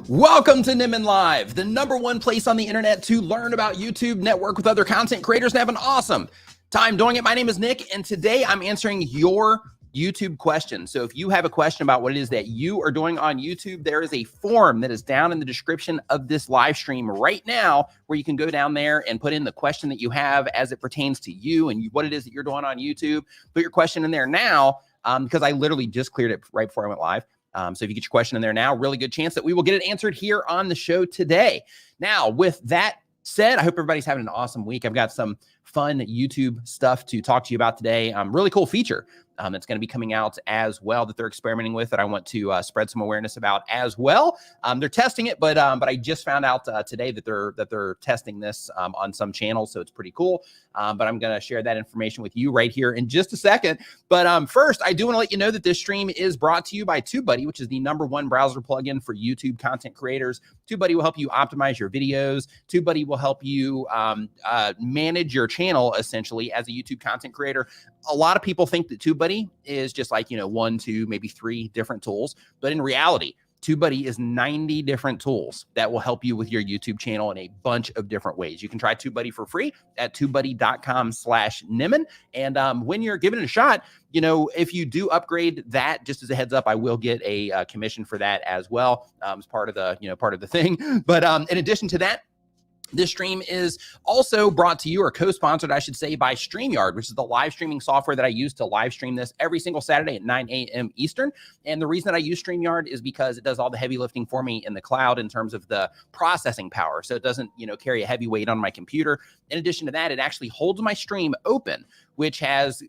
Welcome to Nimmin Live, the #1 place on the internet to learn about YouTube, network with other content creators, and have an awesome time doing it. My name is Nick, and today I'm answering your YouTube questions. So if you have a question about what it is that you are doing on YouTube, there is a form that is down in the description of this live stream right now where you can go down there and put in the question that you have as it pertains to you and what it is that you're doing on YouTube. Put your question in there now because I literally just cleared it right before I went live. So if you get your question in there now, really good chance that we will get it answered here on the show today. Now, with that said, I hope everybody's having an awesome week. I've got some fun YouTube stuff to talk to you about today. Really cool feature that's going to be coming out as well that they're experimenting with that I want to spread some awareness about as well. They're testing it, but I just found out today that they're testing this on some channels, so it's pretty cool. But I'm going to share that information with you right here in just a second. But first, I do want to let you know that this stream is brought to you by Tubebuddy, which is the #1 browser plugin for YouTube content creators. Tubebuddy will help you optimize your videos. Tubebuddy will help you manage your channel essentially as a YouTube content creator. A lot of people think that Tubebuddy is just like, 1, 2, maybe 3 different tools. But in reality, Tubebuddy is 90 different tools that will help you with your YouTube channel in a bunch of different ways. You can try Tubebuddy for free at tubebuddy.com/Nimmin. And when you're giving it a shot, if you do upgrade that, just as a heads up, I will get a commission for that as well as part of the thing. But in addition to that, this stream is also brought to you, or co-sponsored, I should say, by StreamYard, which is the live streaming software that I use to live stream this every single Saturday at 9 a.m. Eastern. And the reason that I use StreamYard is because it does all the heavy lifting for me in the cloud in terms of the processing power. So it doesn't, carry a heavy weight on my computer. In addition to that, it actually holds my stream open, which has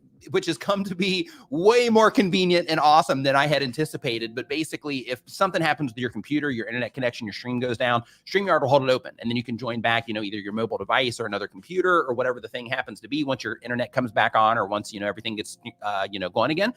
come to be way more convenient and awesome than I had anticipated. But basically, if something happens with your computer, your internet connection, your stream goes down, StreamYard will hold it open. And then you can join back, either your mobile device or another computer or whatever the thing happens to be. Once your internet comes back on, or once, everything gets, going again,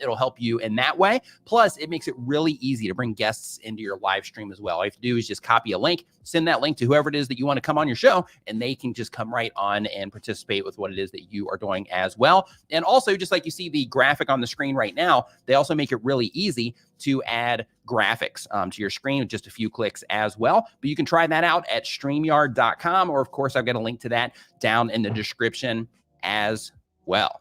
it'll help you in that way. Plus, it makes it really easy to bring guests into your live stream as well. All you have to do is just copy a link, send that link to whoever it is that you want to come on your show, and they can just come right on and participate with what it is that you are doing as well. And also, just like you see the graphic on the screen right now, they also make it really easy to add graphics to your screen with just a few clicks as well. But you can try that out at StreamYard.com, or of course, I've got a link to that down in the description as well.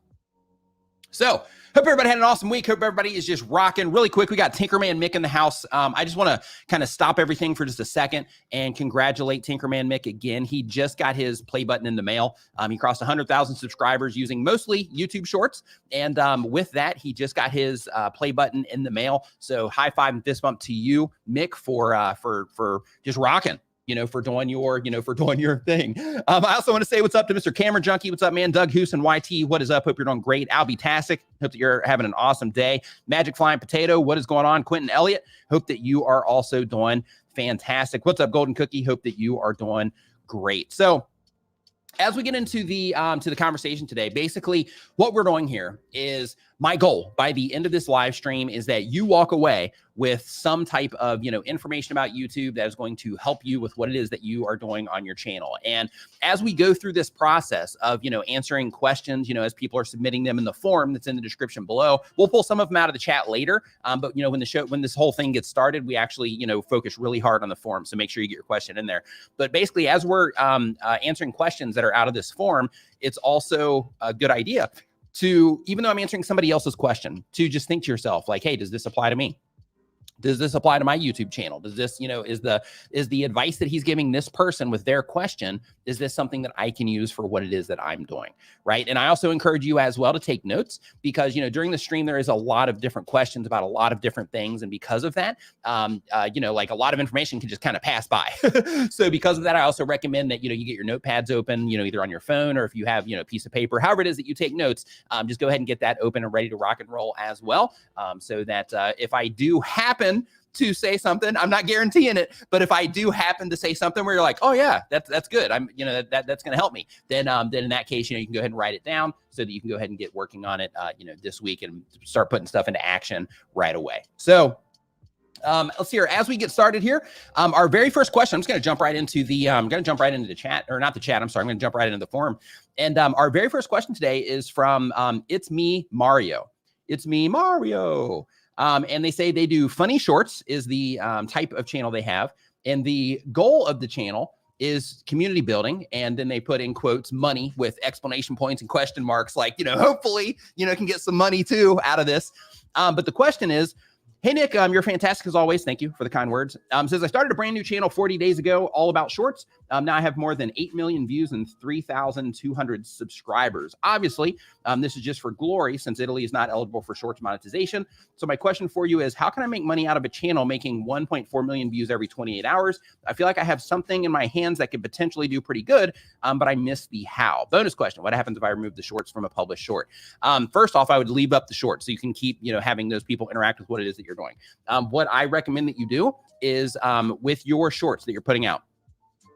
So, hope everybody had an awesome week. Hope everybody is just rocking. Really quick, we got Tinkerman Mick in the house. I just want to kind of stop everything for just a second and congratulate Tinkerman Mick again. He just got his play button in the mail. He crossed 100,000 subscribers using mostly YouTube Shorts. And with that, he just got his play button in the mail. So high five and fist bump to you, Mick, for just rocking. For doing your thing. I also want to say what's up to Mr. Camera Junkie. What's up, man? Doug Hoos and YT, what is up? Hope you're doing great. Albie-tastic, hope that you're having an awesome day. Magic Flying Potato, what is going on? Quentin Elliott, hope that you are also doing fantastic. What's up, Golden Cookie? Hope that you are doing great. So, as we get into the conversation today, basically what we're doing here is my goal by the end of this live stream is that you walk away with some type of, information about YouTube that is going to help you with what it is that you are doing on your channel. And as we go through this process of, answering questions, as people are submitting them in the form that's in the description below, we'll pull some of them out of the chat later. But, when this whole thing gets started, we actually, focus really hard on the form. So make sure you get your question in there. But basically, as we're answering questions that are out of this form, it's also a good idea to, even though I'm answering somebody else's question, to just think to yourself, like, hey, does this apply to me? Does this apply to my YouTube channel? Does this, is the advice that he's giving this person with their question, is this something that I can use for what it is that I'm doing, right? And I also encourage you as well to take notes because, during the stream, there is a lot of different questions about a lot of different things. And because of that, like a lot of information can just kind of pass by. So because of that, I also recommend that, you get your notepads open, either on your phone or if you have, a piece of paper, however it is that you take notes, just go ahead and get that open and ready to rock and roll as well. So that if I do happen to say something, I'm not guaranteeing it, but if I do happen to say something where you're like, oh yeah, that's good, I'm, that's going to help me, then in that case, you can go ahead and write it down so that you can go ahead and get working on it, this week and start putting stuff into action right away. So let's see here. As we get started here, our very first question, I'm just going to jump right into the chat, or not the chat. I'm sorry. I'm going to jump right into the forum. And our very first question today is from It's Me Mario. It's Me Mario. And they say they do funny shorts is the type of channel they have. And the goal of the channel is community building. And then they put in quotes, money with exclamation points and question marks, like, hopefully, can get some money too out of this. But the question is, hey, Nick, you're fantastic as always. Thank you for the kind words. Says, I started a brand new channel 40 days ago, all about shorts. Now I have more than 8 million views and 3,200 subscribers. Obviously, this is just for glory since Italy is not eligible for shorts monetization. So my question for you is, how can I make money out of a channel making 1.4 million views every 28 hours? I feel like I have something in my hands that could potentially do pretty good, but I miss the how. Bonus question, what happens if I remove the shorts from a published short? First off, I would leave up the shorts so you can keep, having those people interact with what it is that you're doing. What I recommend that you do is with your shorts that you're putting out,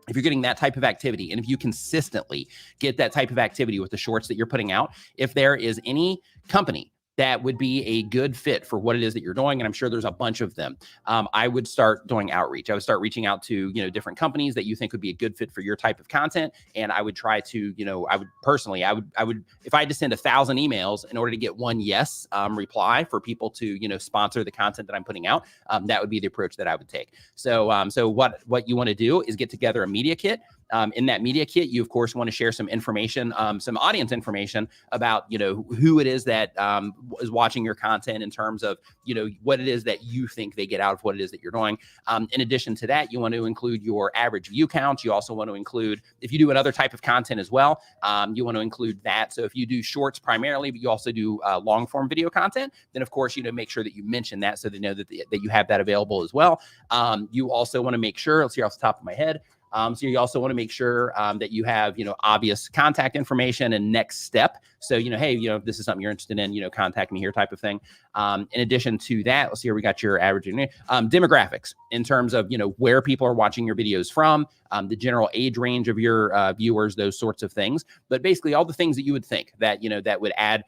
if you're getting that type of activity, and if you consistently get that type of activity with the shorts that you're putting out, if there is any company that would be a good fit for what it is that you're doing, and I'm sure there's a bunch of them, I would start doing outreach. I would start reaching out to, different companies that you think would be a good fit for your type of content. And I would try to, I would, if I had to send 1,000 emails in order to get one yes reply for people to, sponsor the content that I'm putting out, that would be the approach that I would take. So, so what you want to do is get together a media kit. In that media kit, you, of course, want to share some information, some audience information about, who it is that is watching your content in terms of, what it is that you think they get out of what it is that you're doing. In addition to that, you want to include your average view count. You also want to include, if you do another type of content as well, you want to include that. So if you do shorts primarily, but you also do long form video content, then of course, make sure that you mention that so they know that you have that available as well. You also want to make sure, let's see off the top of my head, so you also want to make sure that you have, obvious contact information and next step. So, hey, if this is something you're interested in, contact me here type of thing. In addition to that, let's see here, we got your average demographics in terms of, where people are watching your videos from, the general age range of your viewers, those sorts of things. But basically all the things that you would think that, that would add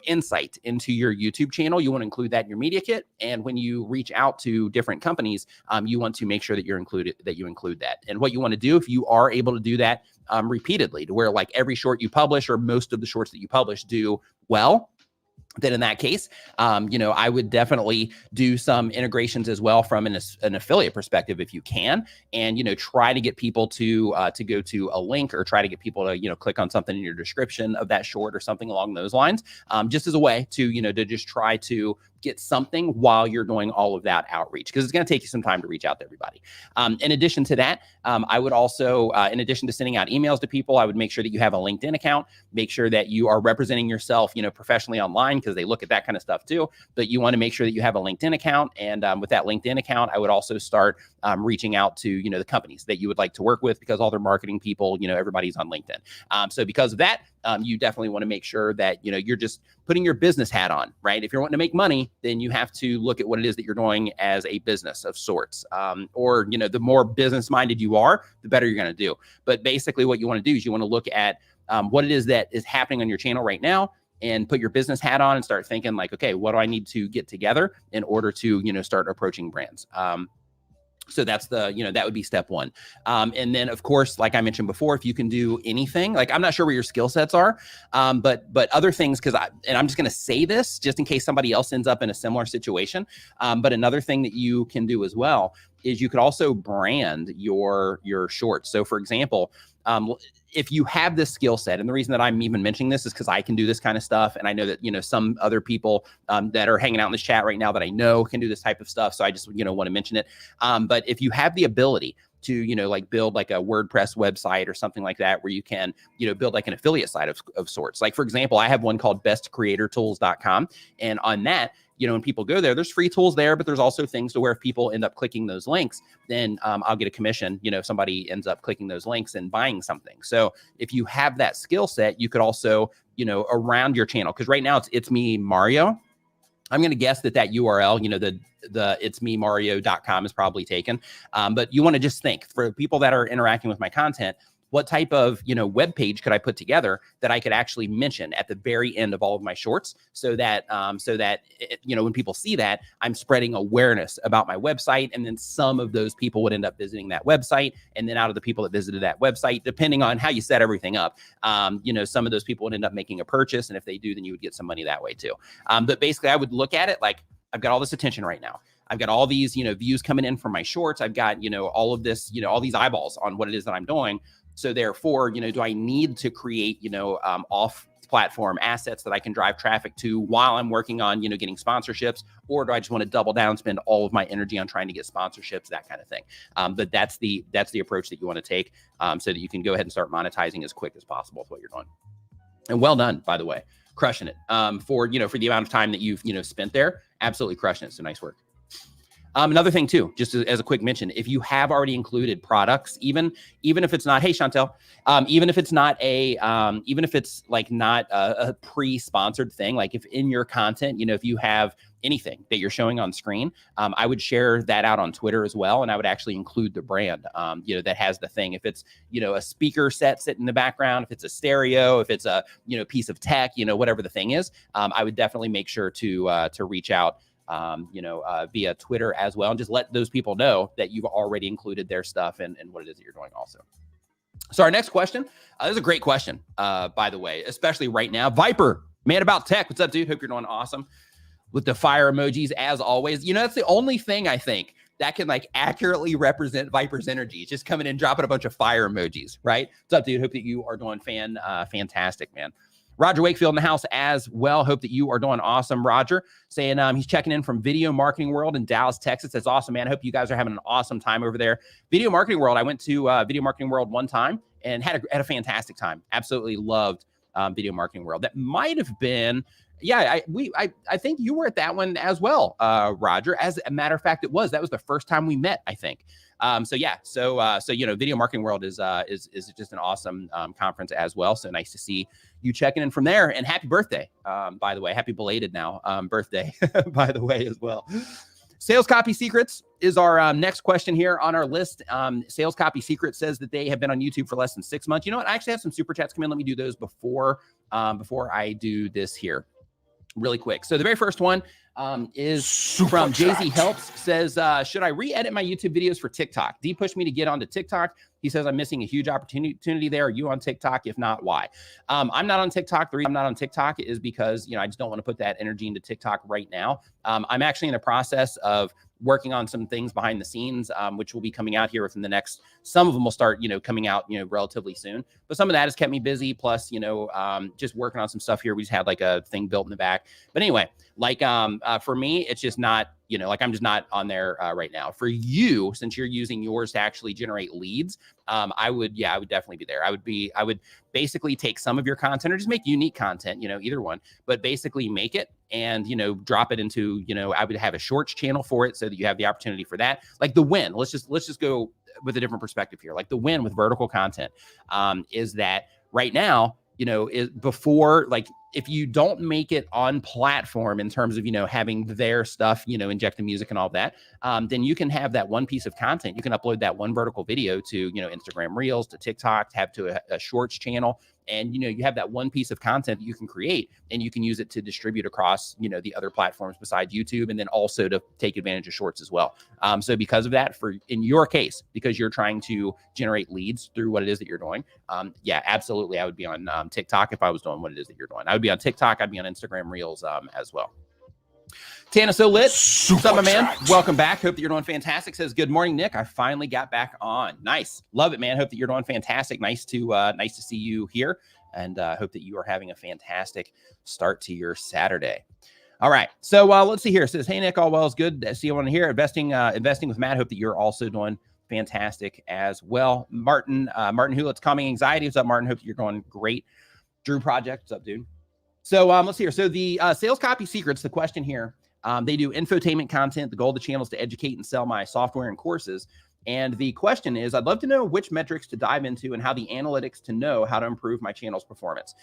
insight into your YouTube channel, you want to include that in your media kit. And when you reach out to different companies, you want to make sure that you include that. And what you want to do, if you are able to do that repeatedly, to where like every short you publish or most of the shorts that you publish do well, then in that case, I would definitely do some integrations as well from an affiliate perspective if you can, and, try to get people to go to a link or try to get people to, click on something in your description of that short or something along those lines, just as a way to, to just try to get something while you're doing all of that outreach, because it's going to take you some time to reach out to everybody. In addition to that, I would also, in addition to sending out emails to people, I would make sure that you have a LinkedIn account, make sure that you are representing yourself, professionally online, because they look at that kind of stuff too. But you want to make sure that you have a LinkedIn account. And with that LinkedIn account, I would also start reaching out to, the companies that you would like to work with, because all their marketing people, everybody's on LinkedIn. So because of that, you definitely want to make sure that, you're just putting your business hat on, right? If you're wanting to make money, then you have to look at what it is that you're doing as a business of sorts. Or, the more business-minded you are, the better you're going to do. But basically what you want to do is you want to look at what it is that is happening on your channel right now, and put your business hat on and start thinking like, okay, what do I need to get together in order to, start approaching brands? So that's the, that would be step one. And then of course, like I mentioned before, if you can do anything, like I'm not sure what your skill sets are, but other things, and I'm just going to say this just in case somebody else ends up in a similar situation. But another thing that you can do as well is you could also brand your shorts. So for example, if you have this skill set, and the reason that I'm even mentioning this is because I can do this kind of stuff. And I know that, some other people that are hanging out in this chat right now that I know can do this type of stuff. So I just, want to mention it. But if you have the ability to, like build like a WordPress website or something like that, where you can, build like an affiliate site of sorts. Like, for example, I have one called bestcreatortools.com. And on that, when people go there, there's free tools there, but there's also things to where if people end up clicking those links, then I'll get a commission, if somebody ends up clicking those links and buying something. So if you have that skill set, you could also, around your channel, because right now it's me, Mario. I'm going to guess that URL, the it's me Mario.com is probably taken. But you want to just think, for people that are interacting with my content, what type of, web page could I put together that I could actually mention at the very end of all of my shorts, so that when people see that, I'm spreading awareness about my website, and then some of those people would end up visiting that website, and then out of the people that visited that website, depending on how you set everything up, some of those people would end up making a purchase, and if they do, then you would get some money that way too. But basically, I would look at it like, I've got all this attention right now. I've got all these, views coming in from my shorts. I've got, all of this, all these eyeballs on what it is that I'm doing. So therefore, do I need to create, off platform assets that I can drive traffic to while I'm working on, getting sponsorships, or do I just want to double down, spend all of my energy on trying to get sponsorships, that kind of thing. But that's the approach that you want to take, so that you can go ahead and start monetizing as quick as possible with what you're doing. And well done, by the way, crushing it, for the amount of time that you've, spent there, absolutely crushing it. So nice work. Another thing too, just as a quick mention, if you have already included products, even if it's not, hey Chantel, even if it's not even if it's like not a pre-sponsored thing, like if in your content, if you have anything that you're showing on screen, I would share that out on Twitter as well. And I would actually include the brand, that has the thing. If it's, a speaker set sitting in the background, if it's a stereo, if it's a, piece of tech, whatever the thing is, I would definitely make sure to reach out, via Twitter as well, and just let those people know that you've already included their stuff and what it is that you're doing also. So our next question, this is a great question, by the way, especially right now. Viper, man about tech. What's up, dude? Hope you're doing awesome. With the fire emojis, as always. That's the only thing I think that can like accurately represent Viper's energy. It's just coming in, dropping a bunch of fire emojis, right? What's up, dude? Hope that you are doing fantastic, man. Roger Wakefield in the house as well. Hope that you are doing awesome. Roger saying he's checking in from Video Marketing World in Dallas, Texas. That's awesome, man. I hope you guys are having an awesome time over there. Video Marketing World. I went to Video Marketing World one time and had a fantastic time. Absolutely loved Video Marketing World. That might have been, I think you were at that one as well, Roger. As a matter of fact, that was the first time we met, I think. Video Marketing World is just an awesome conference as well. So nice to see you checking in from there, and happy birthday, by the way. Happy belated now birthday, by the way, as well. Sales Copy Secrets is our next question here on our list. Sales Copy Secrets says that they have been on YouTube for less than 6 months. You know what? I actually have some super chats come in. Let me do those before I do this here really quick. So the very first one is from Jay-Z Helps, says, should I re-edit my YouTube videos for TikTok? D pushed me to get onto TikTok. He says, I'm missing a huge opportunity there. Are you on TikTok? If not, why? I'm not on TikTok. The reason I'm not on TikTok is because, I just don't want to put that energy into TikTok right now. I'm actually in the process of working on some things behind the scenes, which will be coming out here within the next, some of them will start, coming out, relatively soon, but some of that has kept me busy. Plus, just working on some stuff here. We just had like a thing built in the back, but anyway, like, for me, it's just not, I'm just not on there right now. For you, since you're using yours to actually generate leads, I would definitely be there. I would basically take some of your content or just make unique content, either one, but basically make it and, drop it into, I would have a shorts channel for it so that you have the opportunity for that. Like the win, let's just go with a different perspective here. Like the win with vertical content is that right now, is before, like, if you don't make it on platform in terms of, having their stuff, injecting music and all that, then you can have that one piece of content. You can upload that one vertical video to, Instagram Reels, to TikTok, to a shorts channel. And, you have that one piece of content that you can create and you can use it to distribute across, the other platforms besides YouTube, and then also to take advantage of shorts as well. So because of that, in your case, because you're trying to generate leads through what it is that you're doing, absolutely. I would be on TikTok if I was doing what it is that you're doing. I would be on TikTok. I'd be on Instagram Reels as well. Tana So Lit, what's up, my man? Welcome back. Hope that you're doing fantastic. Says, good morning, Nick. I finally got back on. Nice. Love it, man. Hope that you're doing fantastic. Nice to see you here, and hope that you are having a fantastic start to your Saturday. All right. So let's see here. It says, hey, Nick, all well is good. See you on here. Investing with Matt. Hope that you're also doing fantastic as well. Martin Hewlett's Calming Anxiety. What's up, Martin? Hope that you're going great. Drew Project. What's up, dude? So let's see here. So the Sales Copy Secrets, the question here, they do infotainment content. The goal of the channel is to educate and sell my software and courses. And the question is, I'd love to know which metrics to dive into and how the analytics to know how to improve my channel's performance.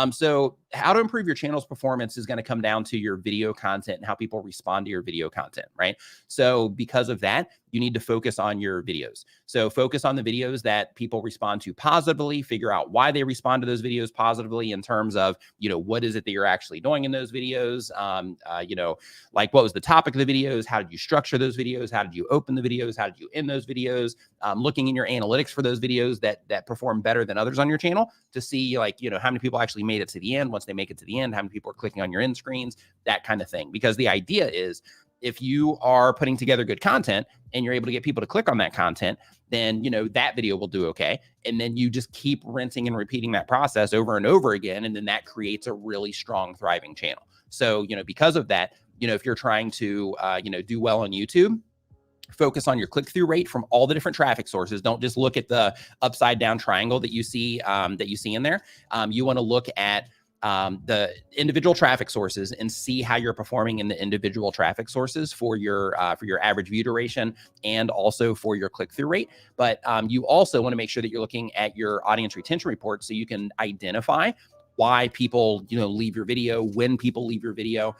So how to improve your channel's performance is going to come down to your video content and how people respond to your video content, right? So because of that, you need to focus on your videos. So focus on the videos that people respond to positively, figure out why they respond to those videos positively in terms of, what is it that you're actually doing in those videos? Like what was the topic of the videos? How did you structure those videos? How did you open the videos? How did you end those videos? Looking in your analytics for those videos that perform better than others on your channel to see how many people actually made it to the end. Once they make it to the end, how many people are clicking on your end screens, that kind of thing. Because the idea is, if you are putting together good content and you're able to get people to click on that content, then, that video will do okay. And then you just keep rinsing and repeating that process over and over again. And then that creates a really strong, thriving channel. So, because of that, if you're trying to, do well on YouTube, focus on your click-through rate from all the different traffic sources. Don't just look at the upside down triangle that you see in there. You want to look at the individual traffic sources and see how you're performing in the individual traffic sources for your average view duration and also for your click-through rate. But you also want to make sure that you're looking at your audience retention report so you can identify why people, leave your video, when people leave your video.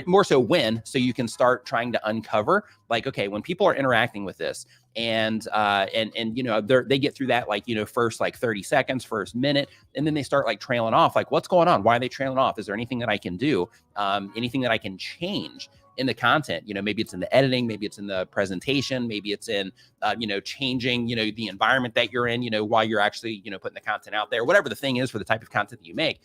More so when, so you can start trying to uncover, like, okay, when people are interacting with this and they get through that, first 30 seconds, first minute, and then they start trailing off. Like, what's going on? Why are they trailing off? Is there anything that I can do? Anything that I can change in the content? Maybe it's in the editing, maybe it's in the presentation, maybe it's in, changing, the environment that you're in, while you're actually, putting the content out there, whatever the thing is for the type of content that you make.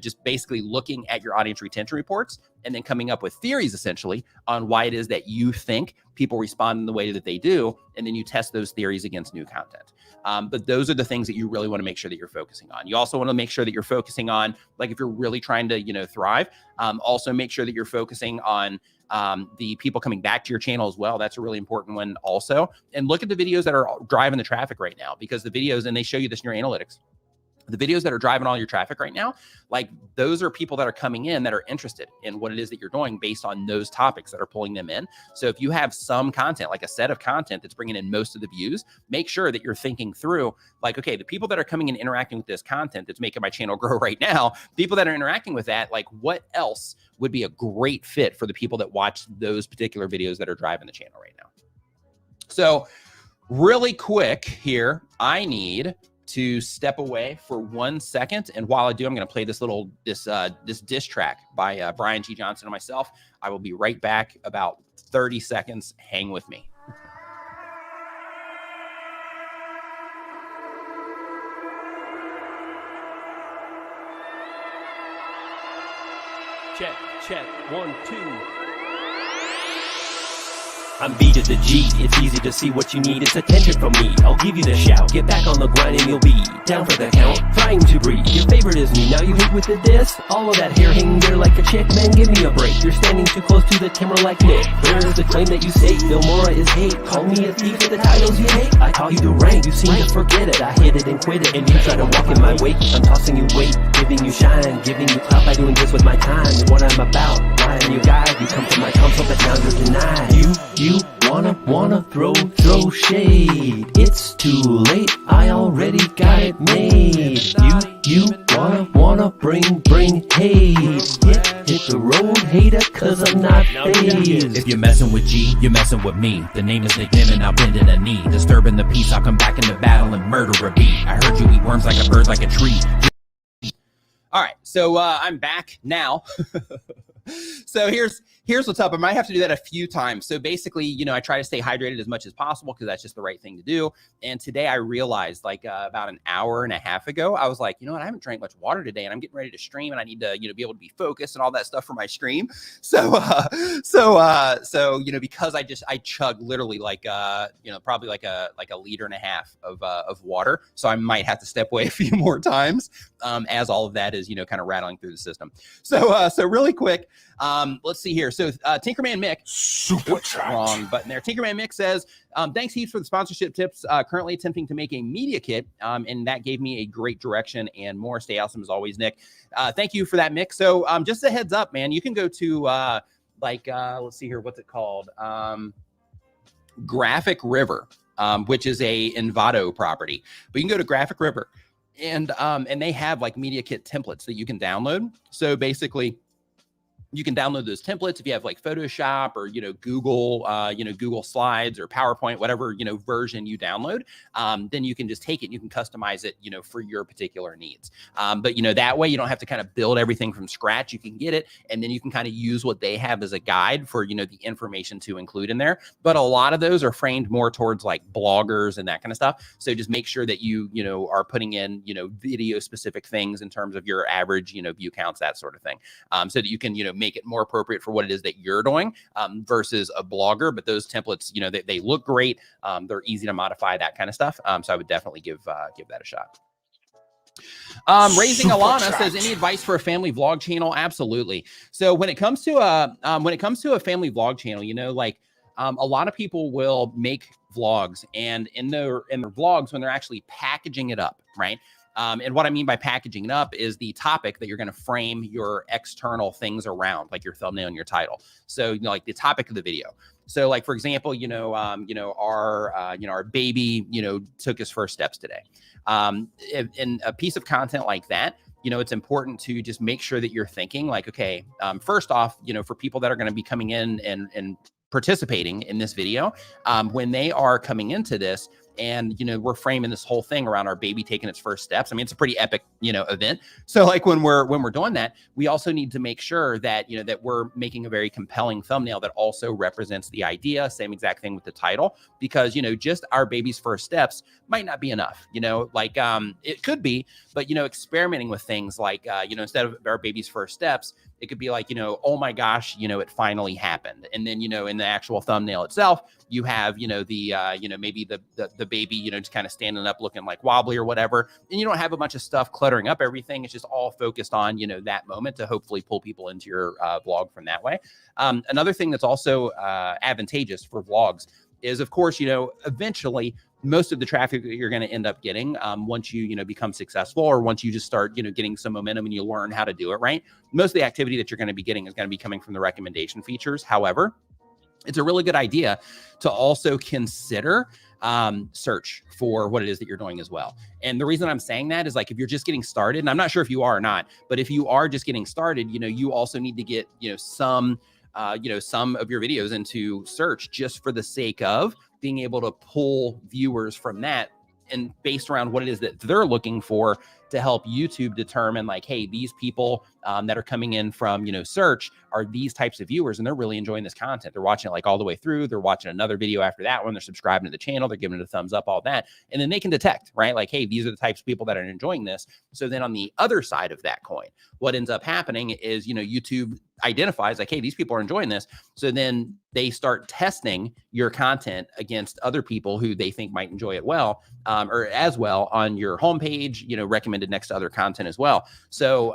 Just basically looking at your audience retention reports and then coming up with theories essentially on why it is that you think people respond in the way that they do. And then you test those theories against new content. But those are the things that you really want to make sure that you're focusing on. You also want to make sure that you're focusing on, if you're really trying to, thrive, also make sure that you're focusing on the people coming back to your channel as well. That's a really important one also. And look at the videos that are driving the traffic right now, because the videos, and they show you this in your analytics, the videos that are driving all your traffic right now, those are people that are coming in that are interested in what it is that you're doing based on those topics that are pulling them in. So if you have some content, like a set of content that's bringing in most of the views, make sure that you're thinking through, okay, the people that are coming and interacting with this content that's making my channel grow right now, people that are interacting with that, what else would be a great fit for the people that watch those particular videos that are driving the channel right now? So really quick here, I need to step away for 1 second. And while I do, I'm going to play this diss track by Brian G. Johnson and myself. I will be right back, about 30 seconds. Hang with me. Check, 1, 2. I'm B to the G, it's easy to see what you need, it's attention from me. I'll give you the shout, get back on the grind and you'll be down for the count, trying to breathe. Your favorite is me, now you hate with the diss. All of that hair hanging there like a chick, man, give me a break. You're standing too close to the camera like Nick. Where's the claim that you say Filmora is hate? Call me a thief for the titles you hate. I taught you the rank, you seem to forget it. I hit it and quit it, and you try to walk in my wake. I'm tossing you weight, giving you shine, giving you clout by doing this with my time. And what I'm about, why I'm your guy. You come from my console, but now you're denied. You wanna throw shade. It's too late, I already got it made. You wanna bring hate. Hit the road, hater, cause I'm not phased. If you're messing with G, you're messing with me. The name is Nimmin, I'll bend in a knee. Disturbing the peace, I'll come back into battle and murder a beat. I heard you eat worms like a bird, like a tree. All right, so I'm back now. So here's what's up. I might have to do that a few times. So basically, I try to stay hydrated as much as possible because that's just the right thing to do. And today I realized about an hour and a half ago, I was like, you know what? I haven't drank much water today and I'm getting ready to stream and I need to, be able to be focused and all that stuff for my stream. So because I chug literally probably like a liter and a half of water. So I might have to step away a few more times as all of that is, kind of rattling through the system. So really quick, let's see here. So Tinkerman Mick, Superchat. Wrong button there. Tinkerman Mick says, thanks heaps for the sponsorship tips. Currently attempting to make a media kit, and that gave me a great direction and more. Stay awesome as always, Nick. Thank you for that, Mick. So just a heads up, man, you can go to let's see here, what's it called? Graphic River, which is a Envato property. But you can go to Graphic River and they have media kit templates that you can download. So basically, You can download those templates if you have like Photoshop or, Google, Google Slides or PowerPoint, whatever, version you download. Then you can just take it and you can customize it, for your particular needs. But, that way you don't have to kind of build everything from scratch. You can get it and then you can kind of use what they have as a guide for, the information to include in there. But a lot of those are framed more towards like bloggers and that kind of stuff. So just make sure that you, are putting in, video specific things in terms of your average, view counts, that sort of thing. So that you can, make it more appropriate for what it is that you're doing versus a blogger. But those templates, they look great. They're easy to modify, that kind of stuff. So I would definitely give that a shot. Raising Alana says, any advice for a family vlog channel? Absolutely. So when it comes to a family vlog channel, a lot of people will make vlogs, and in their vlogs, when they're actually packaging it up, right? And what I mean by packaging it up is the topic that you're going to frame your external things around, like your thumbnail and your title. So, like the topic of the video. So like, for example, our baby, took his first steps today. In a piece of content like that, it's important to just make sure that you're thinking like, okay, first off, for people that are going to be coming in and participating in this video, when they are coming into this, and, we're framing this whole thing around our baby taking its first steps. I mean, it's a pretty epic, event. So like when we're doing that, we also need to make sure that, that we're making a very compelling thumbnail that also represents the idea. Same exact thing with the title, because, just our baby's first steps might not be enough, it could be, but, experimenting with things like, instead of our baby's first steps, it could be like, oh my gosh, it finally happened. And then, in the actual thumbnail itself, you have, maybe the baby, just kind of standing up looking like wobbly or whatever. And you don't have a bunch of stuff cluttering up everything. It's just all focused on, that moment to hopefully pull people into your vlog from that way. Another thing that's also advantageous for vlogs is, of course, eventually most of the traffic that you're going to end up getting once you, become successful, or once you just start, getting some momentum and you learn how to do it right. Most of the activity that you're going to be getting is going to be coming from the recommendation features. However, it's a really good idea to also consider search for what it is that you're doing as well. And the reason I'm saying that is, like, if you're just getting started, and I'm not sure if you are or not, but if you are just getting started, you also need to get, some of your videos into search, just for the sake of being able to pull viewers from that, and based around what it is that they're looking for, to help YouTube determine like, hey, these people that are coming in from, search are these types of viewers, and they're really enjoying this content. They're watching it like all the way through. They're watching another video after that one. They're subscribing to the channel. They're giving it a thumbs up, all that. And then they can detect, right? Like, hey, these are the types of people that are enjoying this. So then on the other side of that coin, what ends up happening is, YouTube identifies like, hey, these people are enjoying this. So then they start testing your content against other people who they think might enjoy it well, or as well on your homepage, recommended next to other content as well. So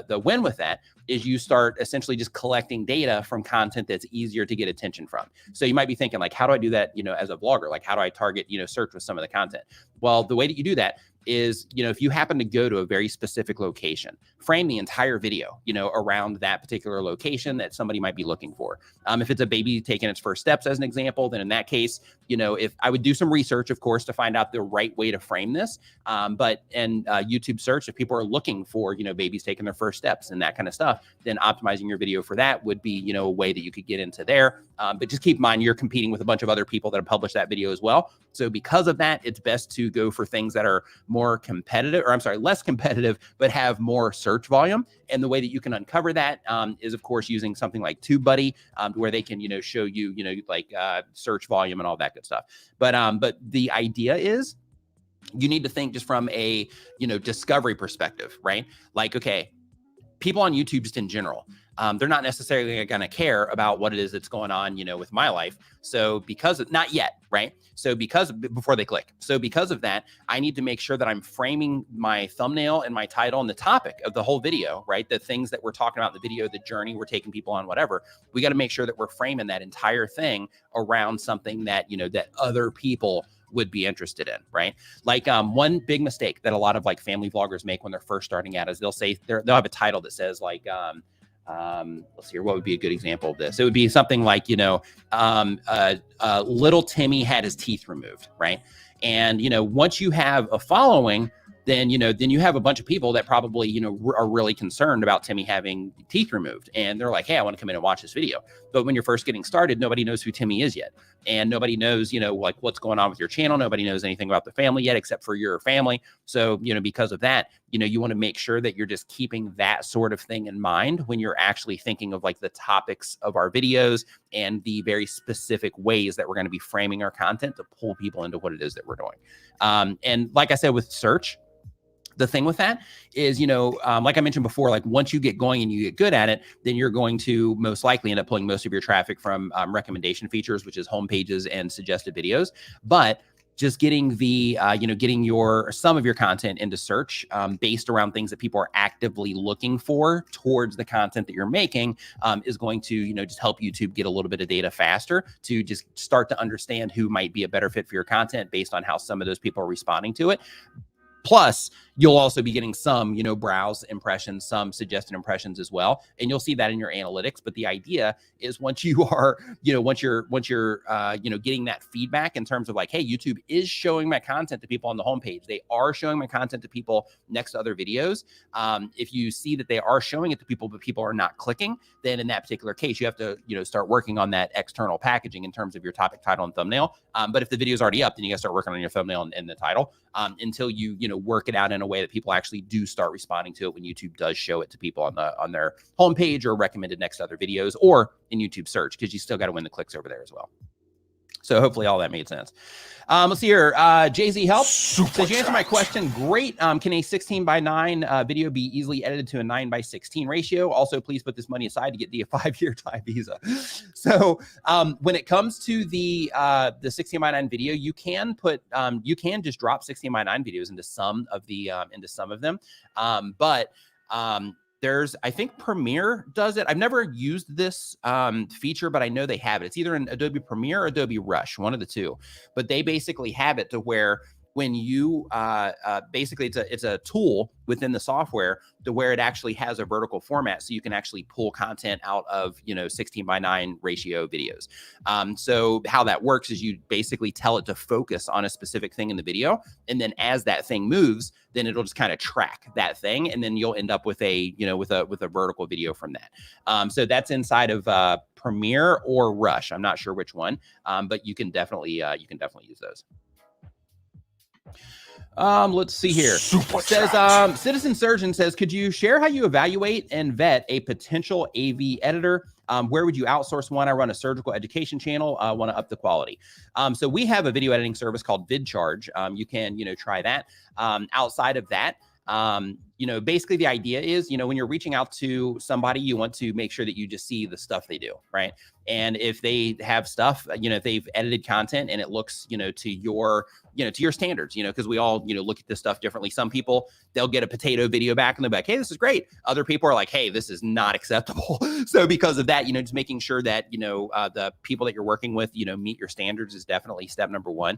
the win with that is you start essentially just collecting data from content that's easier to get attention from. So you might be thinking like, how do I do that, as a vlogger? Like, how do I target, search with some of the content? Well, the way that you do that is, if you happen to go to a very specific location, frame the entire video, around that particular location that somebody might be looking for. If it's a baby taking its first steps, as an example, then in that case, if I would do some research, of course, to find out the right way to frame this. But in YouTube search, if people are looking for, babies taking their first steps and that kind of stuff, then optimizing your video for that would be, a way that you could get into there. But just keep in mind, you're competing with a bunch of other people that have published that video as well. So because of that, it's best to go for things that are more competitive, or less competitive, but have more search volume. And the way that you can uncover that is, of course, using something like Tubebuddy, where they can, show you, search volume and all that good stuff. But the idea is, you need to think just from a, discovery perspective, right? Like, okay, people on YouTube just in general, they're not necessarily going to care about what it is that's going on, with my life. So not yet, right? So before they click. So because of that, I need to make sure that I'm framing my thumbnail and my title and the topic of the whole video, right? The things that we're talking about in the video, the journey we're taking people on, whatever. We got to make sure that we're framing that entire thing around something that, that other people would be interested in, right? Like one big mistake that a lot of like family vloggers make when they're first starting out is they'll have a title that says like, let's see here, what would be a good example of this? It would be something like, little Timmy had his teeth removed, right? And, once you have a following, then, then you have a bunch of people that probably, are really concerned about Timmy having teeth removed. And they're like, hey, I want to come in and watch this video. But when you're first getting started, nobody knows who Timmy is yet. And nobody knows, like what's going on with your channel. Nobody knows anything about the family yet, except for your family. So, because of that, you want to make sure that you're just keeping that sort of thing in mind when you're actually thinking of like the topics of our videos and the very specific ways that we're going to be framing our content to pull people into what it is that we're doing. And like I said, with search, the thing with that is, like I mentioned before, like once you get going and you get good at it, then you're going to most likely end up pulling most of your traffic from recommendation features, which is home pages and suggested videos. But just getting the, getting some of your content into search based around things that people are actively looking for towards the content that you're making is going to, just help YouTube get a little bit of data faster to just start to understand who might be a better fit for your content based on how some of those people are responding to it. Plus, you'll also be getting some, browse impressions, some suggested impressions as well. And you'll see that in your analytics. But the idea is once you are, once you're getting that feedback in terms of like, hey, YouTube is showing my content to people on the homepage. They are showing my content to people next to other videos. If you see that they are showing it to people, but people are not clicking, then in that particular case, you have to, start working on that external packaging in terms of your topic, title, and thumbnail. But if the video is already up, then you got to start working on your thumbnail and the title until you, work it out in a way that people actually do start responding to it when YouTube does show it to people on their homepage or recommended next to other videos or in YouTube search, because you still got to win the clicks over there as well. So hopefully all that made sense. Let's see here. Jay-Z Help says, you answered my question. Great. Can a 16:9 video be easily edited to a 9:16 ratio? Also, please put this money aside to get the 5-year Thai visa. So when it comes to the 16:9 video, you can put you can just drop 16:9 videos into some of them. There's, I think Premiere does it. I've never used this feature, but I know they have it. It's either in Adobe Premiere or Adobe Rush, one of the two. But they basically have it to where when you basically it's a tool within the software to where it actually has a vertical format, so you can actually pull content out of 16:9 ratio videos. So how that works is you basically tell it to focus on a specific thing in the video, and then as that thing moves, then it'll just kind of track that thing, and then you'll end up with a with a vertical video from that. So that's inside of Premiere or Rush. I'm not sure which one, but you can definitely use those. Let's see here. Says Citizen Surgeon says, could you share how you evaluate and vet a potential AV editor? Where would you outsource one? I run a surgical education channel. Want to up the quality. So we have a video editing service called VidCharge. You can try that. Outside of that, basically the idea is, when you're reaching out to somebody, you want to make sure that you just see the stuff they do, right? And if they have stuff, if they've edited content and it looks, to your standards, because we all, look at this stuff differently. Some people, they'll get a potato video back and they're like, hey, this is great. Other people are like, hey, this is not acceptable. So because of that, just making sure that, the people that you're working with, meet your standards is definitely step number one.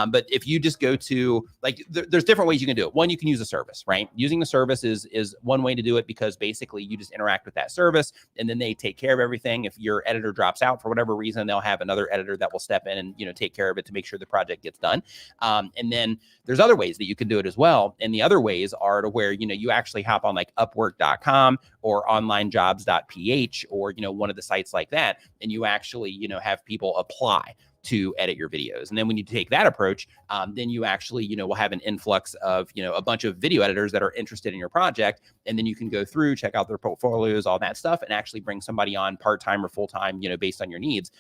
But if you just go to there's different ways you can do it. One, you can use a service, right? Using the service is one way to do it, because basically you just interact with that service and then they take care of everything. If your editor drops out for whatever reason, they'll have another editor that will step in and, take care of it to make sure the project gets done. And then there's other ways that you can do it as well. And the other ways are to where, you actually hop on like upwork.com or onlinejobs.ph or, one of the sites like that. And you actually, have people apply to edit your videos. And then when you take that approach, then you actually, will have an influx of, a bunch of video editors that are interested in your project. And then you can go through, check out their portfolios, all that stuff, and actually bring somebody on part-time or full-time, based on your needs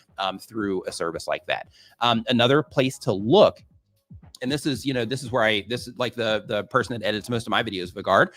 through a service like that. Another place to look, and this is where this is like the person that edits most of my videos, Vigard.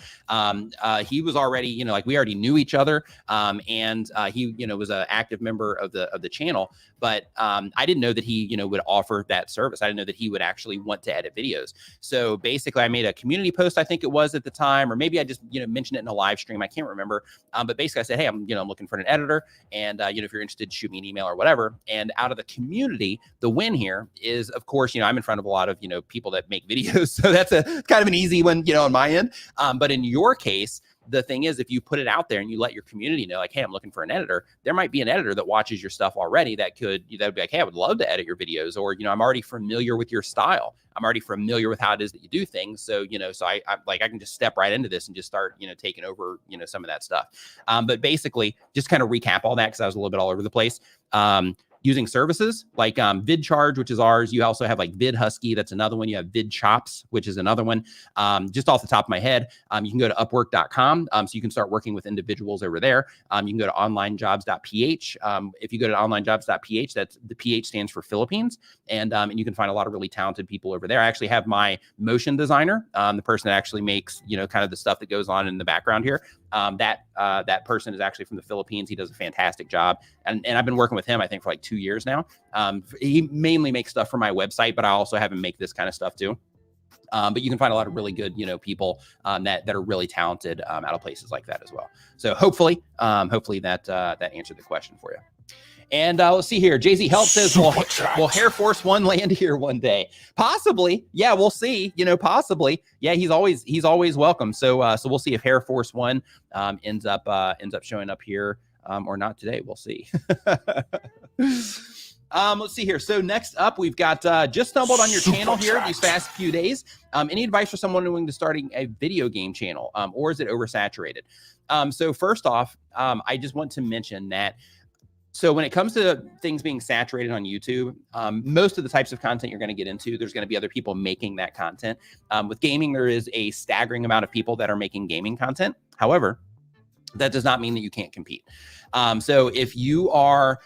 He was already, we already knew each other. And he, was an active member of the channel, but I didn't know that he, would offer that service. I didn't know that he would actually want to edit videos. So basically I made a community post, I think it was at the time, or maybe I just, mentioned it in a live stream. I can't remember. But basically I said, hey, I'm looking for an editor, and, if you're interested, shoot me an email or whatever. And out of the community, the win here is, of course, I'm in front of a lot of, people that make videos. So that's a kind of an easy one, on my end. But in your case, the thing is, if you put it out there and you let your community know, like, hey, I'm looking for an editor, there might be an editor that watches your stuff already that would be like, hey, I would love to edit your videos, or, I'm already familiar with your style. I'm already familiar with how it is that you do things. So, so I can just step right into this and just start, taking over, some of that stuff. But basically just kind of recap all that, because I was a little bit all over the place. Using services like VidCharge, which is ours. You also have like VidHusky, that's another one. You have VidChops, which is another one. Just off the top of my head, you can go to Upwork.com, so you can start working with individuals over there. You can go to onlinejobs.ph. If you go to onlinejobs.ph, that's the PH stands for Philippines, and you can find a lot of really talented people over there. I actually have my motion designer, the person that actually makes kind of the stuff that goes on in the background here. That person is actually from the Philippines. He does a fantastic job. And I've been working with him, I think, for like 2 years now. He mainly makes stuff for my website, but I also have him make this kind of stuff too. But you can find a lot of really good, people that are really talented out of places like that as well. So hopefully that answered the question for you. And let's see here. Jay-Z Help says, will Air Force One land here one day? Possibly. Yeah, we'll see. Possibly. Yeah, he's always welcome. So we'll see if Air Force One ends up showing up here or not today. We'll see. Let's see here. So next up, we've got just stumbled on your channel here these past few days. Any advice for someone willing to starting a video game channel, or is it oversaturated? So first off, I just want to mention that. So when it comes to things being saturated on YouTube, most of the types of content you're going to get into, there's going to be other people making that content. With gaming, there is a staggering amount of people that are making gaming content. However, that does not mean that you can't compete. So if you are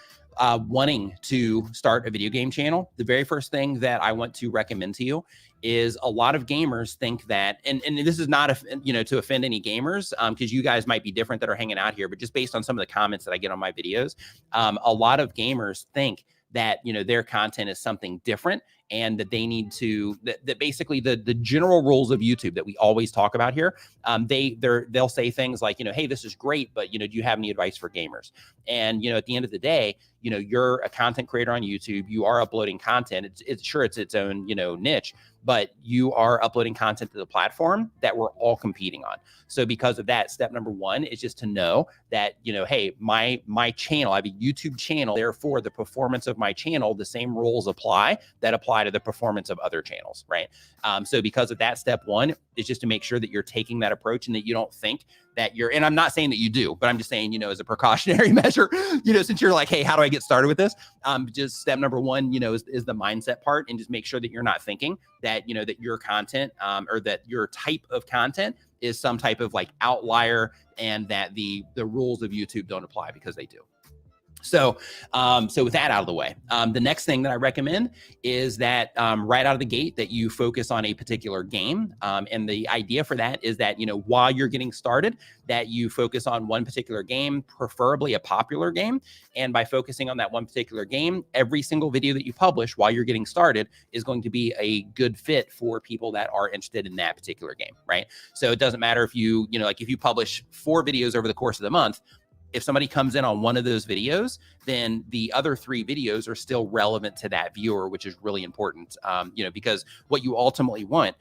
wanting to start a video game channel, the very first thing that I want to recommend to you is a lot of gamers think that, and this is not, to offend any gamers, because you guys might be different that are hanging out here, but just based on some of the comments that I get on my videos, a lot of gamers think that, their content is something different, and that they need to, that basically the general rules of YouTube that we always talk about here, they'll say things like, hey, this is great, but, do you have any advice for gamers? And, at the end of the day, you're a content creator on YouTube, you are uploading content. It's its own, niche, but you are uploading content to the platform that we're all competing on. So because of that, step number one is just to know that, hey, my channel, I have a YouTube channel, therefore the performance of my channel, the same rules apply that apply to the performance of other channels, right? So because of that, step one is just to make sure that you're taking that approach and that you don't think that and I'm not saying that you do, but I'm just saying, as a precautionary measure, since you're like, hey, how do I get started with this? Just step number one, is the mindset part, and just make sure that you're not thinking that, that your content or that your type of content is some type of like outlier, and that the rules of YouTube don't apply, because they do. So with that out of the way, the next thing that I recommend is that right out of the gate that you focus on a particular game. And the idea for that is that, while you're getting started, that you focus on one particular game, preferably a popular game. And by focusing on that one particular game, every single video that you publish while you're getting started is going to be a good fit for people that are interested in that particular game, right? So it doesn't matter if you, like if you publish 4 videos over the course of the month, if somebody comes in on one of those videos, then the other 3 videos are still relevant to that viewer, which is really important, because what you ultimately want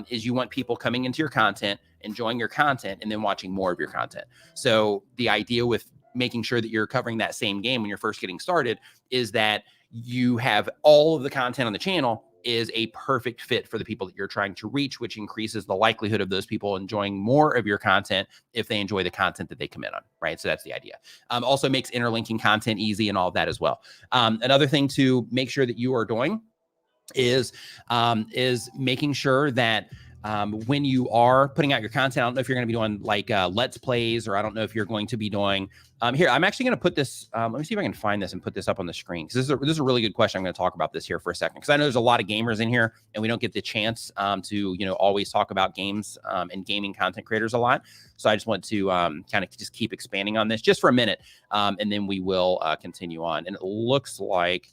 is you want people coming into your content, enjoying your content, and then watching more of your content. So the idea with making sure that you're covering that same game when you're first getting started is that you have all of the content on the channel is a perfect fit for the people that you're trying to reach, which increases the likelihood of those people enjoying more of your content if they enjoy the content that they come in on, right? So that's the idea. Also makes interlinking content easy and all of that as well. Another thing to make sure that you are doing is making sure that when you are putting out your content, I don't know if you're going to be doing like Let's Plays, or I don't know if you're going to be doing here. I'm actually going to put this. Let me see if I can find this and put this up on the screen, because this is a really good question. I'm going to talk about this here for a second, because I know there's a lot of gamers in here, and we don't get the chance to always talk about games and gaming content creators a lot. So I just want to kind of just keep expanding on this just for a minute, and then we will continue on. And it looks like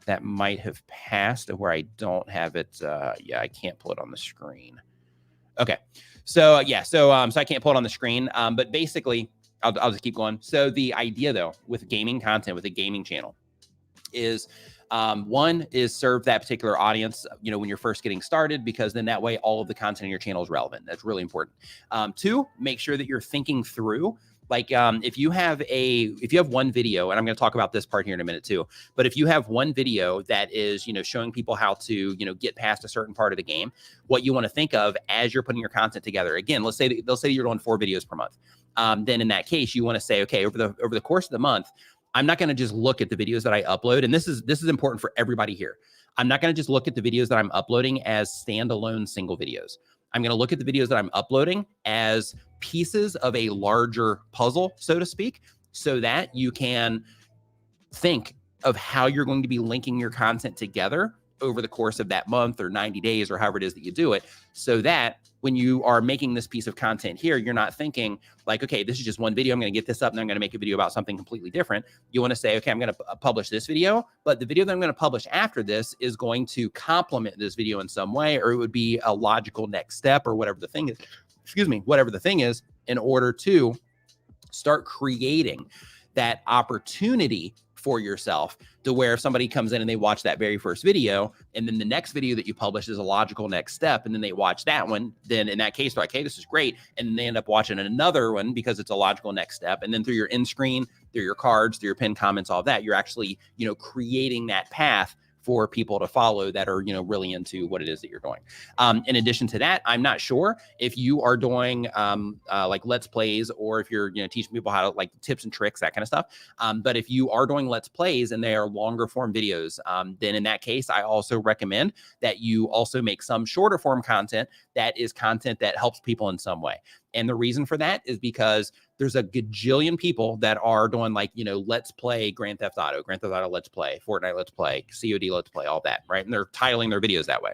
that might have passed to where I don't have it. Yeah, I can't pull it on the screen. Okay. So yeah, so I can't pull it on the screen. But basically, I'll just keep going. So the idea though, with gaming content, with a gaming channel, is One is serve that particular audience, when you're first getting started, because then that way all of the content on your channel is relevant. That's really important. Two, make sure that you're thinking through, like if you have one video, and I'm going to talk about this part here in a minute too, but if you have one video that is, showing people how to, get past a certain part of the game, what you want to think of as you're putting your content together. Again, let's say they'll say you're doing 4 videos per month. Then in that case, you want to say, okay, over the course of the month, I'm not going to just look at the videos that I upload. And this is important for everybody here. I'm not going to just look at the videos that I'm uploading as standalone single videos. I'm going to look at the videos that I'm uploading as pieces of a larger puzzle, so to speak, so that you can think of how you're going to be linking your content together over the course of that month or 90 days or however it is that you do it, so that when you are making this piece of content here, you're not thinking like, okay, this is just one video. I'm going to get this up and I'm going to make a video about something completely different. You want to say, okay, I'm going to publish this video, but the video that I'm going to publish after this is going to complement this video in some way, or it would be a logical next step or whatever the thing is, whatever the thing is, in order to start creating that opportunity for yourself, to where if somebody comes in and they watch that very first video, and then the next video that you publish is a logical next step, and then they watch that one, then in that case, they're like, hey, this is great. And then they end up watching another one because it's a logical next step. And then through your end screen, through your cards, through your pinned comments, all of that, you're actually, creating that path for people to follow that are, really into what it is that you're doing. In addition to that, I'm not sure if you are doing like Let's Plays, or if you're, teaching people how to, like, tips and tricks, that kind of stuff. But if you are doing Let's Plays and they are longer form videos, then in that case, I also recommend that you also make some shorter form content that is content that helps people in some way. And the reason for that is because there's a gajillion people that are doing, like, Let's Play Grand Theft Auto Let's Play, Fortnite Let's Play, COD Let's Play, all that, right? And they're titling their videos that way.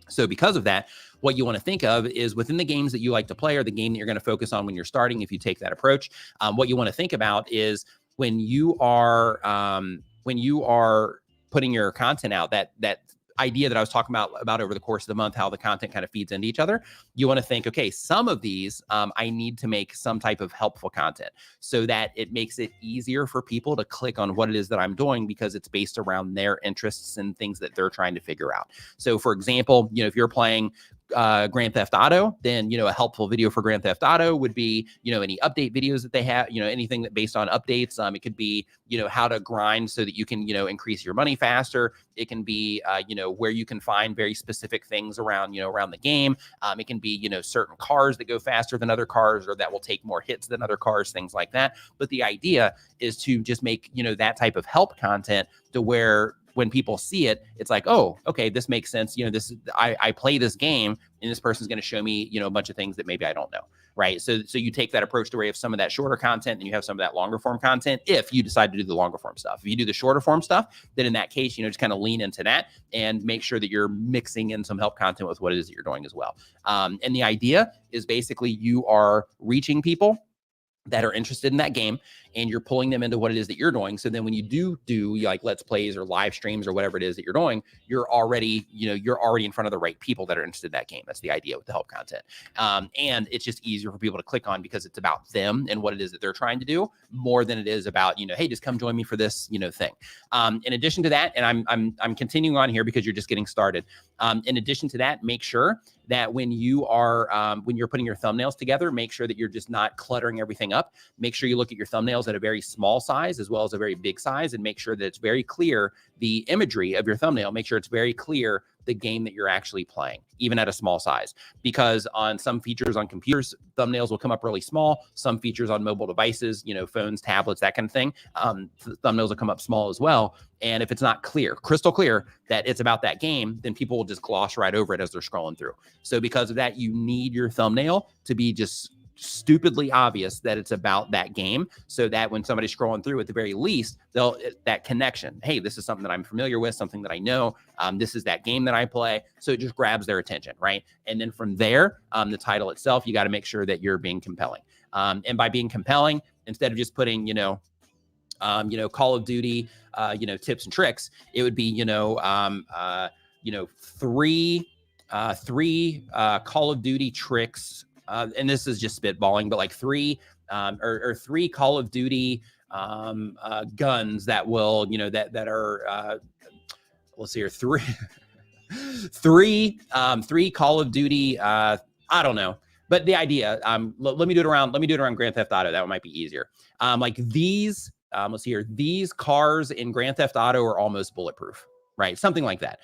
So because of that, what you want to think of is within the games that you like to play, or the game that you're going to focus on when you're starting, if you take that approach, what you want to think about is when you are putting your content out, that idea that I was talking about over the course of the month, how the content kind of feeds into each other. You want to think, okay, some of these, I need to make some type of helpful content so that it makes it easier for people to click on what it is that I'm doing, because it's based around their interests and things that they're trying to figure out. So for example, if you're playing Grand Theft Auto, then, a helpful video for Grand Theft Auto would be, any update videos that they have, anything that based on updates. It could be, how to grind so that you can, increase your money faster. It can be, where you can find very specific things around, around the game. It can be, certain cars that go faster than other cars, or that will take more hits than other cars, things like that. But the idea is to just make, that type of help content to where when people see it, it's like, oh, okay, this makes sense. This is, I play this game, and this person's going to show me, a bunch of things that maybe I don't know, right? So you take that approach to where you have some of that shorter content and you have some of that longer form content. If you decide to do the longer form stuff, if you do the shorter form stuff, then in that case, just kind of lean into that and make sure that you're mixing in some help content with what it is that you're doing as well. And the idea is basically you are reaching people that are interested in that game, and you're pulling them into what it is that you're doing. So then when you do like Let's Plays or live streams or whatever it is that you're doing, you're already in front of the right people that are interested in that game. That's the idea with the help content. And it's just easier for people to click on because it's about them and what it is that they're trying to do, more than it is about, hey, just come join me for this, thing. In addition to that, and I'm continuing on here because you're just getting started. In addition to that, make sure that when you're putting your thumbnails together, make sure that you're just not cluttering everything up. Make sure you look at your thumbnails at a very small size as well as a very big size, and make sure that it's very clear, the imagery of your thumbnail, make sure it's very clear the game that you're actually playing, even at a small size. Because on some features on computers, thumbnails will come up really small. Some features on mobile devices, phones, tablets, that kind of thing, thumbnails will come up small as well. And if it's not clear, crystal clear that it's about that game, then people will just gloss right over it as they're scrolling through. So because of that, you need your thumbnail to be just stupidly obvious that it's about that game, so that when somebody's scrolling through, at the very least, that connection, hey, this is something that I'm familiar with, something that I know, this is that game that I play. So it just grabs their attention, right? And then from there, the title itself, you got to make sure that you're being compelling. And by being compelling, instead of just putting, Call of Duty, tips and tricks, it would be, three Call of Duty tricks. And this is just spitballing, but like three Call of Duty guns that will, that are let's see here, three Call of Duty. I don't know, but the idea. Let me do it around Grand Theft Auto. That might be easier. Like these. Let's see here. These cars in Grand Theft Auto are almost bulletproof, right? Something like that.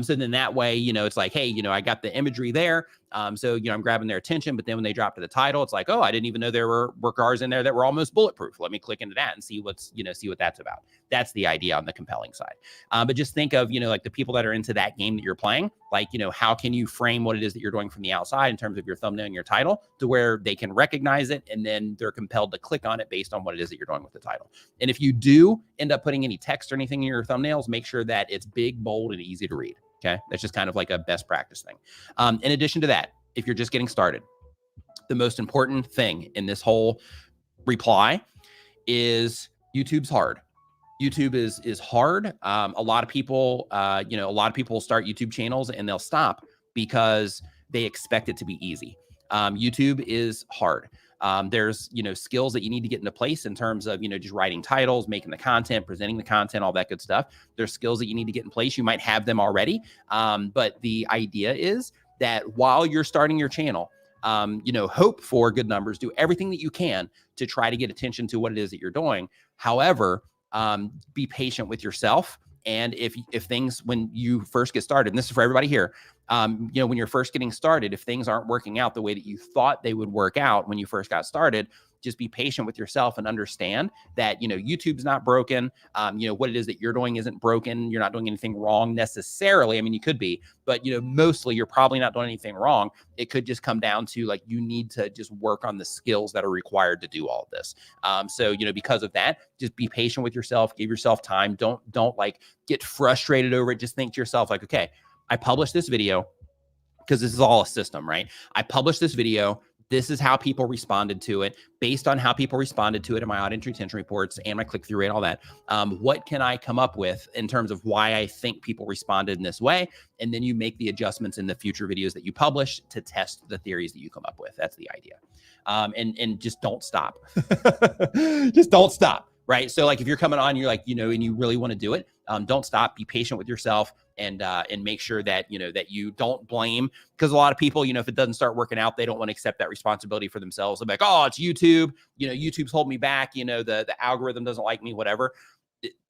So then that way, it's like, hey, I got the imagery there. So, I'm grabbing their attention, but then when they drop to the title, it's like, oh, I didn't even know there were cars in there that were almost bulletproof. Let me click into that and see what that's about. That's the idea on the compelling side. But just think of, like the people that are into that game that you're playing, like, how can you frame what it is that you're doing from the outside in terms of your thumbnail and your title to where they can recognize it and then they're compelled to click on it based on what it is that you're doing with the title. And if you do end up putting any text or anything in your thumbnails, make sure that it's big, bold, and easy to read. Okay. That's just kind of like a best practice thing. In addition to that, if you're just getting started, the most important thing in this whole reply is YouTube's hard. YouTube is hard. A lot of people, a lot of people start YouTube channels and they'll stop because they expect it to be easy. YouTube is hard. There's, skills that you need to get into place in terms of, just writing titles, making the content, presenting the content, all that good stuff. There's skills that you need to get in place. You might have them already. But the idea is that while you're starting your channel, hope for good numbers, do everything that you can to try to get attention to what it is that you're doing. However, be patient with yourself. And if things, when you first get started, and this is for everybody here, when you're first getting started, if things aren't working out the way that you thought they would work out when you first got started, just be patient with yourself and understand that, YouTube's not broken. What it is that you're doing isn't broken. You're not doing anything wrong necessarily. I mean, you could be, but, mostly you're probably not doing anything wrong. It could just come down to like, you need to just work on the skills that are required to do all of this. So, because of that, just be patient with yourself, give yourself time. Don't like get frustrated over it. Just think to yourself like, okay, I published this video because this is all a system, right? I published this video. This is how people responded to it. Based on how people responded to it in my audience retention reports and my click-through rate, all that, what can I come up with in terms of why I think people responded in this way? And then you make the adjustments in the future videos that you publish to test the theories that you come up with. That's the idea. And just don't stop. Just don't stop, right? So like if you're coming on, you're like, and you really want to do it, don't stop. Be patient with yourself and make sure that, that you don't blame, because a lot of people, if it doesn't start working out, they don't want to accept that responsibility for themselves. They're like, oh, it's YouTube, YouTube's holding me back. The algorithm doesn't like me, whatever.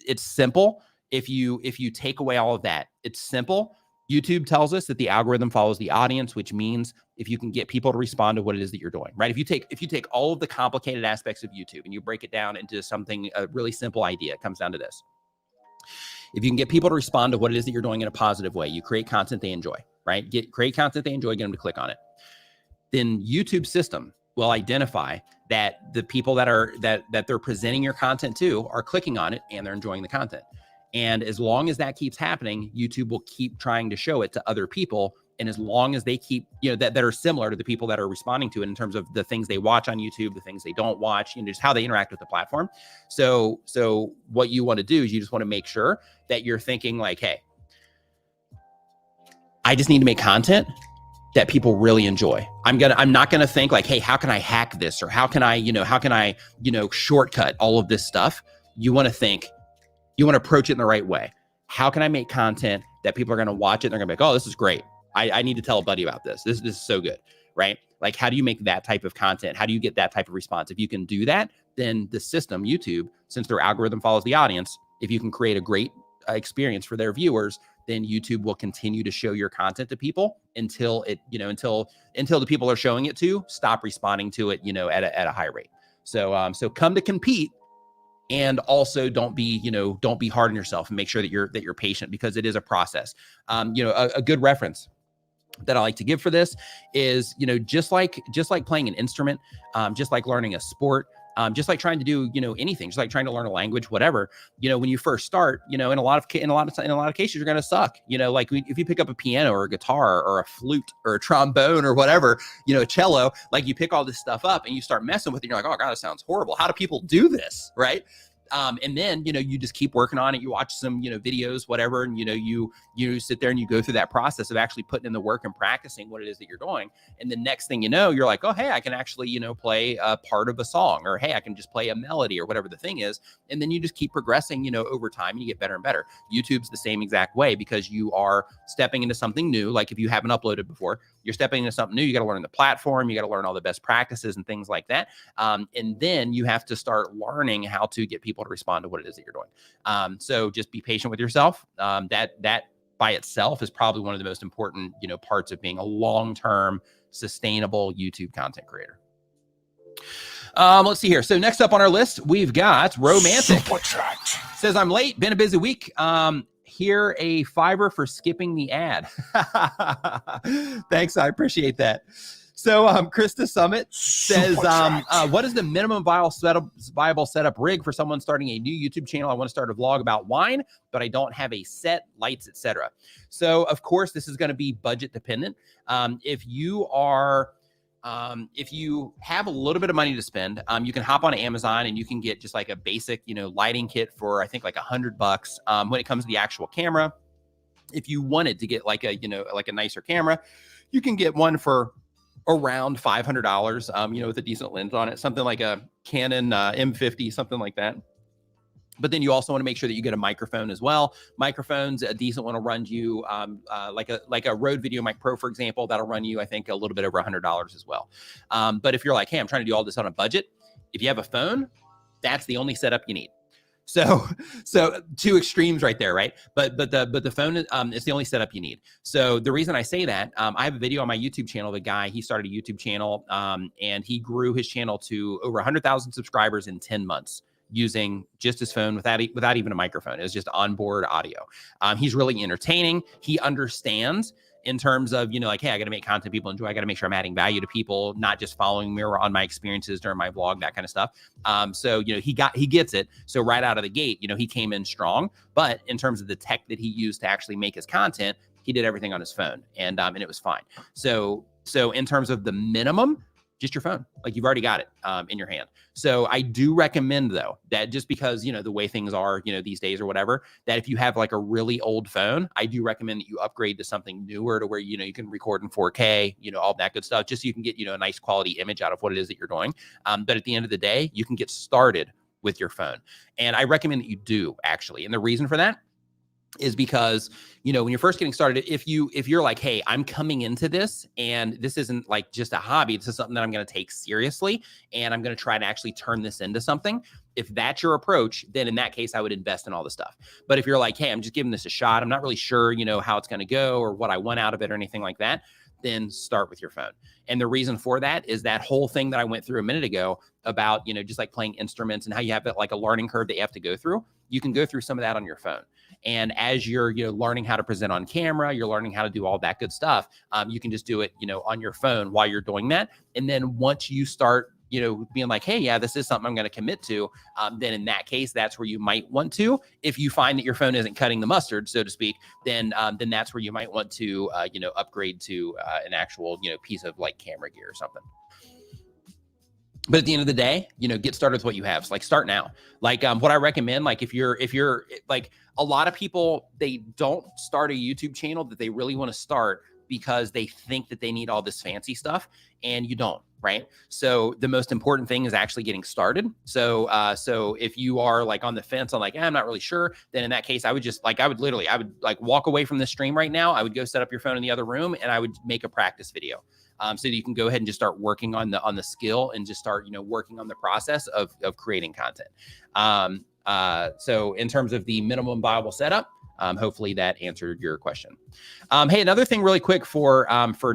It's simple. If you take away all of that, it's simple. YouTube tells us that the algorithm follows the audience, which means if you can get people to respond to what it is that you're doing, right? If you take all of the complicated aspects of YouTube and you break it down into something, a really simple idea, it comes down to this. If you can get people to respond to what it is that you're doing in a positive way, you create content they enjoy, right? Create content they enjoy, get them to click on it. Then YouTube system will identify that the people that they're presenting your content to are clicking on it and they're enjoying the content. And as long as that keeps happening, YouTube will keep trying to show it to other people. And as long as they keep, that are similar to the people that are responding to it in terms of the things they watch on YouTube, the things they don't watch, just how they interact with the platform. So what you want to do is you just want to make sure that you're thinking like, hey, I just need to make content that people really enjoy. I'm not going to think like, hey, how can I hack this? Or how can I shortcut all of this stuff? You want to approach it in the right way. How can I make content that people are going to watch it? And they're going to be like, oh, this is great. I need to tell a buddy about this. This is so good, right? Like, how do you make that type of content? How do you get that type of response? If you can do that, then the system, YouTube, since their algorithm follows the audience, if you can create a great experience for their viewers, then YouTube will continue to show your content to people until it, until the people are showing it to stop responding to it, at a high rate. So come to compete. And also don't be hard on yourself and make sure that you're patient, because it is a process. A good reference that I like to give for this is, just like playing an instrument, just like learning a sport, just like trying to do, anything, just like trying to learn a language, whatever, when you first start, in a lot of cases, you're going to suck, like if you pick up a piano or a guitar or a flute or a trombone or whatever, a cello, like you pick all this stuff up and you start messing with it. And you're like, oh God, that sounds horrible. How do people do this? Right. And then, you just keep working on it. You watch some, videos, whatever. And, you sit there and you go through that process of actually putting in the work and practicing what it is that you're doing. And the next thing you know, you're like, oh, hey, I can actually, play a part of a song, or, hey, I can just play a melody or whatever the thing is. And then you just keep progressing, over time, and you get better and better. YouTube's the same exact way, because you are stepping into something new. Like if you haven't uploaded before, you're stepping into something new. You got to learn the platform. You got to learn all the best practices and things like that. And then you have to start learning how to get people to respond to what it is that you're doing. So just be patient with yourself. That by itself is probably one of the most important, parts of being a long-term sustainable YouTube content creator. Let's see here. So next up on our list, we've got Romantic. Superchat. Says, I'm late, been a busy week. Here a $5 for skipping the ad. Thanks, I appreciate that. So Krista Summit says, what is the minimum viable setup rig for someone starting a new YouTube channel? I want to start a vlog about wine, but I don't have a set, lights, etc. So of course, this is going to be budget dependent. If you have a little bit of money to spend, you can hop on Amazon and you can get just like a basic, lighting kit for, I think, like $100. When it comes to the actual camera, if you wanted to get like a, like a nicer camera, you can get one for around $500, with a decent lens on it, something like a Canon M50, something like that. But then you also want to make sure that you get a microphone as well. Microphones, a decent one will run you like a Rode Video Mic Pro, for example, that'll run you, I think, a little bit over $100 as well. But if you're like, hey, I'm trying to do all this on a budget, if you have a phone, that's the only setup you need. So two extremes right there, right? But the phone is the only setup you need. So the reason I say that, I have a video on my YouTube channel. The guy, he started a YouTube channel and he grew his channel to over 100,000 subscribers in 10 months. Using just his phone without even a microphone. It was just onboard audio. He's really entertaining. He understands in terms of, like, hey, I got to make content people enjoy. I got to make sure I'm adding value to people, not just following me or on my experiences during my vlog, that kind of stuff. So, he gets it. So right out of the gate, he came in strong, but in terms of the tech that he used to actually make his content, he did everything on his phone, and it was fine. So in terms of the minimum, just your phone, like you've already got it in your hand. So I do recommend, though, that just because, the way things are, these days or whatever, that if you have like a really old phone, I do recommend that you upgrade to something newer to where, you can record in 4K, all that good stuff, just so you can get, a nice quality image out of what it is that you're doing. But at the end of the day, you can get started with your phone. And I recommend that you do, actually. And the reason for that is because, when you're first getting started, if you're like, hey, I'm coming into this and this isn't like just a hobby, this is something that I'm going to take seriously and I'm going to try to actually turn this into something. If that's your approach, then in that case, I would invest in all the stuff. But if you're like, hey, I'm just giving this a shot, I'm not really sure, how it's going to go or what I want out of it or anything like that, then start with your phone. And the reason for that is that whole thing that I went through a minute ago about, just like playing instruments and how you have it like a learning curve that you have to go through. You can go through some of that on your phone. And as you're, learning how to present on camera, you're learning how to do all that good stuff. You can just do it, on your phone while you're doing that. And then once you start, being like, hey, yeah, this is something I'm going to commit to, then in that case, that's where you might want to. If you find that your phone isn't cutting the mustard, so to speak, then that's where you might want to, upgrade to an actual, piece of like camera gear or something. But at the end of the day, get started with what you have. So like start now. Like what I recommend, like if you're like a lot of people, they don't start a YouTube channel that they really want to start because they think that they need all this fancy stuff, and you don't, right? So the most important thing is actually getting started. So if you are like on the fence on like, I'm not really sure, then in that case, I would just like, I would like walk away from the stream right now. I would go set up your phone in the other room and I would make a practice video. So that you can go ahead and just start working on the skill and just start, working on the process of creating content. So in terms of the minimum viable setup, hopefully that answered your question. Hey, another thing really quick for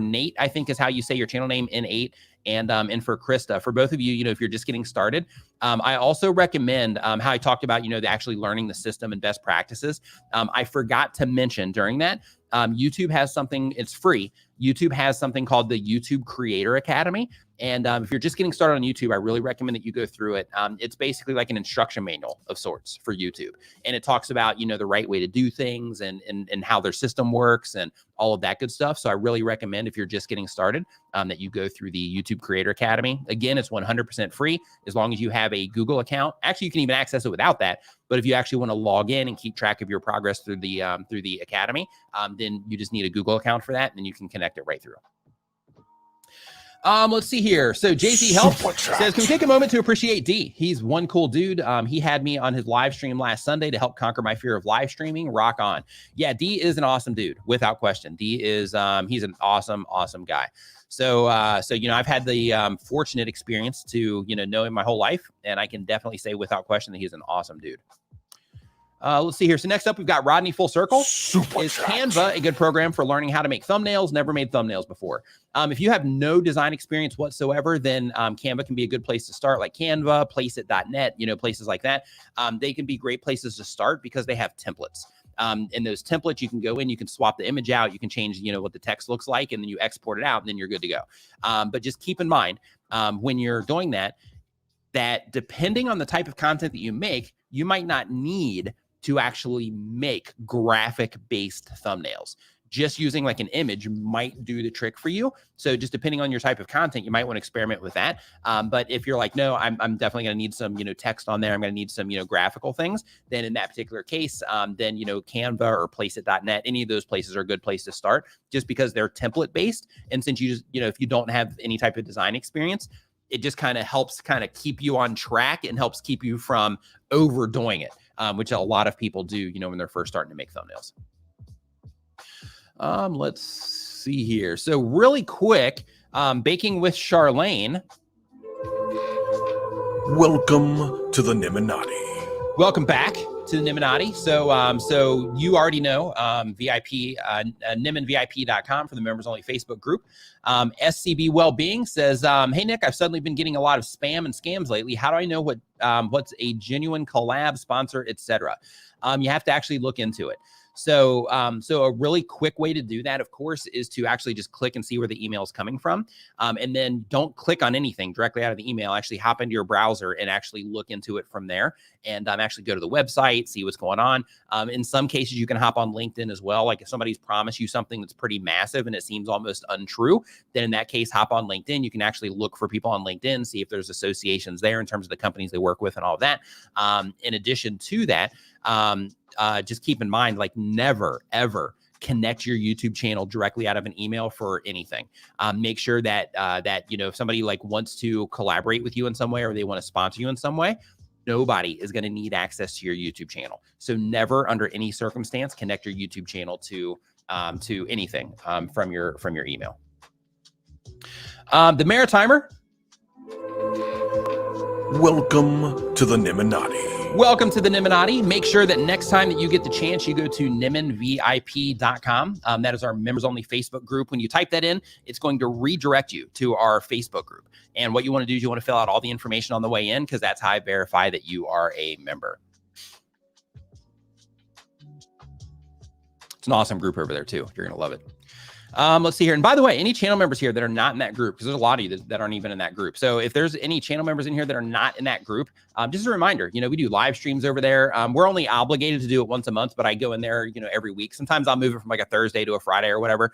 Nate, I think is how you say your channel name, N8, and for Krista, for both of you, if you're just getting started, I also recommend how I talked about, the actually learning the system and best practices. I forgot to mention during that, YouTube has something, it's free. YouTube has something called the YouTube Creator Academy. And if you're just getting started on YouTube, I really recommend that you go through it. It's basically like an instruction manual of sorts for YouTube. And it talks about, the right way to do things and how their system works and all of that good stuff. So I really recommend, if you're just getting started, that you go through the YouTube Creator Academy. Again, it's 100% free as long as you have a Google account. Actually, you can even access it without that. But if you actually want to log in and keep track of your progress through the Academy, then you just need a Google account for that, and then you can connect it right through. Let's see here. So JC Help says, can we take a moment to appreciate D? He's one cool dude. He had me on his live stream last Sunday to help conquer my fear of live streaming. Rock on. Yeah, D is an awesome dude, without question. D is, he's an awesome guy. So, I've had the fortunate experience to, know him my whole life. And I can definitely say without question that he's an awesome dude. Let's see here. So next up, we've got Rodney Full Circle. Is Canva a good program for learning how to make thumbnails? Never made thumbnails before. If you have no design experience whatsoever, then Canva can be a good place to start, like Canva, Placeit.net, places like that. They can be great places to start because they have templates. In those templates, you can go in, you can swap the image out, you can change, what the text looks like, and then you export it out, and then you're good to go. But just keep in mind, when you're doing that depending on the type of content that you make, you might not need to actually make graphic-based thumbnails. Just using like an image might do the trick for you. So just depending on your type of content, you might want to experiment with that. But if you're like, no, I'm definitely going to need some, text on there. I'm going to need some, graphical things. Then in that particular case, then, Canva or Placeit.net, any of those places are a good place to start just because they're template based. And since you just, if you don't have any type of design experience, it just kind of helps keep you on track and helps keep you from overdoing it, which a lot of people do, when they're first starting to make thumbnails. Let's see here. So really quick, Baking with Charlene. Welcome to the Nimminati. Welcome back to the Nimminati. So you already know VIP, NimminVIP.com for the members only Facebook group. SCB Wellbeing says, hey Nick, I've suddenly been getting a lot of spam and scams lately. How do I know what's a genuine collab, sponsor, etc.? You have to actually look into it. So a really quick way to do that, of course, is to actually just click and see where the email is coming from. And then don't click on anything directly out of the email. Actually hop into your browser and actually look into it from there. And actually go to the website, see what's going on. In some cases, you can hop on LinkedIn as well. Like if somebody's promised you something that's pretty massive and it seems almost untrue, then in that case, hop on LinkedIn. You can actually look for people on LinkedIn, see if there's associations there in terms of the companies they work with and all of that. In addition to that, just keep in mind, like never, ever connect your YouTube channel directly out of an email for anything. Make sure that, if somebody like wants to collaborate with you in some way or they want to sponsor you in some way, nobody is going to need access to your YouTube channel. So never under any circumstance, connect your YouTube channel to anything from your email. The Maritimer. Welcome to the Nimminati. Welcome to the Nimminati. Make sure that next time that you get the chance, you go to NimminVIP.com. That is our members only Facebook group. When you type that in, it's going to redirect you to our Facebook group. And what you want to do is you want to fill out all the information on the way in because that's how I verify that you are a member. It's an awesome group over there too. You're going to love it. Let's see here. And by the way, any channel members here that are not in that group, because there's a lot of you that aren't even in that group. So if there's any channel members in here that are not in that group, just a reminder, we do live streams over there. We're only obligated to do it once a month, but I go in there, every week. Sometimes I'll move it from like a Thursday to a Friday or whatever.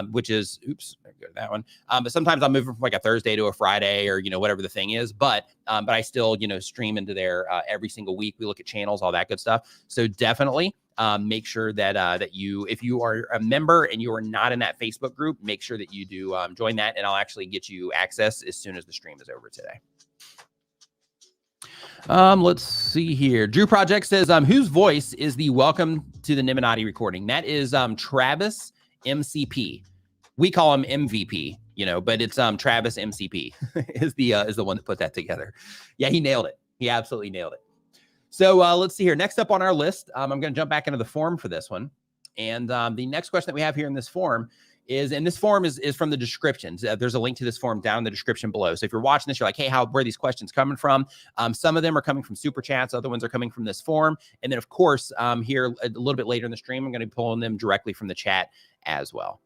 Which is, oops, there go to that one. But sometimes I'll move it from like a Thursday to a Friday or, whatever the thing is. But I still, stream into there every single week. We look at channels, all that good stuff. So definitely make sure that if you are a member and you are not in that Facebook group, make sure that you do join that, and I'll actually get you access as soon as the stream is over today. Let's see here. Drew Project says, whose voice is the Welcome to the Nimminati recording? That is Travis MCP. We call him MVP, but it's Travis MCP is the one that put that together. Yeah, he nailed it. He absolutely nailed it. So let's see here. Next up on our list, I'm going to jump back into the form for this one. And the next question that we have here in this form is, and this form is from the descriptions. There's a link to this form down in the description below. So if you're watching this, you're like, hey, where are these questions coming from? Some of them are coming from super chats. Other ones are coming from this form. And then of course, here a little bit later in the stream, I'm going to be pulling them directly from the chat as well.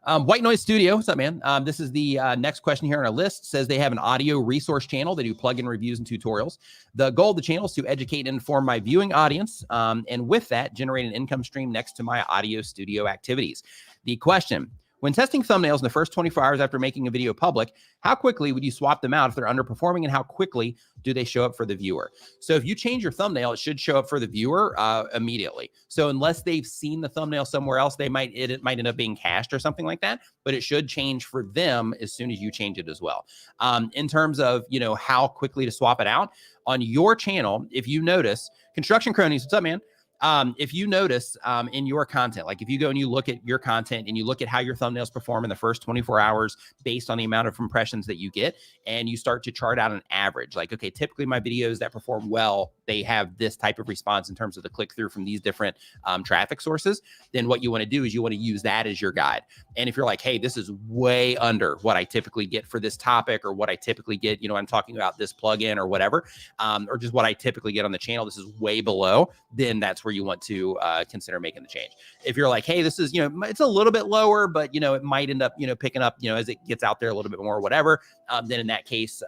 White Noise Studio, what's up, man? This is the next question here on our list. Says they have an audio resource channel. They do plugin reviews and tutorials. The goal of the channel is to educate and inform my viewing audience, and with that, generate an income stream next to my audio studio activities. The question: when testing thumbnails in the first 24 hours after making a video public, how quickly would you swap them out if they're underperforming, and how quickly do they show up for the viewer? So if you change your thumbnail, it should show up for the viewer immediately. So unless they've seen the thumbnail somewhere else, it might end up being cached or something like that, but it should change for them as soon as you change it as well. In terms of, how quickly to swap it out on your channel, if you notice, Construction Cronies, what's up, man? If you notice in your content, like if you go and you look at your content and you look at how your thumbnails perform in the first 24 hours based on the amount of impressions that you get, and you start to chart out an average, like, okay, typically my videos that perform well, they have this type of response in terms of the click through from these different traffic sources, then what you want to do is you want to use that as your guide. And if you're like, hey, this is way under what I typically get for this topic, or what I typically get, I'm talking about this plugin or whatever, or just what I typically get on the channel, this is way below, then that's where you want to consider making the change. If you're like, hey, this is, it's a little bit lower, but, it might end up, picking up, as it gets out there a little bit more or whatever, then in that case,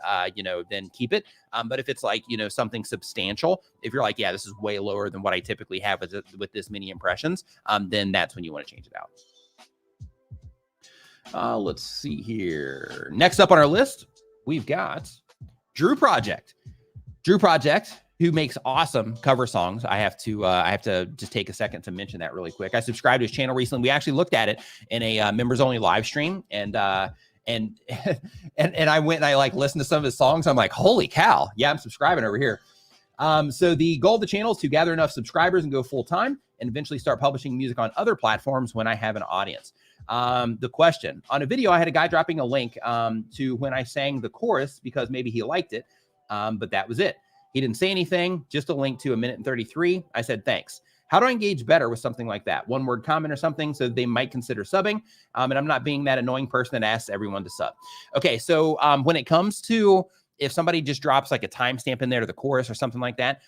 then keep it. But if it's like, something substantial, if you're like, yeah, this is way lower than what I typically have with this many impressions, then that's when you want to change it out. Let's see here. Next up on our list, we've got Drew Project. Drew Project, who makes awesome cover songs. I have to just take a second to mention that really quick. I subscribed to his channel recently. We actually looked at it in a members only live stream, and I went and I listened to some of his songs. I'm like, holy cow. Yeah, I'm subscribing over here. So the goal of the channel is to gather enough subscribers and go full time, and eventually start publishing music on other platforms when I have an audience. The question: on a video, I had a guy dropping a link to when I sang the chorus because maybe he liked it, but that was it. He didn't say anything, just a link to 1:33. I said, thanks. How do I engage better with something like that? One word comment or something so they might consider subbing. And I'm not being that annoying person that asks everyone to sub. Okay, so when it comes to if somebody just drops like a timestamp in there to the chorus or something like that,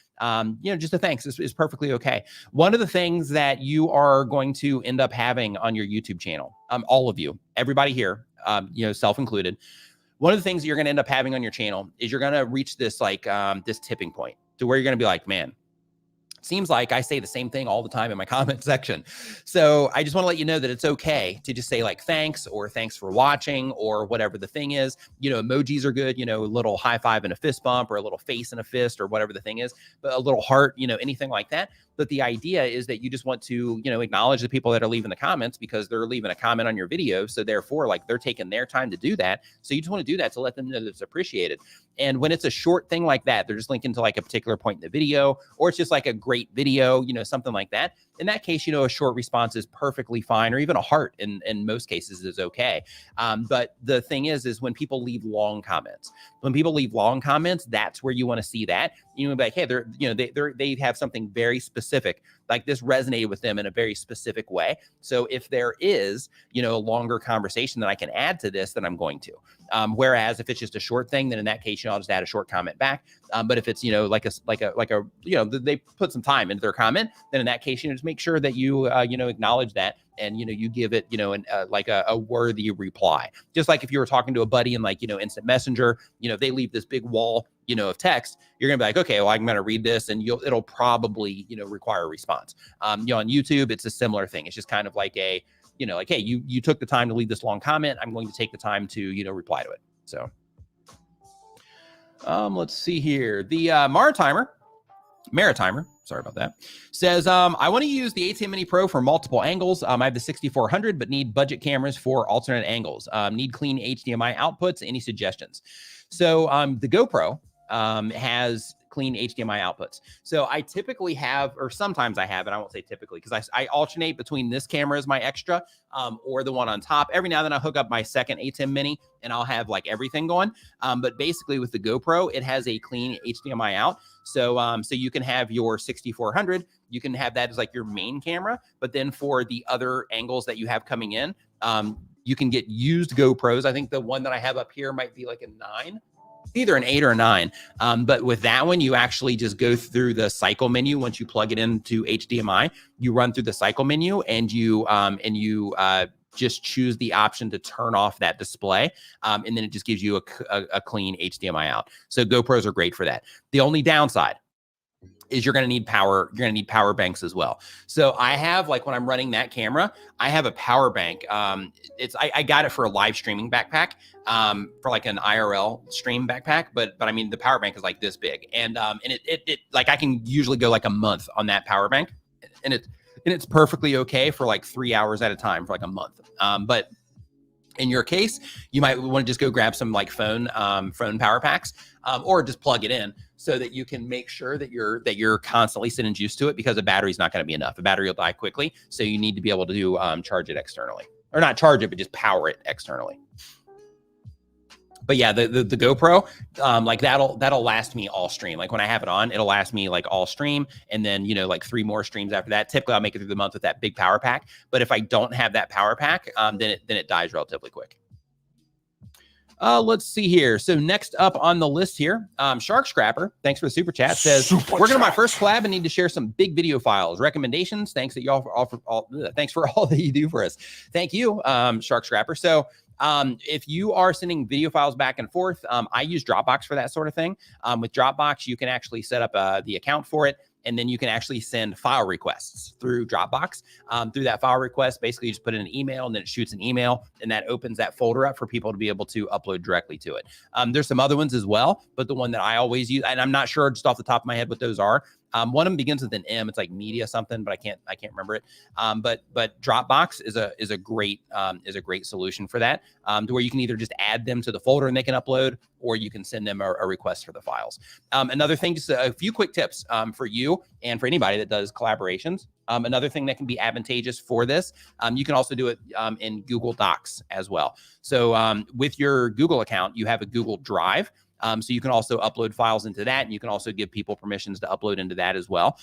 just a thanks is perfectly okay. One of the things that you are going to end up having on your YouTube channel, all of you, everybody here, self-included, one of the things that you're going to end up having on your channel is you're going to reach this this tipping point to where you're going to be like, man, seems like I say the same thing all the time in my comment section. So I just want to let you know that it's okay to just say thanks, or thanks for watching, or whatever the thing is. Emojis are good, a little high five and a fist bump, or a little face and a fist, or whatever the thing is, but a little heart, anything like that. But the idea is that you just want to, acknowledge the people that are leaving the comments because they're leaving a comment on your video. So therefore, they're taking their time to do that. So you just want to do that to let them know that it's appreciated. And when it's a short thing like that, they're just linking to a particular point in the video, or it's just a great video, something like that. In that case, a short response is perfectly fine, or even a heart in most cases is okay. But the thing is when people leave long comments, that's where you want to see that. You know, be like, hey, they have something very specific, like this resonated with them in a very specific way. So if there is, a longer conversation that I can add to this, then I'm going to. Whereas if it's just a short thing, then in that case, I'll just add a short comment back. But if it's, they put some time into their comment, then in that case, just make sure that you, acknowledge that. And, you give it, a worthy reply. Just like if you were talking to a buddy in instant messenger, they leave this big wall, of text, you're going to be like, okay, well, I'm going to read this, and it'll probably, require a response. On YouTube, it's a similar thing. It's just kind of like a, hey, you took the time to leave this long comment. I'm going to take the time to, reply to it. So, let's see here. The Maritimer, sorry about that, says, I want to use the ATEM Mini Pro for multiple angles. I have the 6400, but need budget cameras for alternate angles. Need clean HDMI outputs. Any suggestions? So the GoPro has clean HDMI outputs. So I typically have, or sometimes I have, and I won't say typically, because I alternate between this camera as my extra or the one on top. Every now and then I hook up my second ATEM Mini and I'll have everything going. But basically with the GoPro, it has a clean HDMI out. So so you can have your 6400, you can have that as your main camera, but then for the other angles that you have coming in, you can get used GoPros. I think the one that I have up here might be a 9. Either an 8 or a 9. But with that one, you actually just go through the cycle menu. Once you plug it into HDMI, you run through the cycle menu and you just choose the option to turn off that display. And then it just gives you a clean HDMI out. So GoPros are great for that. The only downside is you're going to need power. You're going to need power banks as well. So I have, like, when I'm running that camera, I have a power bank. I got it for a live streaming backpack, for like an IRL stream backpack. But I mean, the power bank is like this big, and it like, I can usually go like a month on that power bank, and it's perfectly okay for like 3 hours at a time for like a month. But in your case, you might want to just go grab some like phone power packs, or just plug it in so that you can make sure that you're constantly sending juice to it, because a battery's not going to be enough. A battery will die quickly, so you need to be able to do charge it externally, or not charge it, but just power it externally. But yeah, the GoPro, like that'll last me all stream. Like when I have it on, it'll last me like all stream, and then, you know, like 3 more streams after that. Typically, I'll make it through the month with that big power pack. But if I don't have that power pack, then it dies relatively quick. Let's see here. So next up on the list here, Shark Scrapper, thanks for the super chat, says, working on my first collab and need to share some big video files. Recommendations? Thanks that y'all thanks for all that you do for us. Thank you, Shark Scrapper. So if you are sending video files back and forth, I use Dropbox for that sort of thing. With Dropbox, you can actually set up the account for it, and then you can actually send file requests through Dropbox. Through that file request, basically you just put in an email, and then it shoots an email, and that opens that folder up for people to be able to upload directly to it. There's some other ones as well, but the one that I always use, and I'm not sure just off the top of my head what those are. One of them begins with an M. It's like media something, but I can't remember it. But Dropbox is a great solution for that, to where you can either just add them to the folder and they can upload, or you can send them a request for the files. Another thing, just a few quick tips for you and for anybody that does collaborations. Another thing that can be advantageous for this, you can also do it in Google Docs as well. So with your Google account, you have a Google Drive. So you can also upload files into that, and you can also give people permissions to upload into that as well.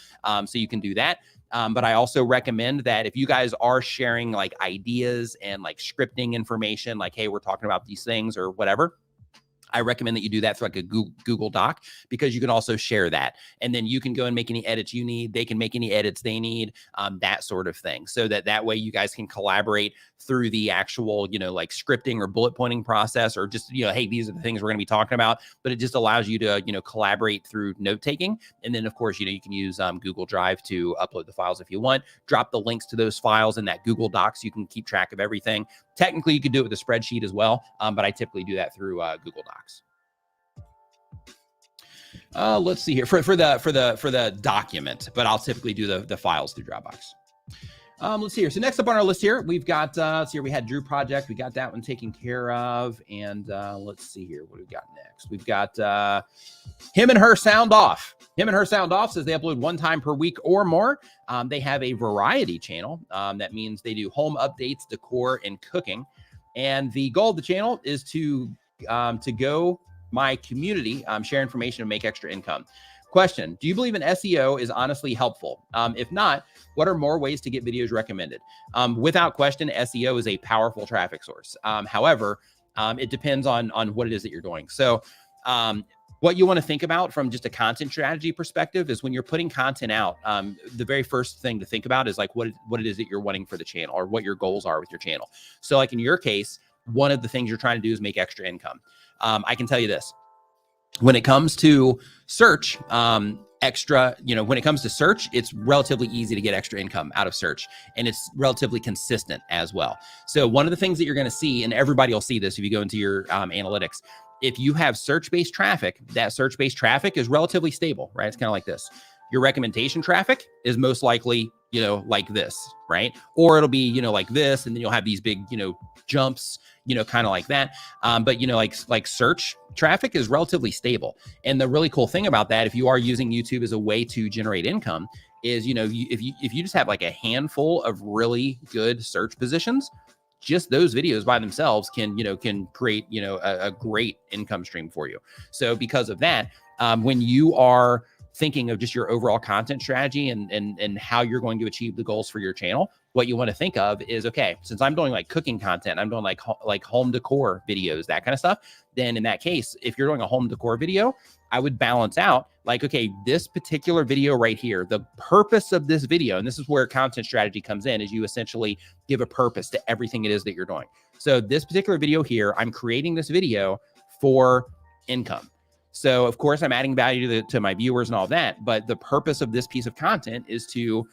So you can do that. But I also recommend that if you guys are sharing like ideas and like scripting information, like, hey, we're talking about these things or whatever, I recommend that you do that through like a Google Doc, because you can also share that. And then you can go and make any edits you need. They can make any edits they need, that sort of thing. So that way you guys can collaborate through the actual, you know, like scripting or bullet pointing process, or just, you know, hey, these are the things we're going to be talking about. But it just allows you to, you know, collaborate through note taking. And then of course, you know, you can use Google Drive to upload the files if you want. Drop the links to those files in that Google Docs. You can keep track of everything. Technically, you could do it with a spreadsheet as well, but I typically do that through Google Docs. Let's see here for the document, but I'll typically do the files through Dropbox. Let's see here. So next up on our list here, we've got let's see here, we had Drew Project. We got that one taken care of, and let's see here what we got next. We've got Him and Her Sound Off. Him and Her Sound Off says they upload 1 time per week or more. They have a variety channel. That means they do home updates, decor, and cooking. And the goal of the channel is to go my community, share information, and make extra income. Question: do you believe in SEO is honestly helpful? If not, what are more ways to get videos recommended? Without question, SEO is a powerful traffic source. However, it depends on what it is that you're doing. So what you want to think about from just a content strategy perspective is when you're putting content out, the very first thing to think about is like what it is that you're wanting for the channel, or what your goals are with your channel. So like in your case, one of the things you're trying to do is make extra income. I can tell you this: when it comes to search, when it comes to search, it's relatively easy to get extra income out of search, and it's relatively consistent as well. So one of the things that you're going to see, and everybody will see this if you go into your analytics, if you have search-based traffic, that search-based traffic is relatively stable, right? It's kind of like this. Your recommendation traffic is most likely, you know, like this, right? Or it'll be, you know, like this, and then you'll have these big, you know, jumps, you know, kind of like that. But, you know, like search traffic is relatively stable. And the really cool thing about that, if you are using YouTube as a way to generate income, is, you know, if you just have like a handful of really good search positions, just those videos by themselves can create, you know, a great income stream for you. So because of that, when you are thinking of just your overall content strategy and how you're going to achieve the goals for your channel, what you want to think of is, okay, since I'm doing like cooking content, I'm doing like home decor videos, that kind of stuff, then in that case, if you're doing a home decor video, I would balance out like, okay, this particular video right here, the purpose of this video, and this is where content strategy comes in, is you essentially give a purpose to everything it is that you're doing. So this particular video here, I'm creating this video for income. So of course I'm adding value to my viewers and all that, but the purpose of this piece of content is to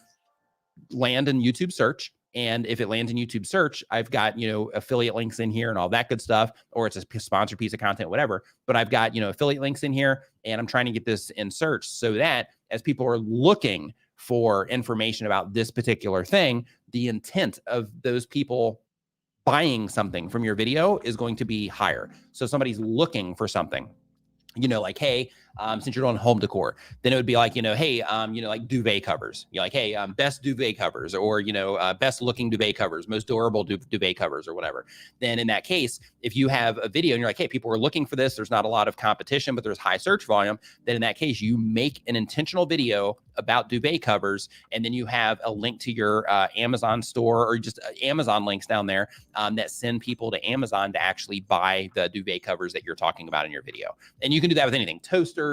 land in YouTube search. And if it lands in YouTube search, I've got, you know, affiliate links in here and all that good stuff, or it's a sponsored piece of content, whatever. But I've got, you know, affiliate links in here, and I'm trying to get this in search so that as people are looking for information about this particular thing, the intent of those people buying something from your video is going to be higher. So somebody's looking for something, you know, like, hey, since you're doing home decor, then it would be like, you know, hey, you know, like duvet covers. You're like, hey, best duvet covers, or, you know, best looking duvet covers, most durable duvet covers, or whatever. Then in that case, if you have a video and you're like, hey, people are looking for this, there's not a lot of competition, but there's high search volume, then in that case, you make an intentional video about duvet covers, and then you have a link to your Amazon store, or just Amazon links down there that send people to Amazon to actually buy the duvet covers that you're talking about in your video. And you can do that with anything, toasters,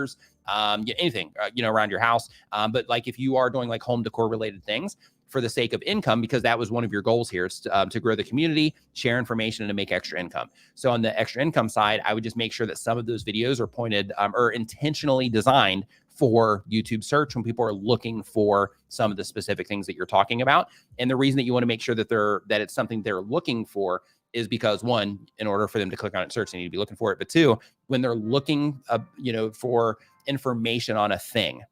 anything, you know, around your house. But like if you are doing like home decor related things for the sake of income, because that was one of your goals here, is to grow the community, share information, and to make extra income. So on the extra income side, I would just make sure that some of those videos are pointed or intentionally designed for YouTube search when people are looking for some of the specific things that you're talking about. And the reason that you want to make sure that it's something they're looking for is because, one, in order for them to click on it search, they need to be looking for it. But two, when they're looking, you know, for information on a thing,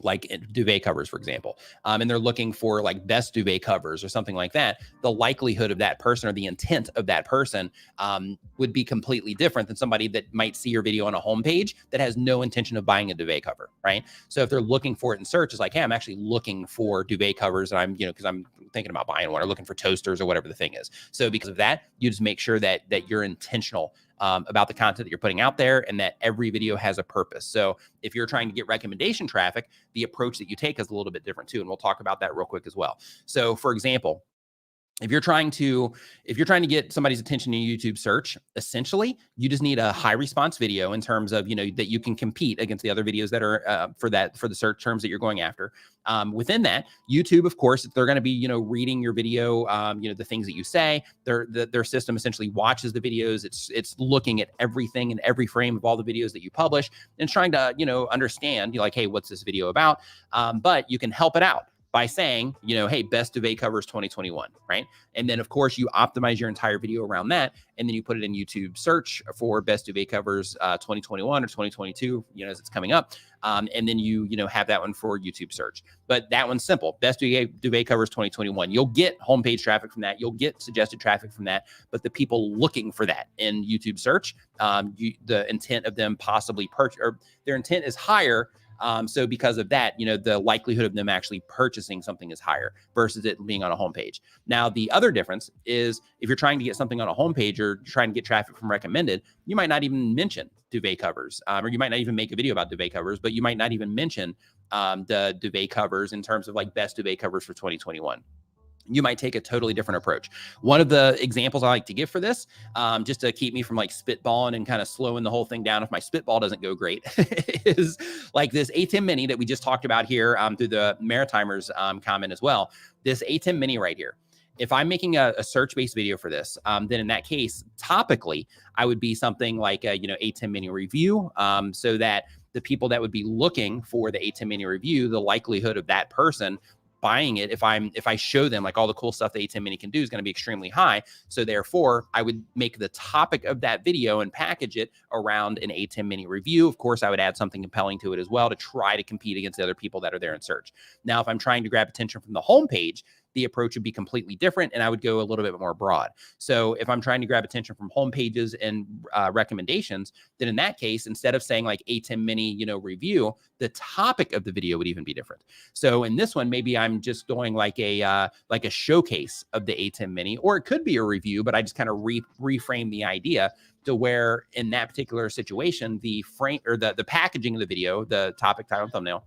like duvet covers, for example, and they're looking for like best duvet covers or something like that, the likelihood of that person or the intent of that person would be completely different than somebody that might see your video on a homepage that has no intention of buying a duvet cover, right? So if they're looking for it in search, it's like, hey, I'm actually looking for duvet covers, and I'm, you know, because I'm thinking about buying one, or looking for toasters or whatever the thing is. So because of that, you just make sure that you're intentional about the content that you're putting out there, and that every video has a purpose. So if you're trying to get recommendation traffic, the approach that you take is a little bit different too. And we'll talk about that real quick as well. So for example, if you're trying to get somebody's attention in YouTube search, essentially, you just need a high response video in terms of, you know, that you can compete against the other videos that are for the search terms that you're going after. Within that, YouTube, of course, they're going to be, you know, reading your video, you know, the things that you say. Their system essentially watches the videos. It's looking at everything in every frame of all the videos that you publish, and trying to, you know, understand, you're like, hey, what's this video about? But you can help it out by saying, you know, hey, best duvet covers 2021, right? And then of course you optimize your entire video around that, and then you put it in YouTube search for best duvet covers 2021 or 2022, you know, as it's coming up. And then you know, have that one for YouTube search. But that one's simple, best duvet covers 2021. You'll get homepage traffic from that. You'll get suggested traffic from that. But the people looking for that in YouTube search, the intent of them possibly purchase, or their intent is higher. So because of that, you know, the likelihood of them actually purchasing something is higher versus it being on a homepage. Now, the other difference is if you're trying to get something on a homepage, or trying to get traffic from recommended, you might not even mention duvet covers, or you might not even make a video about duvet covers, but you might not even mention the duvet covers in terms of like best duvet covers for 2021. You might take a totally different approach. One of the examples I like to give for this, just to keep me from like spitballing and kind of slowing the whole thing down if my spitball doesn't go great, is like this A10 Mini that we just talked about here through the Maritimers comment as well. This A10 Mini right here. If I'm making a search-based video for this, then in that case, topically, I would be something like a, you know, A10 Mini review, so that the people that would be looking for the A10 Mini review, the likelihood of that person buying it, if I show them like all the cool stuff the A10 Mini can do, is going to be extremely high. So therefore, I would make the topic of that video and package it around an A10 Mini review. Of course, I would add something compelling to it as well to try to compete against the other people that are there in search. Now, if I'm trying to grab attention from the homepage, the approach would be completely different, and I would go a little bit more broad. So if I'm trying to grab attention from home pages and recommendations, then in that case, instead of saying like ATEM mini, review, the topic of the video would even be different. So in this one, maybe I'm just doing like a showcase of the ATEM mini, or it could be a review, but I just kind of reframe the idea to where in that particular situation, the frame or the packaging of the video, the topic, title, thumbnail,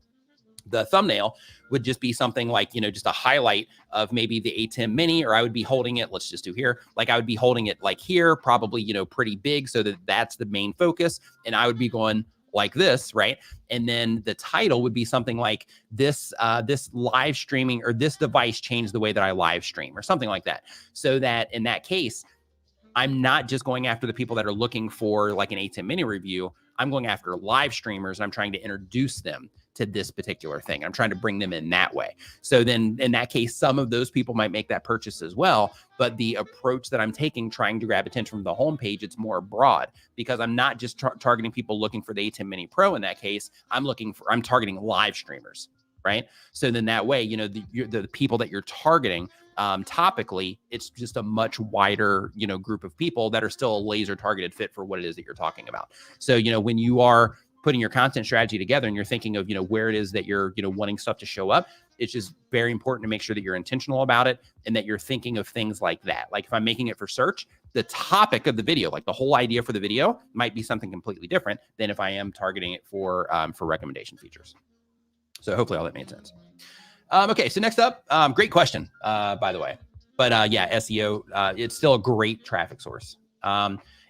the thumbnail would just be something like, just a highlight of maybe the ATEM mini, or I would be holding it. Let's just do here. Like I would be holding it like here, probably, pretty big so that that's the main focus. And I would be going like this, right? And then the title would be something like this live streaming, or this device changed the way that I live stream, or something like that. So that in that case, I'm not just going after the people that are looking for like an ATEM mini review. I'm going after live streamers, and I'm trying to introduce them to this particular thing. I'm trying to bring them in that way. So then in that case, some of those people might make that purchase as well. But the approach that I'm taking, trying to grab attention from the homepage, it's more broad, because I'm not just targeting people looking for the ATEM mini Pro. In that case, I'm targeting live streamers, right? So then that way, the people that you're targeting, topically, it's just a much wider, group of people that are still a laser targeted fit for what it is that you're talking about. So, when you are putting your content strategy together and you're thinking of, where it is that you're, wanting stuff to show up, it's just very important to make sure that you're intentional about it and that you're thinking of things like that. Like if I'm making it for search, the topic of the video, like the whole idea for the video, might be something completely different than if I am targeting it for recommendation features. So hopefully all that made sense. Okay, so next up, great question, by the way. But yeah, SEO, it's still a great traffic source.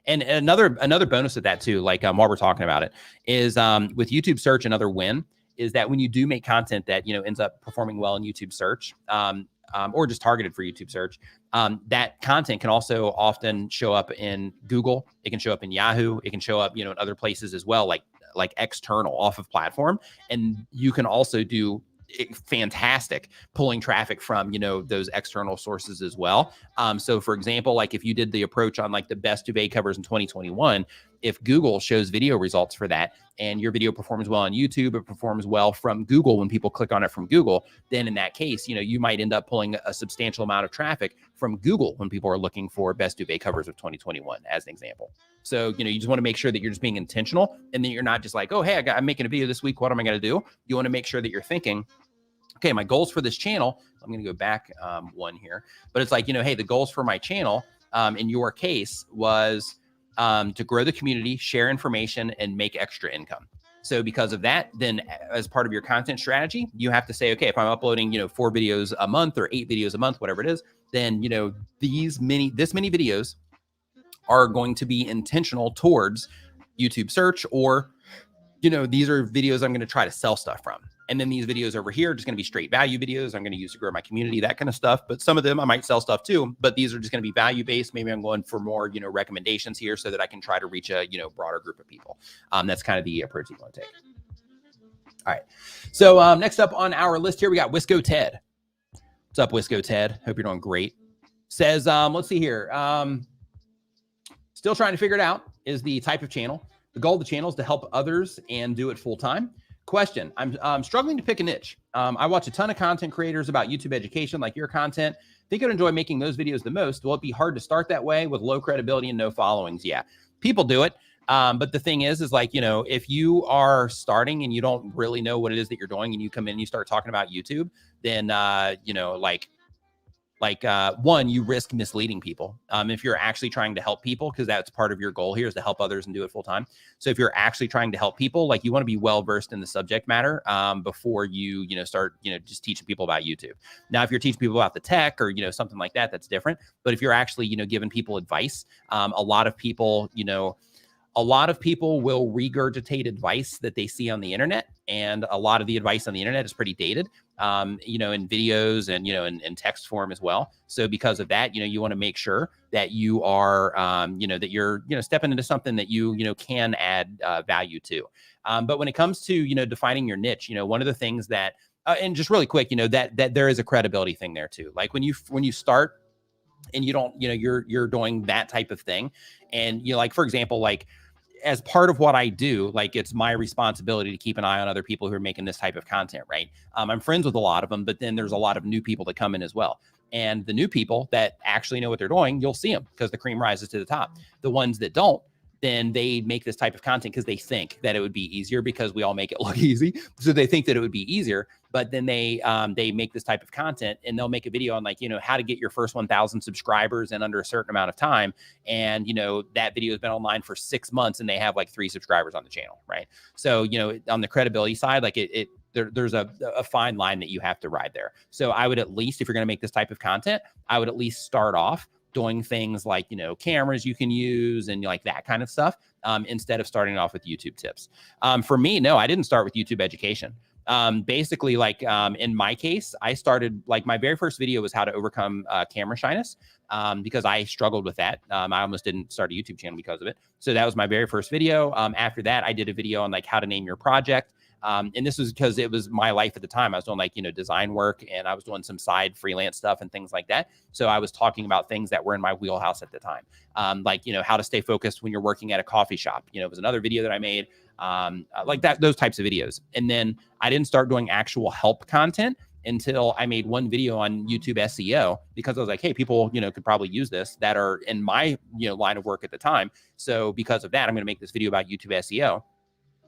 And another bonus of that too, like while we're talking about it, is with YouTube search, another win is that when you do make content that ends up performing well in YouTube search, or just targeted for YouTube search, that content can also often show up in Google. It can show up in Yahoo. It can show up in other places as well, like external off of platform. And you can also do fantastic pulling traffic from those external sources as well. So for example, like if you did the approach on like the best duvet covers in 2021, if Google shows video results for that and your video performs well on YouTube, it performs well from Google when people click on it from Google, then in that case, you might end up pulling a substantial amount of traffic from Google when people are looking for best duvet covers of 2021 as an example. So, you just want to make sure that you're just being intentional, and then you're not just like, oh, hey, I'm making a video this week. What am I going to do? You want to make sure that you're thinking, okay, my goals for this channel, I'm going to go back one here, but it's like, hey, the goals for my channel in your case was to grow the community, share information, and make extra income. So because of that, then as part of your content strategy, you have to say, okay, if I'm uploading, 4 videos a month or 8 videos a month, whatever it is, then, this many videos are going to be intentional towards YouTube search, or, these are videos I'm going to try to sell stuff from. And then these videos over here are just going to be straight value videos I'm going to use to grow my community, that kind of stuff. But some of them I might sell stuff too, but these are just going to be value based. Maybe I'm going for more, recommendations here so that I can try to reach a, broader group of people. That's kind of the approach you want to take. All right. So next up on our list here, we got Wisco Ted. What's up, Wisco Ted? Hope you're doing great. Says, let's see here. Still trying to figure it out is the type of channel. The goal of the channel is to help others and do it full time. Question. I'm struggling to pick a niche. I watch a ton of content creators about YouTube education, like your content. Think I'd enjoy making those videos the most. Will it be hard to start that way with low credibility and no followings? Yeah, people do it. But the thing is like, if you are starting and you don't really know what it is that you're doing and you come in and you start talking about YouTube, then, one, you risk misleading people. If you're actually trying to help people, because that's part of your goal here is to help others and do it full time. So if you're actually trying to help people, like you want to be well-versed in the subject matter before you, start, just teaching people about YouTube. Now, if you're teaching people about the tech or, something like that, that's different. But if you're actually, giving people advice, a lot of people will regurgitate advice that they see on the internet. And a lot of the advice on the internet is pretty dated, in videos and, in text form as well. So because of that, you want to make sure that you are, that you're, stepping into something that you can add value to. But when it comes to, defining your niche, one of the things that, and just really quick, that there is a credibility thing there too. Like when you start and you don't, you're doing that type of thing. And, like, for example, like, as part of what I do, like it's my responsibility to keep an eye on other people who are making this type of content, right? I'm friends with a lot of them, but then there's a lot of new people that come in as well. And the new people that actually know what they're doing, you'll see them because the cream rises to the top. The ones that don't, then they make this type of content because they think that it would be easier, because we all make it look easy. So they think that it would be easier, but then they make this type of content and they'll make a video on like, you know, how to get your first 1,000 subscribers in under a certain amount of time. And, you know, that video has been online for 6 months and they have like 3 subscribers on the channel, right? So, you know, on the credibility side, like there's a fine line that you have to ride there. So I would at least, if you're going to make this type of content, I would at least start off doing things like, you know, cameras you can use and like that kind of stuff, instead of starting off with YouTube tips. For me, no, I didn't start with YouTube education. Basically, like in my case, I started, like my very first video was how to overcome camera shyness, because I struggled with that. I almost didn't start a YouTube channel because of it. So that was my very first video. After that, I did a video on like how to name your project. And this was because it was my life at the time. I was doing like, you know, design work and I was doing some side freelance stuff and things like that. So I was talking about things that were in my wheelhouse at the time. Like, you know, how to stay focused when you're working at a coffee shop. You know, it was another video that I made, like that, those types of videos. And then I didn't start doing actual help content until I made one video on YouTube SEO, because I was like, hey, people, you know, could probably use this that are in my, you know, line of work at the time. So because of that, I'm going to make this video about YouTube SEO.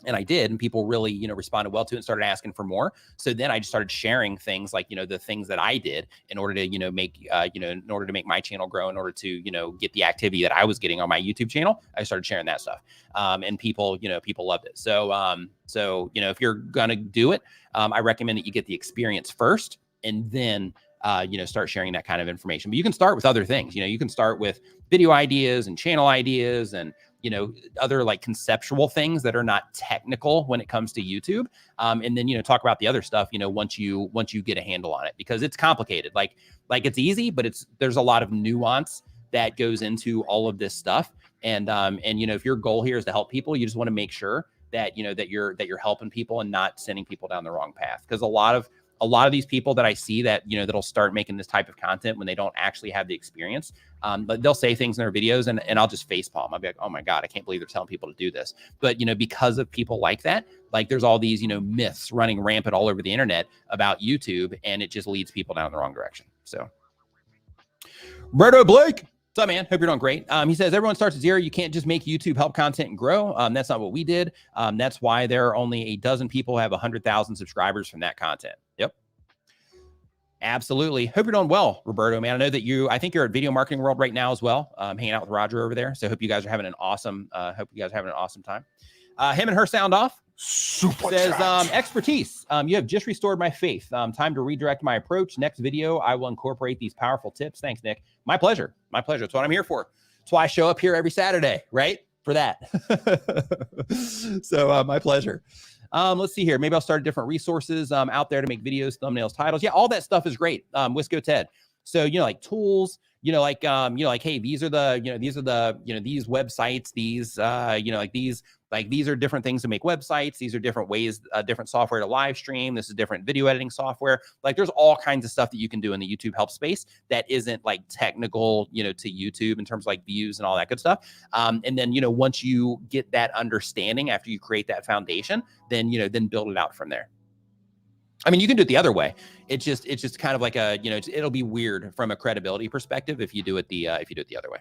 And I did, and people really, you know, responded well to it and started asking for more. So then I just started sharing things like, you know, the things that I did in order to, you know, make, in order to make my channel grow, in order to, you know, get the activity that I was getting on my YouTube channel. I started sharing that stuff. And people, you know, people loved it. So, you know, if you're going to do it, I recommend that you get the experience first and then, you know, start sharing that kind of information. But you can start with other things. You know, you can start with video ideas and channel ideas and, you know, other like conceptual things that are not technical when it comes to YouTube. And then, you know, talk about the other stuff, you know, once you get a handle on it, because it's complicated. Like it's easy, but there's a lot of nuance that goes into all of this stuff. And, you know, if your goal here is to help people, you just want to make sure that, you know, that you're helping people and not sending people down the wrong path. Because a lot of these people that I see that, you know, that'll start making this type of content when they don't actually have the experience, but they'll say things in their videos and I'll just facepalm. I'll be like, oh my God, I can't believe they're telling people to do this. But, you know, because of people like that, like there's all these, you know, myths running rampant all over the internet about YouTube, and it just leads people down the wrong direction. So Roberto Blake, what's up, man? Hope you're doing great. He says, everyone starts at zero. You can't just make YouTube help content and grow. That's not what we did. That's why there are only a dozen people who have 100,000 subscribers from that content. Yep. Absolutely. Hope you're doing well, Roberto, man. I know that I think you're at Video Marketing World right now as well, hanging out with Roger over there. So hope you guys are having an awesome, time. Him and her sound off. Super says, chat. expertise. You have just restored my faith. Time to redirect my approach. Next video, I will incorporate these powerful tips. Thanks, Nick. My pleasure. My pleasure. That's what I'm here for. That's why I show up here every Saturday, right? For that. So my pleasure. Let's see here. Maybe I'll start different resources out there to make videos, thumbnails, titles. Yeah, all that stuff is great. Wisco Ted. So, you know, like tools, you know, like, hey, these are the, these websites, these, these are different things to make websites. These are different ways, different software to live stream. This is different video editing software. Like there's all kinds of stuff that you can do in the YouTube help space that isn't like technical, you know, to YouTube in terms of like views and all that good stuff. And then, you know, once you get that understanding after you create that foundation, then, you know, then build it out from there. I mean, you can do it the other way. It's just kind of like a, you know, it'll be weird from a credibility perspective if you do it the other way.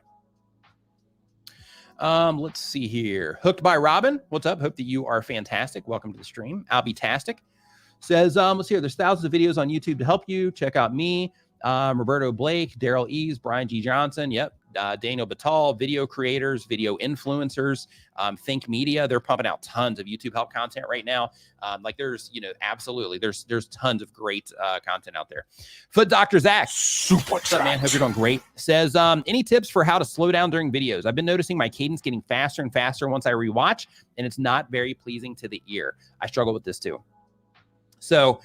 Let's see here. Hooked by Robin. What's up? Hope that you are fantastic. Welcome to the stream. I'll be tastic. Says, let's see here. There's thousands of videos on YouTube to help you. Check out me, Roberto Blake, Daryl Eves, Brian G. Johnson. Yep. Daniel Batal, video creators, video influencers, Think Media. They're pumping out tons of YouTube help content right now. Like there's, you know, absolutely. There's tons of great content out there. Foot Dr. Zach. Super What's up, man? Hope you're doing great. Says, any tips for how to slow down during videos? I've been noticing my cadence getting faster and faster once I rewatch, and it's not very pleasing to the ear. I struggle with this too. So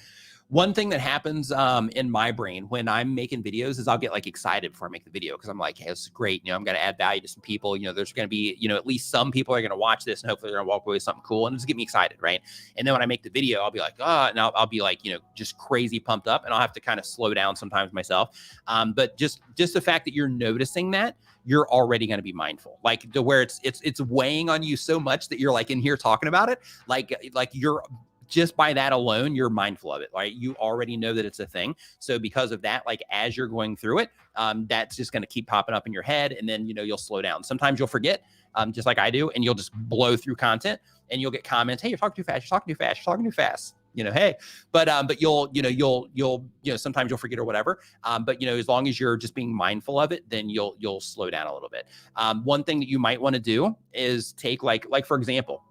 One thing that happens in my brain when I'm making videos is I'll get like excited before I make the video because I'm like, hey, this is great. You know, I'm going to add value to some people. You know, there's going to be, you know, at least some people are going to watch this and hopefully they're going to walk away with something cool and just get me excited, right? And then when I make the video, I'll be like, and I'll be like, you know, just crazy pumped up, and I'll have to kind of slow down sometimes myself. But just the fact that you're noticing that, you're already going to be mindful, like to where it's weighing on you so much that you're like in here talking about it, like you're just by that alone, you're mindful of it, right? You already know that it's a thing. So because of that, like as you're going through it, that's just going to keep popping up in your head, and then, you know, you'll slow down. Sometimes you'll forget, just like I do, and you'll just blow through content, and you'll get comments, hey, you're talking too fast, you're talking too fast, you're talking too fast. You know, hey, but you'll sometimes you'll forget or whatever. But you know, as long as you're just being mindful of it, then you'll slow down a little bit. One thing that you might want to do is take like for example,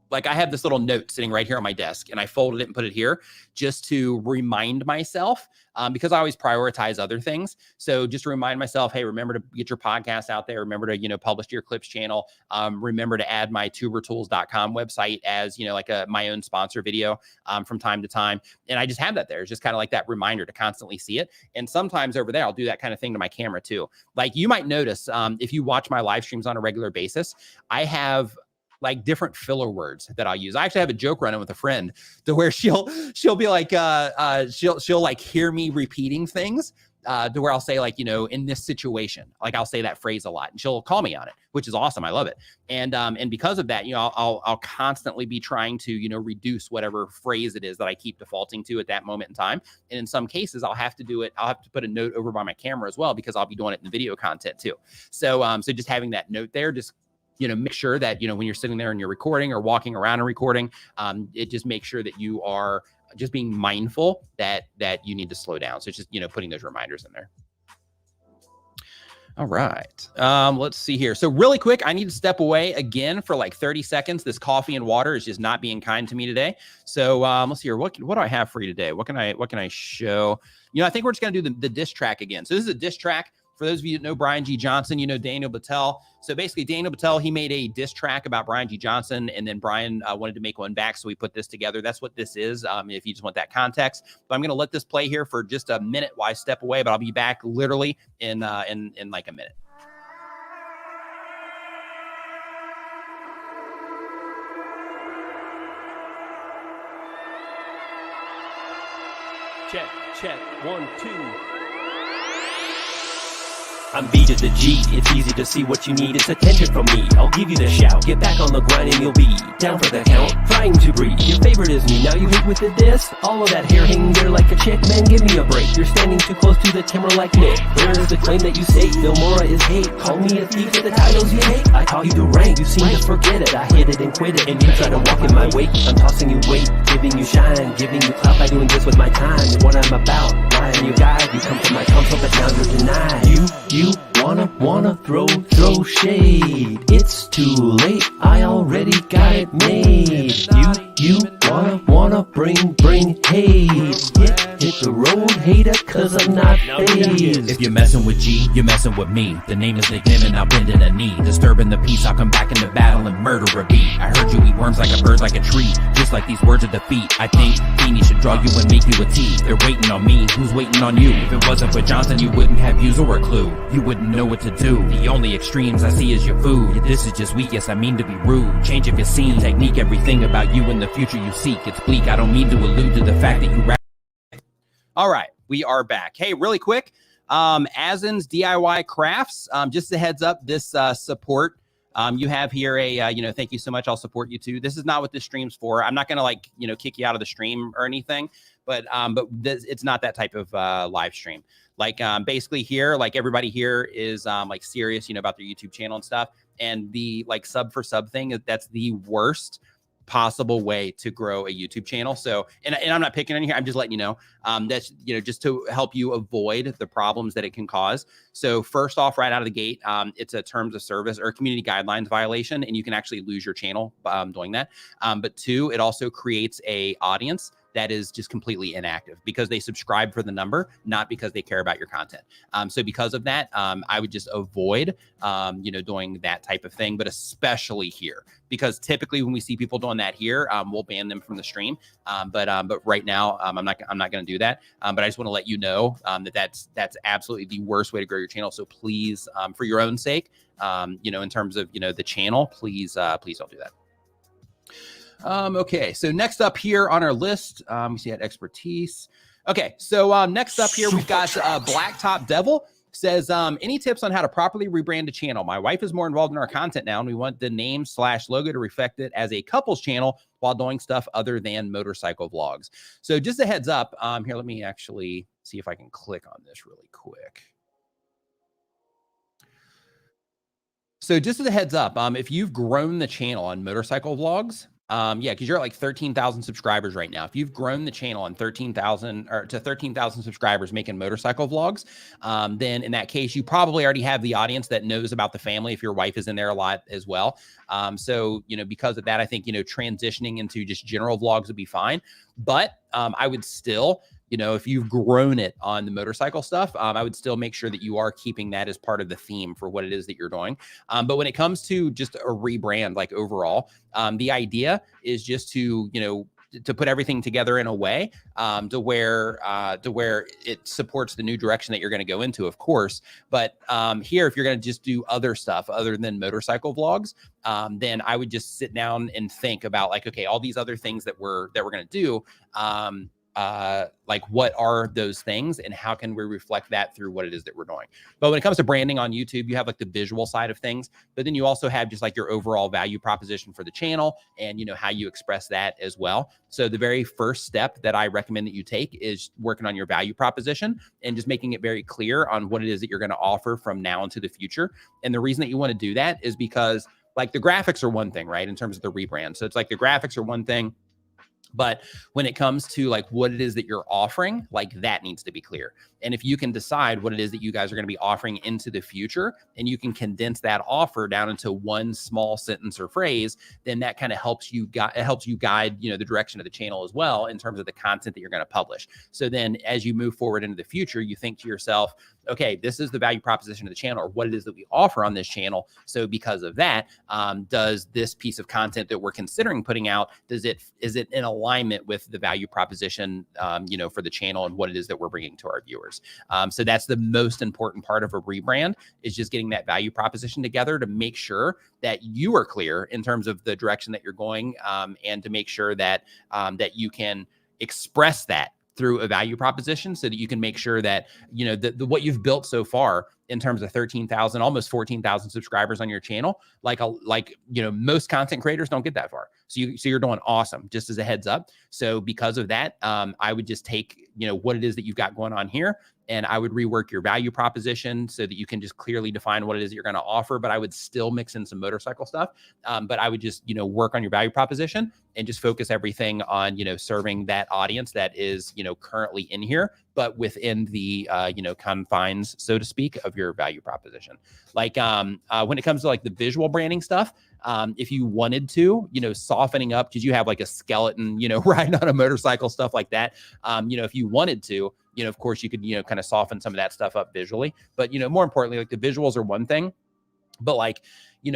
like I have this little note sitting right here on my desk, and I folded it and put it here just to remind myself, because I always prioritize other things. So just to remind myself, hey, remember to get your podcast out there. Remember to, you know, publish to your clips channel. Remember to add my tubertools.com website as, you know, like my own sponsor video from time to time. And I just have that there. It's just kind of like that reminder to constantly see it. And sometimes over there, I'll do that kind of thing to my camera too. Like you might notice if you watch my live streams on a regular basis, I have like different filler words that I'll use. I actually have a joke running with a friend to where she'll be like, she'll like hear me repeating things to where I'll say like, you know, in this situation, like I'll say that phrase a lot, and she'll call me on it, which is awesome. I love it. And because of that, you know, I'll constantly be trying to, you know, reduce whatever phrase it is that I keep defaulting to at that moment in time. And in some cases I'll have to do it. I'll have to put a note over by my camera as well, because I'll be doing it in the video content too. So just having that note there, just, you know, make sure that, you know, when you're sitting there and you're recording or walking around and recording, it just makes sure that you are just being mindful that you need to slow down. So it's just, you know, putting those reminders in there. All right. Let's see here. So really quick, I need to step away again for like 30 seconds. This coffee and water is just not being kind to me today. So let's see here. What do I have for you today? What can I show? You know, I think we're just going to do the diss track again. So this is a diss track. For those of you that know Brian G. Johnson, you know Daniel Batal. So basically, Daniel Batal, he made a diss track about Brian G. Johnson, and then Brian wanted to make one back, so we put this together. That's what this is, if you just want that context. But I'm going to let this play here for just a minute while I step away, but I'll be back literally in like a minute. Check, 1, 2. I'm B to the G, it's easy to see what you need, it's attention from me. I'll give you the shout, get back on the grind and you'll be down for the count, trying to breathe. Your favorite is me, now you hate with the diss. All of that hair hanging there like a chick, man, give me a break. You're standing too close to the camera like Nick. Where is the claim that you say Filmora is hate? Call me a thief for the titles you hate. I taught you the rank, you seem to forget it. I hit it and quit it, and you try to walk in my wake. I'm tossing you weight, giving you shine, giving you clout by doing this with my time. And what I'm about, lying you guide, you come to my comfort, but now you're denied. You wanna throw shade. It's too late, I already got it made. You wanna bring hate. Hit the road, hater, cause I'm not phased. If you're messing with G, you're messing with me. The name is Nimmin, I'll bend in a knee. Disturbing the peace, I'll come back into battle and murder a beat. I heard you eat worms like a bird, like a tree. Just like these words of defeat, I think Feeny should draw you and make you a T. They're waiting on me, who's waiting on you? If it wasn't for Johnson, you wouldn't have views or a clue. You wouldn't know what to do. The only extremes I see is your food. This is just weak, yes, I mean to be rude. Change of your scene, technique, everything about you in the future you seek. It's bleak, I don't mean to allude to the fact that you rap. All right, we are back. Hey, really quick, Azin's DIY Crafts, just a heads up, this support, you have here a, you know, thank you so much, I'll support you too. This is not what this stream's for. I'm not going to like, you know, kick you out of the stream or anything, but it's not that type of live stream. Like basically here, like everybody here is like serious, you know, about their YouTube channel and stuff. And the like sub for sub thing, that's the worst possible way to grow a YouTube channel. So, and I'm not picking on you here, I'm just letting you know, that's, you know, just to help you avoid the problems that it can cause. So first off, right out of the gate, it's a terms of service or community guidelines violation, and you can actually lose your channel doing that. But two, it also creates a audience that is just completely inactive because they subscribe for the number, not because they care about your content. So because of that, I would just avoid, doing that type of thing, but especially here, because typically when we see people doing that here, we'll ban them from the stream. But right now, I'm not going to do that. But I just want to let you know that's absolutely the worst way to grow your channel. So please, for your own sake, in terms of, the channel, please don't do that. Okay, so next up here on our list, we see that expertise. Okay, so next up here, we've got Blacktop Devil. Says, any tips on how to properly rebrand a channel? My wife is more involved in our content now, and we want the name / logo to reflect it as a couples channel while doing stuff other than motorcycle vlogs. So just a heads up, here, let me actually see if I can click on this really quick. So just as a heads up, if you've grown the channel on motorcycle vlogs, because you're at like 13,000 subscribers right now. If you've grown the channel on 13,000 or to 13,000 subscribers making motorcycle vlogs, then in that case, you probably already have the audience that knows about the family if your wife is in there a lot as well. So, because of that, I think, transitioning into just general vlogs would be fine. But I would still, if you've grown it on the motorcycle stuff, I would still make sure that you are keeping that as part of the theme for what it is that you're doing. But when it comes to just a rebrand, like overall, the idea is just to, to put everything together in a way to where it supports the new direction that you're going to go into, of course. But here, if you're going to just do other stuff other than motorcycle vlogs, then I would just sit down and think about like, okay, all these other things that we're going to do. Like what are those things and how can we reflect that through what it is that we're doing? But when it comes to branding on YouTube, you have like the visual side of things, but then you also have just like your overall value proposition for the channel and, how you express that as well. So the very first step that I recommend that you take is working on your value proposition and just making it very clear on what it is that you're going to offer from now into the future. And the reason that you want to do that is because like the graphics are one thing, right? In terms of the rebrand. So it's like the graphics are one thing. But when it comes to like what it is that you're offering, like that needs to be clear. And if you can decide what it is that you guys are going to be offering into the future, and you can condense that offer down into one small sentence or phrase, then that kind of helps you guide, the direction of the channel as well in terms of the content that you're going to publish. So then as you move forward into the future, you think to yourself, okay, this is the value proposition of the channel or what it is that we offer on this channel. So because of that, does this piece of content that we're considering putting out, is it in alignment with the value proposition, for the channel and what it is that we're bringing to our viewers? So that's the most important part of a rebrand, is just getting that value proposition together to make sure that you are clear in terms of the direction that you're going, and to make sure that that you can express that through a value proposition so that you can make sure that, what you've built so far in terms of 13,000, almost 14,000 subscribers on your channel, most content creators don't get that far. So you're doing awesome, just as a heads up. So because of that, I would just take, what it is that you've got going on here, and I would rework your value proposition so that you can just clearly define what it is that you're going to offer. But I would still mix in some motorcycle stuff. But I would just, work on your value proposition and just focus everything on, serving that audience that is, currently in here, but within the, confines, so to speak, of your value proposition. Like when it comes to like the visual branding stuff, if you wanted to, softening up, because you have like a skeleton, riding on a motorcycle, stuff like that. If you wanted to, of course you could, kind of soften some of that stuff up visually. But, more importantly, like the visuals are one thing, but like,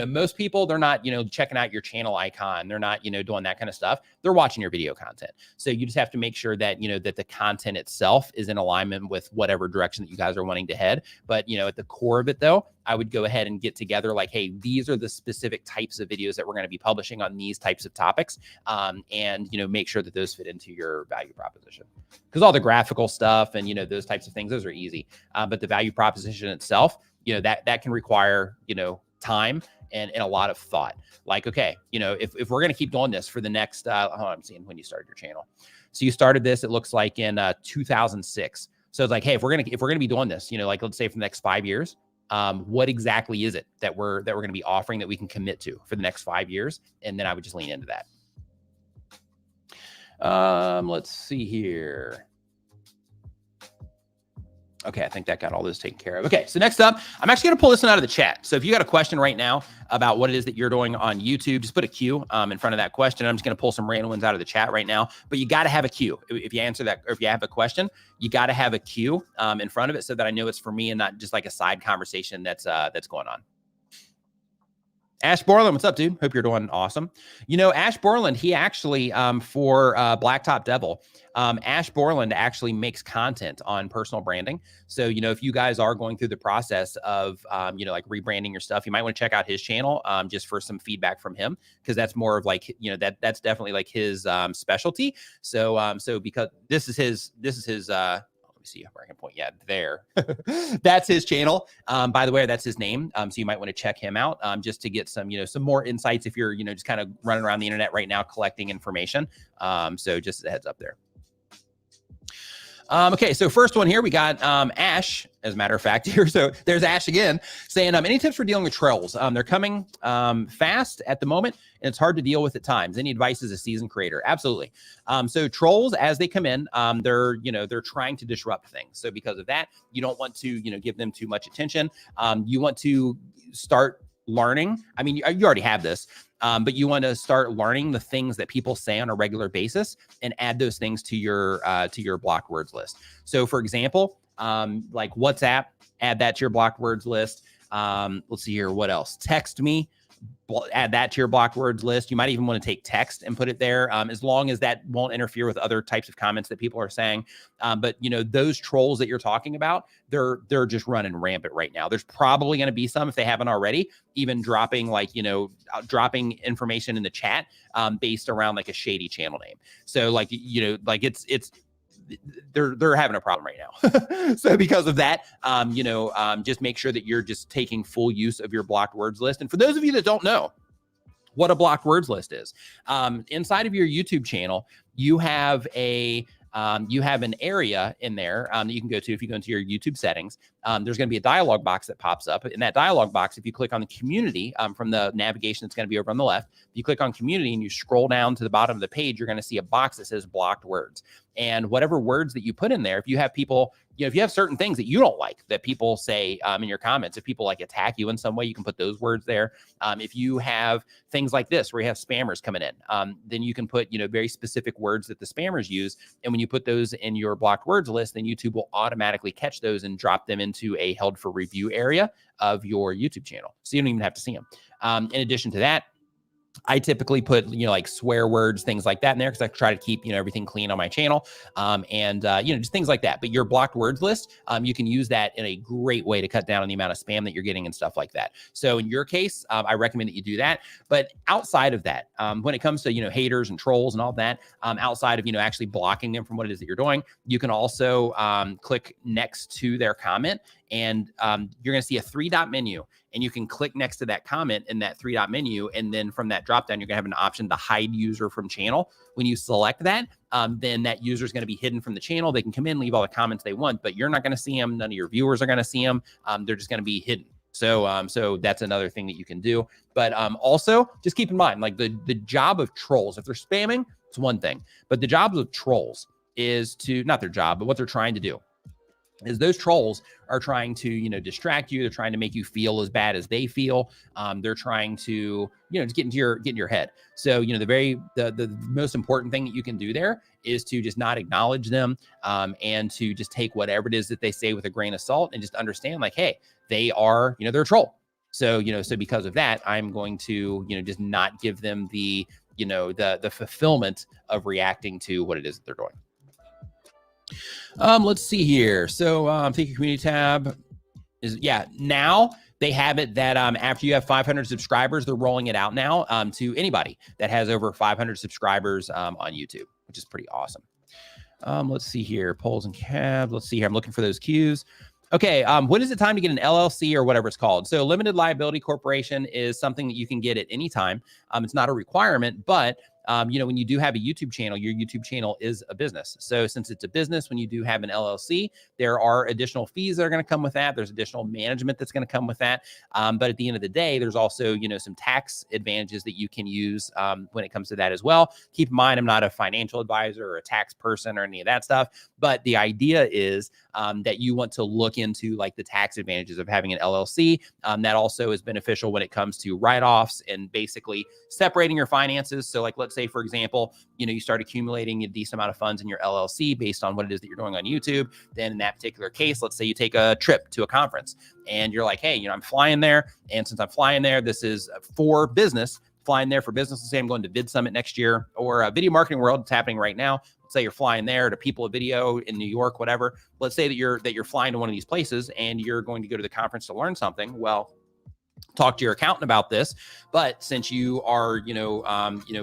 most people, they're not, checking out your channel icon. They're not, doing that kind of stuff. They're watching your video content. So you just have to make sure that, that the content itself is in alignment with whatever direction that you guys are wanting to head. But, at the core of it though, I would go ahead and get together like, hey, these are the specific types of videos that we're going to be publishing on these types of topics. And, make sure that those fit into your value proposition, because all the graphical stuff and, those types of things, those are easy. But the value proposition itself, that can require, time and a lot of thought. Like, okay, if we're going to keep doing this for the next, I'm seeing when you started your channel. So you started this, it looks like in 2006. So it's like, hey, if we're going to be doing this, like let's say for the next 5 years, what exactly is it that we're going to be offering that we can commit to for the next 5 years? And then I would just lean into that. Let's see here. Okay, I think that got all those taken care of. Okay, so next up, I'm actually going to pull this one out of the chat. So if you got a question right now about what it is that you're doing on YouTube, just put a Q in front of that question. I'm just going to pull some random ones out of the chat right now. But you got to have a Q. If you answer that, or if you have a question, you got to have a Q in front of it so that I know it's for me and not just like a side conversation that's going on. Ash Borland, what's up, dude? Hope you're doing awesome. You know, Ash Borland, he actually, for Blacktop Devil, Ash Borland actually makes content on personal branding. So, you know, if you guys are going through the process of, you know, like rebranding your stuff, you might want to check out his channel just for some feedback from him, because that's more of like, you know, that's definitely like his specialty. So, so because this is his, let me see where I can point. Yeah, there. That's his channel. By the way, that's his name. So you might want to check him out just to get some, you know, some more insights if you're, you know, just kind of running around the internet right now collecting information. So just a heads up there. Okay, so first one here, we got Ash, as a matter of fact, here. So there's Ash again saying, any tips for dealing with trolls? They're coming fast at the moment, and it's hard to deal with at times. Any advice as a seasoned creator? Absolutely. So trolls, as they come in, they're, you know, they're trying to disrupt things. So because of that, you don't want to, you know, give them too much attention. You want to start learning. I mean, you already have this. But you want to start learning the things that people say on a regular basis and add those things to your blocked words list. So for example, like WhatsApp, add that to your blocked words list. Let's see here. What else? Text me, add that to your blocked words list. You might even want to take text and put it there, as long as that won't interfere with other types of comments that people are saying. But you know, those trolls that you're talking about, they're just running rampant right now. There's probably going to be some, if they haven't already, even dropping like, you know, dropping information in the chat based around like a shady channel name. So like, you know, like they're having a problem right now. So because of that, you know, just make sure that you're just taking full use of your blocked words list. And for those of you that don't know what a blocked words list is, inside of your YouTube channel, you have an area in there that you can go to. If you go into your YouTube settings, there's going to be a dialog box that pops up. In that dialog box, if you click on the community from the navigation that's going to be over on the left, if you click on community and you scroll down to the bottom of the page, you're going to see a box that says blocked words. And whatever words that you put in there, if you have people, you know, if you have certain things that you don't like that people say in your comments, if people like attack you in some way, you can put those words there. If you have things like this where you have spammers coming in, then you can put, you know, very specific words that the spammers use. And when you put those in your blocked words list, then YouTube will automatically catch those and drop them into a held for review area of your YouTube channel. So you don't even have to see them. In addition to that, I typically put, you know, like swear words, things like that in there, because I try to keep, you know, everything clean on my channel. You know, just things like that. But your blocked words list, you can use that in a great way to cut down on the amount of spam that you're getting and stuff like that. So in your case, I recommend that you do that. But outside of that, when it comes to, you know, haters and trolls and all that, outside of, you know, actually blocking them from what it is that you're doing, you can also click next to their comment, and you're going to see a 3-dot menu. And you can click next to that comment in that 3-dot menu. And then from that dropdown, you're gonna have an option to hide user from channel. When you select that, then that user is gonna be hidden from the channel. They can come in, leave all the comments they want, but you're not gonna see them. None of your viewers are gonna see them. They're just gonna be hidden. So, so that's another thing that you can do. But also just keep in mind, like the job of trolls, if they're spamming, it's one thing, but the jobs of trolls is to, not their job, but what they're trying to do is those trolls are trying to, you know, distract you. They're trying to make you feel as bad as they feel. They're trying to, you know, just get into your head. So, you know, the most important thing that you can do there is to just not acknowledge them, and to just take whatever it is that they say with a grain of salt, and just understand like, hey, they are, you know, they're a troll. So, you know, so because of that, I'm going to, you know, just not give them the, you know, the fulfillment of reacting to what it is that they're doing. Let's see here. So take your community tab is, yeah, now they have it that after you have 500 subscribers, they're rolling it out now to anybody that has over 500 subscribers on YouTube, which is pretty awesome. Let's see here. Polls and cabs. Let's see here. I'm looking for those cues. Okay, when is it time to get an LLC or whatever it's called? So limited liability corporation is something that you can get at any time. It's not a requirement, but when you do have a YouTube channel, your YouTube channel is a business. So since it's a business, when you do have an LLC, there are additional fees that are going to come with that. There's additional management that's going to come with that. But at the end of the day, there's also, some tax advantages that you can use when it comes to that as well. Keep in mind, I'm not a financial advisor or a tax person or any of that stuff, but the idea is that you want to look into like the tax advantages of having an LLC. That also is beneficial when it comes to write-offs and basically separating your finances. So like, let's say, for example, you start accumulating a decent amount of funds in your LLC based on what it is that you're doing on YouTube. Then in that particular case, let's say you take a trip to a conference and you're like, hey, I'm flying there. And since I'm flying there, this is for business. Flying there for business. Let's say I'm going to Vid Summit next year or Video Marketing World. It's happening right now. Let's say you're flying there to People of Video in New York, whatever. Let's say that you're flying to one of these places and you're going to go to the conference to learn something. Well, talk to your accountant about this. But since you are,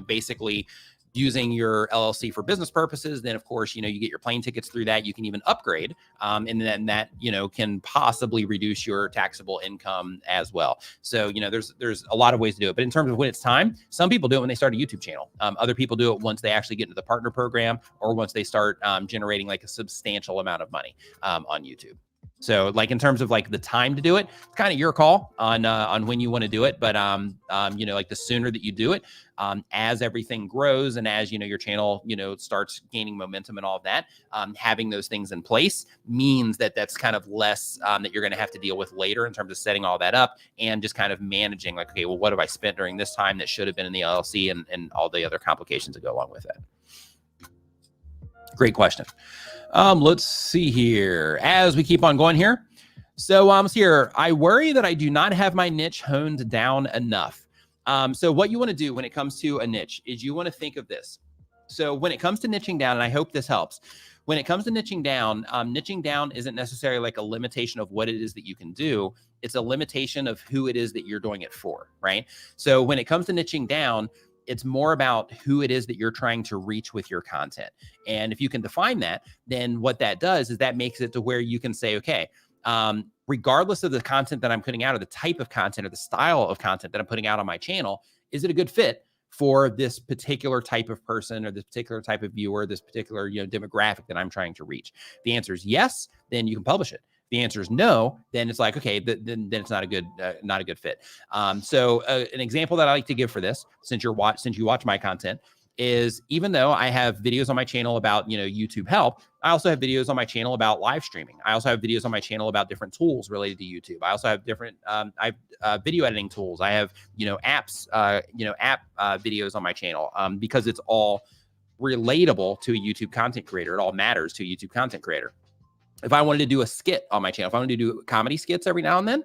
basically using your LLC for business purposes, then of course, you get your plane tickets through that. You can even upgrade. And then that, can possibly reduce your taxable income as well. So, there's a lot of ways to do it, but in terms of when it's time, some people do it when they start a YouTube channel. Other people do it once they actually get into the partner program or once they start generating like a substantial amount of money on YouTube. So like in terms of like the time to do it, it's kind of your call on when you want to do it. But, like the sooner that you do it, as everything grows and as, your channel, starts gaining momentum and all of that, having those things in place means that that's kind of less that you're going to have to deal with later in terms of setting all that up and just kind of managing like, okay, well, what have I spent during this time that should have been in the LLC and all the other complications that go along with it. Great question. Let's see here as we keep on going here. So here, I worry that I do not have my niche honed down enough. So what you want to do when it comes to a niche is you want to think of this. So when it comes to niching down, and I hope this helps, when it comes to niching down isn't necessarily like a limitation of what it is that you can do. It's a limitation of who it is that you're doing it for, right? So when it comes to niching down, it's more about who it is that you're trying to reach with your content. And if you can define that, then what that does is that makes it to where you can say, okay, regardless of the content that I'm putting out or the type of content or the style of content that I'm putting out on my channel, is it a good fit for this particular type of person or this particular type of viewer, this particular, demographic that I'm trying to reach? If the answer is yes, then you can publish it. If the answer is no, then it's like, okay, then it's not a good fit. So an example that I like to give for this, since you watch my content, is even though I have videos on my channel about, YouTube help, I also have videos on my channel about live streaming. I also have videos on my channel about different tools related to YouTube. I also have different video editing tools. I have, apps, app videos on my channel because it's all relatable to a YouTube content creator. It all matters to a YouTube content creator. If I wanted to do a skit on my channel, if I wanted to do comedy skits every now and then,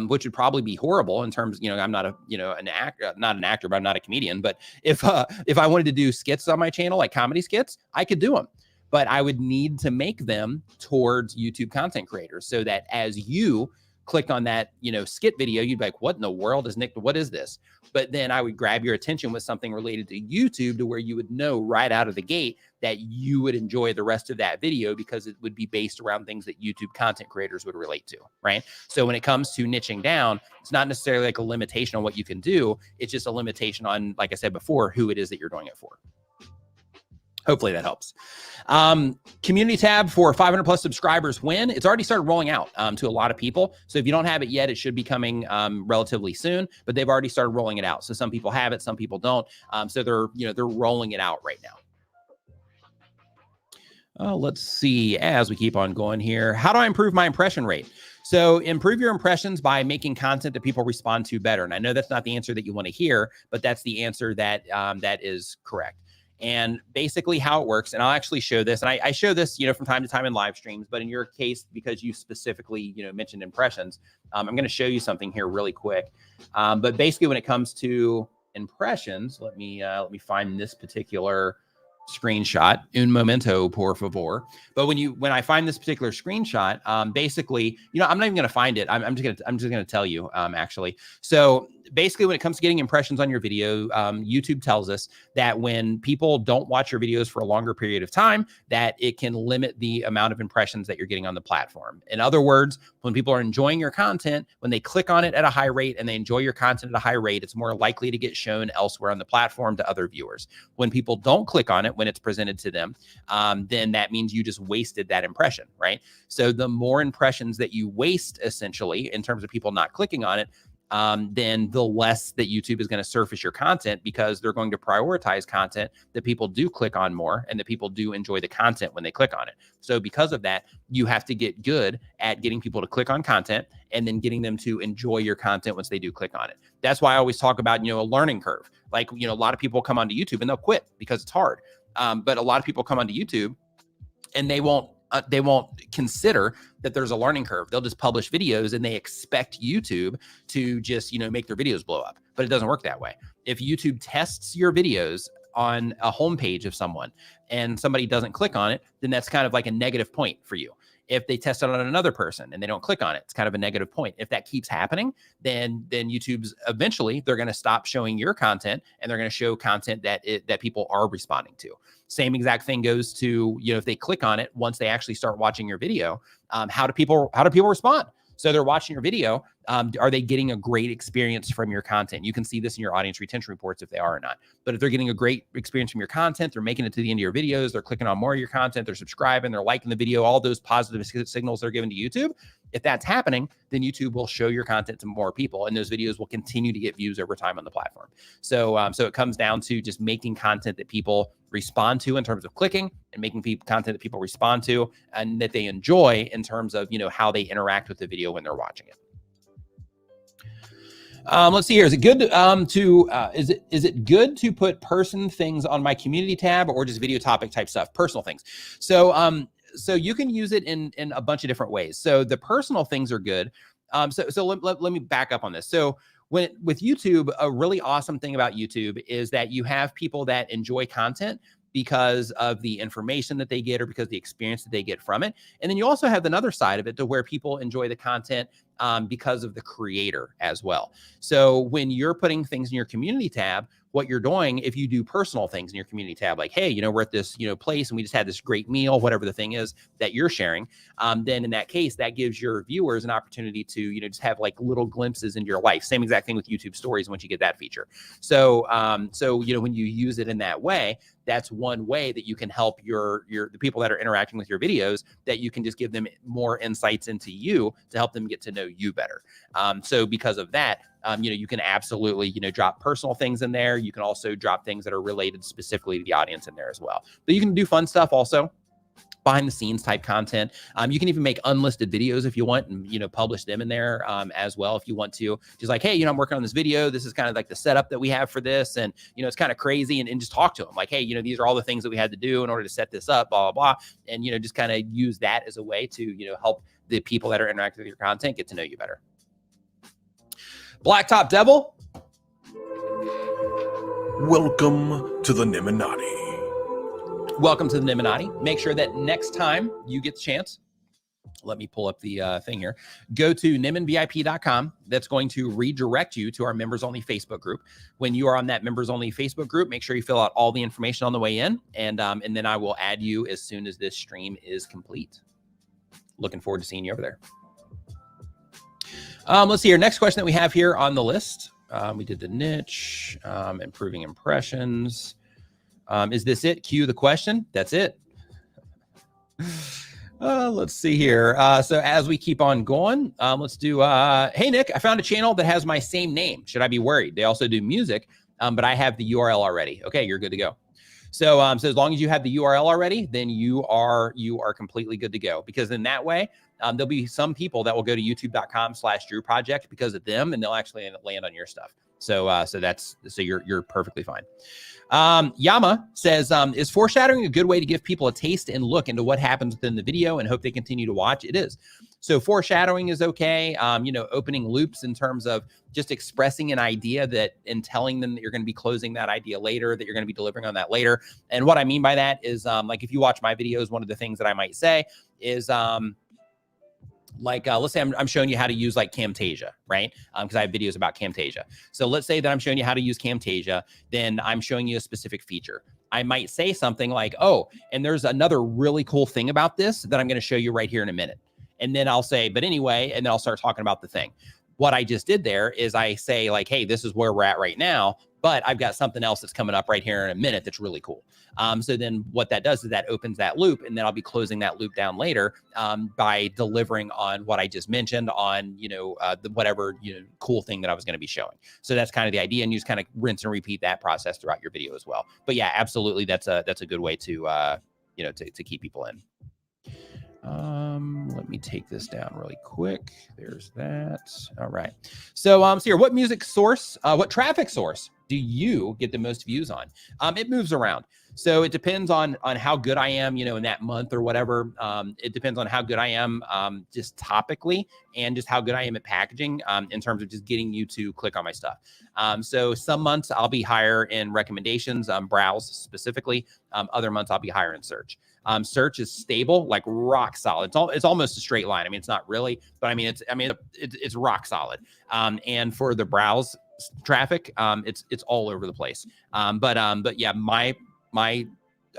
which would probably be horrible in terms, I'm not an actor, but I'm not a comedian. But if I wanted to do skits on my channel, like comedy skits, I could do them, but I would need to make them towards YouTube content creators so that as you click on that, skit video, you'd be like, what in the world is Nick? What is this? But then I would grab your attention with something related to YouTube to where you would know right out of the gate that you would enjoy the rest of that video because it would be based around things that YouTube content creators would relate to, right? So when it comes to niching down, it's not necessarily like a limitation on what you can do. It's just a limitation on, like I said before, who it is that you're doing it for. Hopefully that helps. Community tab for 500 plus subscribers when? It's already started rolling out to a lot of people. So if you don't have it yet, it should be coming relatively soon, but they've already started rolling it out. So some people have it, some people don't. So they're rolling it out right now. Let's see, as we keep on going here, how do I improve my impression rate? So improve your impressions by making content that people respond to better. And I know that's not the answer that you want to hear, but that's the answer that that is correct. And basically how it works, and I'll actually show this, and I show this, from time to time in live streams, but in your case, because you specifically, mentioned impressions, I'm going to show you something here really quick. But basically when it comes to impressions, let me find this particular screenshot. Un momento, por favor. But when I find this particular screenshot, basically, I'm not even going to find it. I'm just going to tell you, actually. So basically, when it comes to getting impressions on your video, YouTube tells us that when people don't watch your videos for a longer period of time, that it can limit the amount of impressions that you're getting on the platform. In other words, when people are enjoying your content, when they click on it at a high rate and they enjoy your content at a high rate, it's more likely to get shown elsewhere on the platform to other viewers. When people don't click on it when it's presented to them, then that means you just wasted that impression, right? So the more impressions that you waste, essentially, in terms of people not clicking on it, then the less that YouTube is going to surface your content, because they're going to prioritize content that people do click on more and that people do enjoy the content when they click on it. So because of that, you have to get good at getting people to click on content and then getting them to enjoy your content once they do click on it. That's why I always talk about, a learning curve. Like, a lot of people come onto YouTube and they'll quit because it's hard. But a lot of people come onto YouTube and they won't consider that there's a learning curve. They'll just publish videos and they expect YouTube to just, make their videos blow up. But it doesn't work that way. If YouTube tests your videos on a homepage of someone and somebody doesn't click on it, then that's kind of like a negative point for you. If they test it on another person and they don't click on it, it's kind of a negative point. If that keeps happening, then YouTube's eventually they're going to stop showing your content and they're going to show content that people are responding to. Same exact thing goes to, if they click on it once they actually start watching your video, how do people respond? So they're watching your video. Are they getting a great experience from your content? You can see this in your audience retention reports if they are or not. But if they're getting a great experience from your content, they're making it to the end of your videos, they're clicking on more of your content, they're subscribing, they're liking the video, all those positive signals they're given to YouTube. If that's happening, then YouTube will show your content to more people, and those videos will continue to get views over time on the platform. So it comes down to just making content that people respond to in terms of clicking, and making content that people respond to and that they enjoy in terms of, how they interact with the video when they're watching it. Let's see here. Is it good is it good to put person things on my community tab, or just video topic type stuff, personal things? So you can use it in a bunch of different ways. So the personal things are good. So let me back up on this. So with YouTube, a really awesome thing about YouTube is that you have people that enjoy content because of the information that they get or because of the experience that they get from it. And then you also have another side of it to where people enjoy the content because of the creator as well. So when you're putting things in your community tab, what you're doing, if you do personal things in your community tab, like, hey, we're at this, place and we just had this great meal, whatever the thing is that you're sharing, then in that case, that gives your viewers an opportunity to, just have like little glimpses into your life. Same exact thing with YouTube stories once you get that feature. So when you use it in that way, that's one way that you can help the people that are interacting with your videos, that you can just give them more insights into you to help them get to know you better. So because of that, you can absolutely, drop personal things in there. You can also drop things that are related specifically to the audience in there as well. But you can do fun stuff also, behind the scenes type content. You can even make unlisted videos if you want, and, publish them in there as well if you want to. Just like, hey, I'm working on this video. This is kind of like the setup that we have for this. And, it's kind of crazy, and just talk to them like, hey, these are all the things that we had to do in order to set this up, blah, blah, blah. And, just kind of use that as a way to, help the people that are interacting with your content get to know you better. Blacktop Devil. Welcome to the Nimminati. Welcome to the Nimminati. Make sure that next time you get the chance, let me pull up the thing here. Go to nimminvip.com. That's going to redirect you to our members only Facebook group. When you are on that members only Facebook group, make sure you fill out all the information on the way in, and then I will add you as soon as this stream is complete. Looking forward to seeing you over there. Let's see here. Next question that we have here on the list. We did the niche, improving impressions. Is this it? Cue the question. That's it. Let's see here. So as we keep on going, let's do, hey, Nick, I found a channel that has my same name. Should I be worried? They also do music, but I have the URL already. Okay, you're good to go. So as long as you have the URL already, then you are completely good to go, because in that way, there'll be some people that will go to youtube.com/Drew Project because of them, and they'll actually land on your stuff. So you're perfectly fine. Yama says, is foreshadowing a good way to give people a taste and look into what happens within the video and hope they continue to watch? It is. So foreshadowing is okay. Opening loops in terms of just expressing an idea that and telling them that you're going to be closing that idea later, that you're going to be delivering on that later. And what I mean by that is, like if you watch my videos, one of the things that I might say is, Like, let's say I'm showing you how to use like Camtasia, right? Because I have videos about Camtasia. So let's say that I'm showing you how to use Camtasia, then I'm showing you a specific feature. I might say something like, oh, and there's another really cool thing about this that I'm going to show you right here in a minute. And then I'll say, but anyway, and then I'll start talking about the thing. What I just did there is I say like, hey, this is where we're at right now, but I've got something else that's coming up right here in a minute that's really cool. So then what that does is that opens that loop, and then I'll be closing that loop down later by delivering on what I just mentioned on, the whatever, cool thing that I was going to be showing. So that's kind of the idea, and you just kind of rinse and repeat that process throughout your video as well. But yeah, absolutely, that's a good way to, to keep people in. Let me take this down really quick. There's that. All right. So, here, what music source, what traffic source do you get the most views on? It moves around. So it depends on how good I am, in that month or whatever. It depends on how good I am, just topically, and just how good I am at packaging, in terms of just getting you to click on my stuff. So some months I'll be higher in recommendations, browse specifically. Other months I'll be higher in search. Search is stable, like rock solid. It's almost a straight line. I mean, it's not really, but it's rock solid. And for the browse traffic, it's all over the place. But yeah, my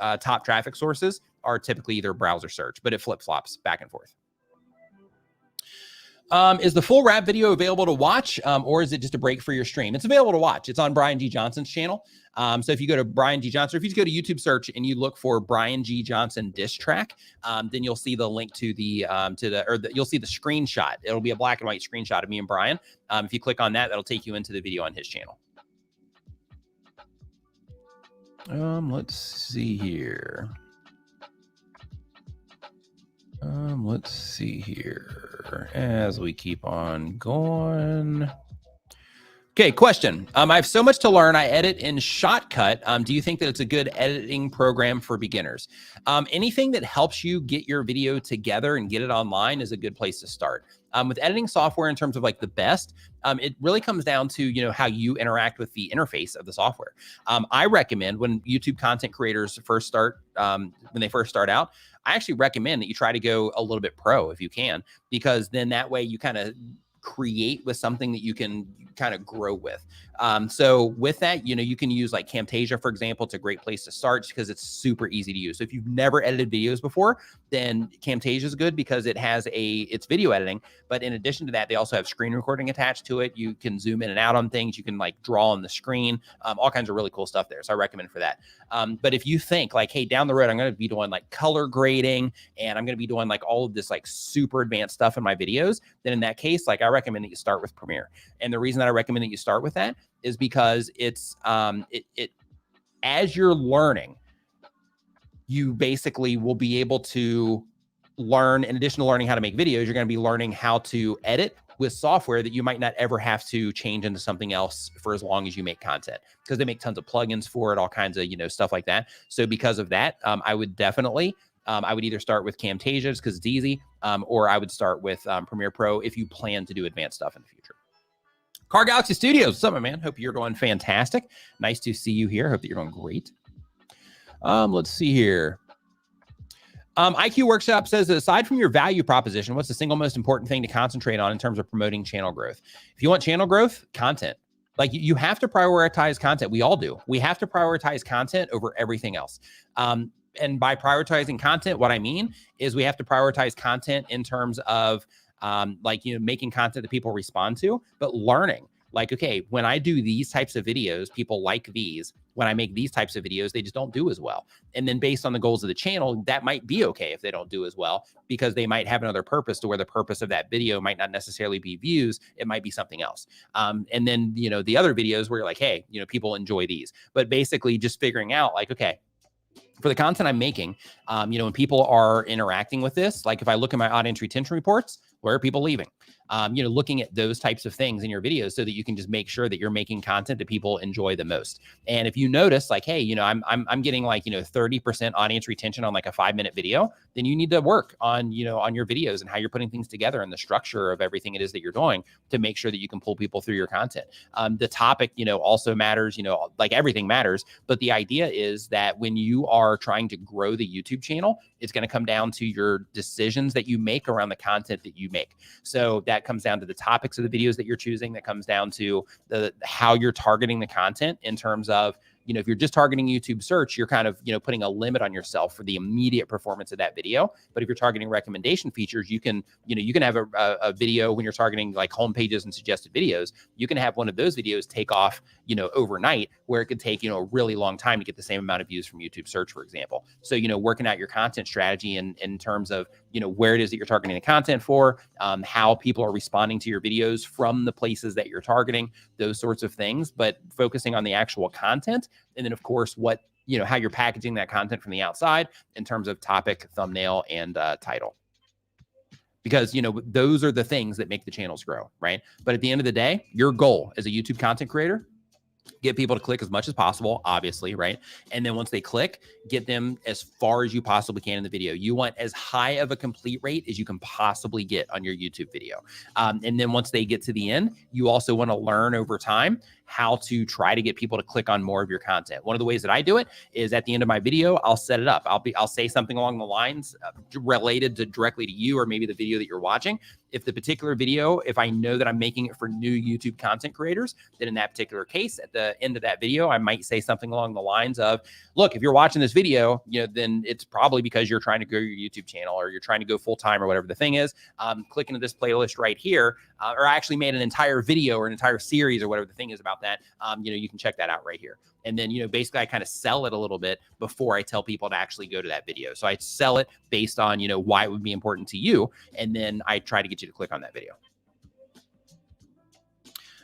top traffic sources are typically either browser search, but it flip-flops back and forth. Is the full rap video available to watch, or is it just a break for your stream? It's available to watch. It's on Brian G. Johnson's channel. So if you go to Brian G. Johnson, or if you just go to YouTube search and you look for Brian G. Johnson diss track, then you'll see the link to you'll see the screenshot. It'll be a black and white screenshot of me and Brian. If you click on that, that'll take you into the video on his channel. Let's see here. Let's see here as we keep on going. Okay, question. I have so much to learn. I edit in Shotcut. Do you think that it's a good editing program for beginners? Anything that helps you get your video together and get it online is a good place to start. With editing software, in terms of like the best, it really comes down to, how you interact with the interface of the software. I recommend when YouTube content creators first start, when they first start out, I actually recommend that you try to go a little bit pro if you can, because then that way you kind of create with something that you can kind of grow with. So with that, you can use like Camtasia, for example. It's a great place to start just because it's super easy to use. So if you've never edited videos before, then Camtasia is good because it's video editing. But in addition to that, they also have screen recording attached to it. You can zoom in and out on things. You can like draw on the screen, all kinds of really cool stuff there. So I recommend for that. But if you think like, hey, down the road, I'm going to be doing like color grading, and I'm going to be doing like all of this like super advanced stuff in my videos, then in that case, like I recommend that you start with Premiere. And the reason that I recommend that you start with that is because it's as you're learning, you basically will be able to learn, in addition to learning how to make videos, you're going to be learning how to edit with software that you might not ever have to change into something else for as long as you make content, because they make tons of plugins for it, all kinds of, stuff like that. So because of that, I would definitely, I would either start with Camtasia just because it's easy, or I would start with Premiere Pro if you plan to do advanced stuff in the future. Car Galaxy Studios, what's up, my man? Hope you're doing fantastic. Nice to see you here. Hope that you're doing great. Let's see here. IQ Workshop says that aside from your value proposition, what's the single most important thing to concentrate on in terms of promoting channel growth? If you want channel growth, content. Like you have to prioritize content. We all do. We have to prioritize content over everything else. And by prioritizing content, what I mean is we have to prioritize content in terms of making content that people respond to, but learning. Like, okay, when I do these types of videos, people like these. When I make these types of videos, they just don't do as well. And then based on the goals of the channel, that might be okay if they don't do as well, because they might have another purpose to where the purpose of that video might not necessarily be views. It might be something else. And then, the other videos where you're like, hey, people enjoy these. But basically just figuring out like, okay, for the content I'm making, when people are interacting with this, like if I look at my audience retention reports, where are people leaving? looking at those types of things in your videos so that you can just make sure that you're making content that people enjoy the most. And if you notice like, hey, I'm getting like, 30% audience retention on like a 5-minute video, then you need to work on, on your videos and how you're putting things together and the structure of everything it is that you're doing to make sure that you can pull people through your content. The topic, also matters, like everything matters, but the idea is that when you are trying to grow the YouTube channel, it's going to come down to your decisions that you make around the content that you make. So that comes down to the topics of the videos that you're choosing. That comes down to how you're targeting the content in terms of, if you're just targeting YouTube search, you're kind of, putting a limit on yourself for the immediate performance of that video. But if you're targeting recommendation features, you can have a video when you're targeting like home pages and suggested videos, you can have one of those videos take off, overnight, where it could take, a really long time to get the same amount of views from YouTube search, for example. So, working out your content strategy in terms of, where it is that you're targeting the content for, how people are responding to your videos from the places that you're targeting, those sorts of things, but focusing on the actual content. And then of course, how you're packaging that content from the outside in terms of topic, thumbnail, and title. Because, those are the things that make the channels grow, right? But at the end of the day, your goal as a YouTube content creator, get people to click as much as possible, obviously, right? And then once they click, get them as far as you possibly can in the video. You want as high of a complete rate as you can possibly get on your YouTube video. And then once they get to the end, you also want to learn over time how to try to get people to click on more of your content. One of the ways that I do it is at the end of my video, I'll set it up. I'll say something along the lines related directly to you or maybe the video that you're watching. If the particular video, if I know that I'm making it for new YouTube content creators, then in that particular case, at the end of that video, I might say something along the lines of, look, if you're watching this video, then it's probably because you're trying to grow your YouTube channel or you're trying to go full-time or whatever the thing is. Click into this playlist right here, or I actually made an entire video or an entire series or whatever the thing is about that. You can check that out right here. And then, basically I kind of sell it a little bit before I tell people to actually go to that video. So I sell it based on, why it would be important to you. And then I try to get you to click on that video.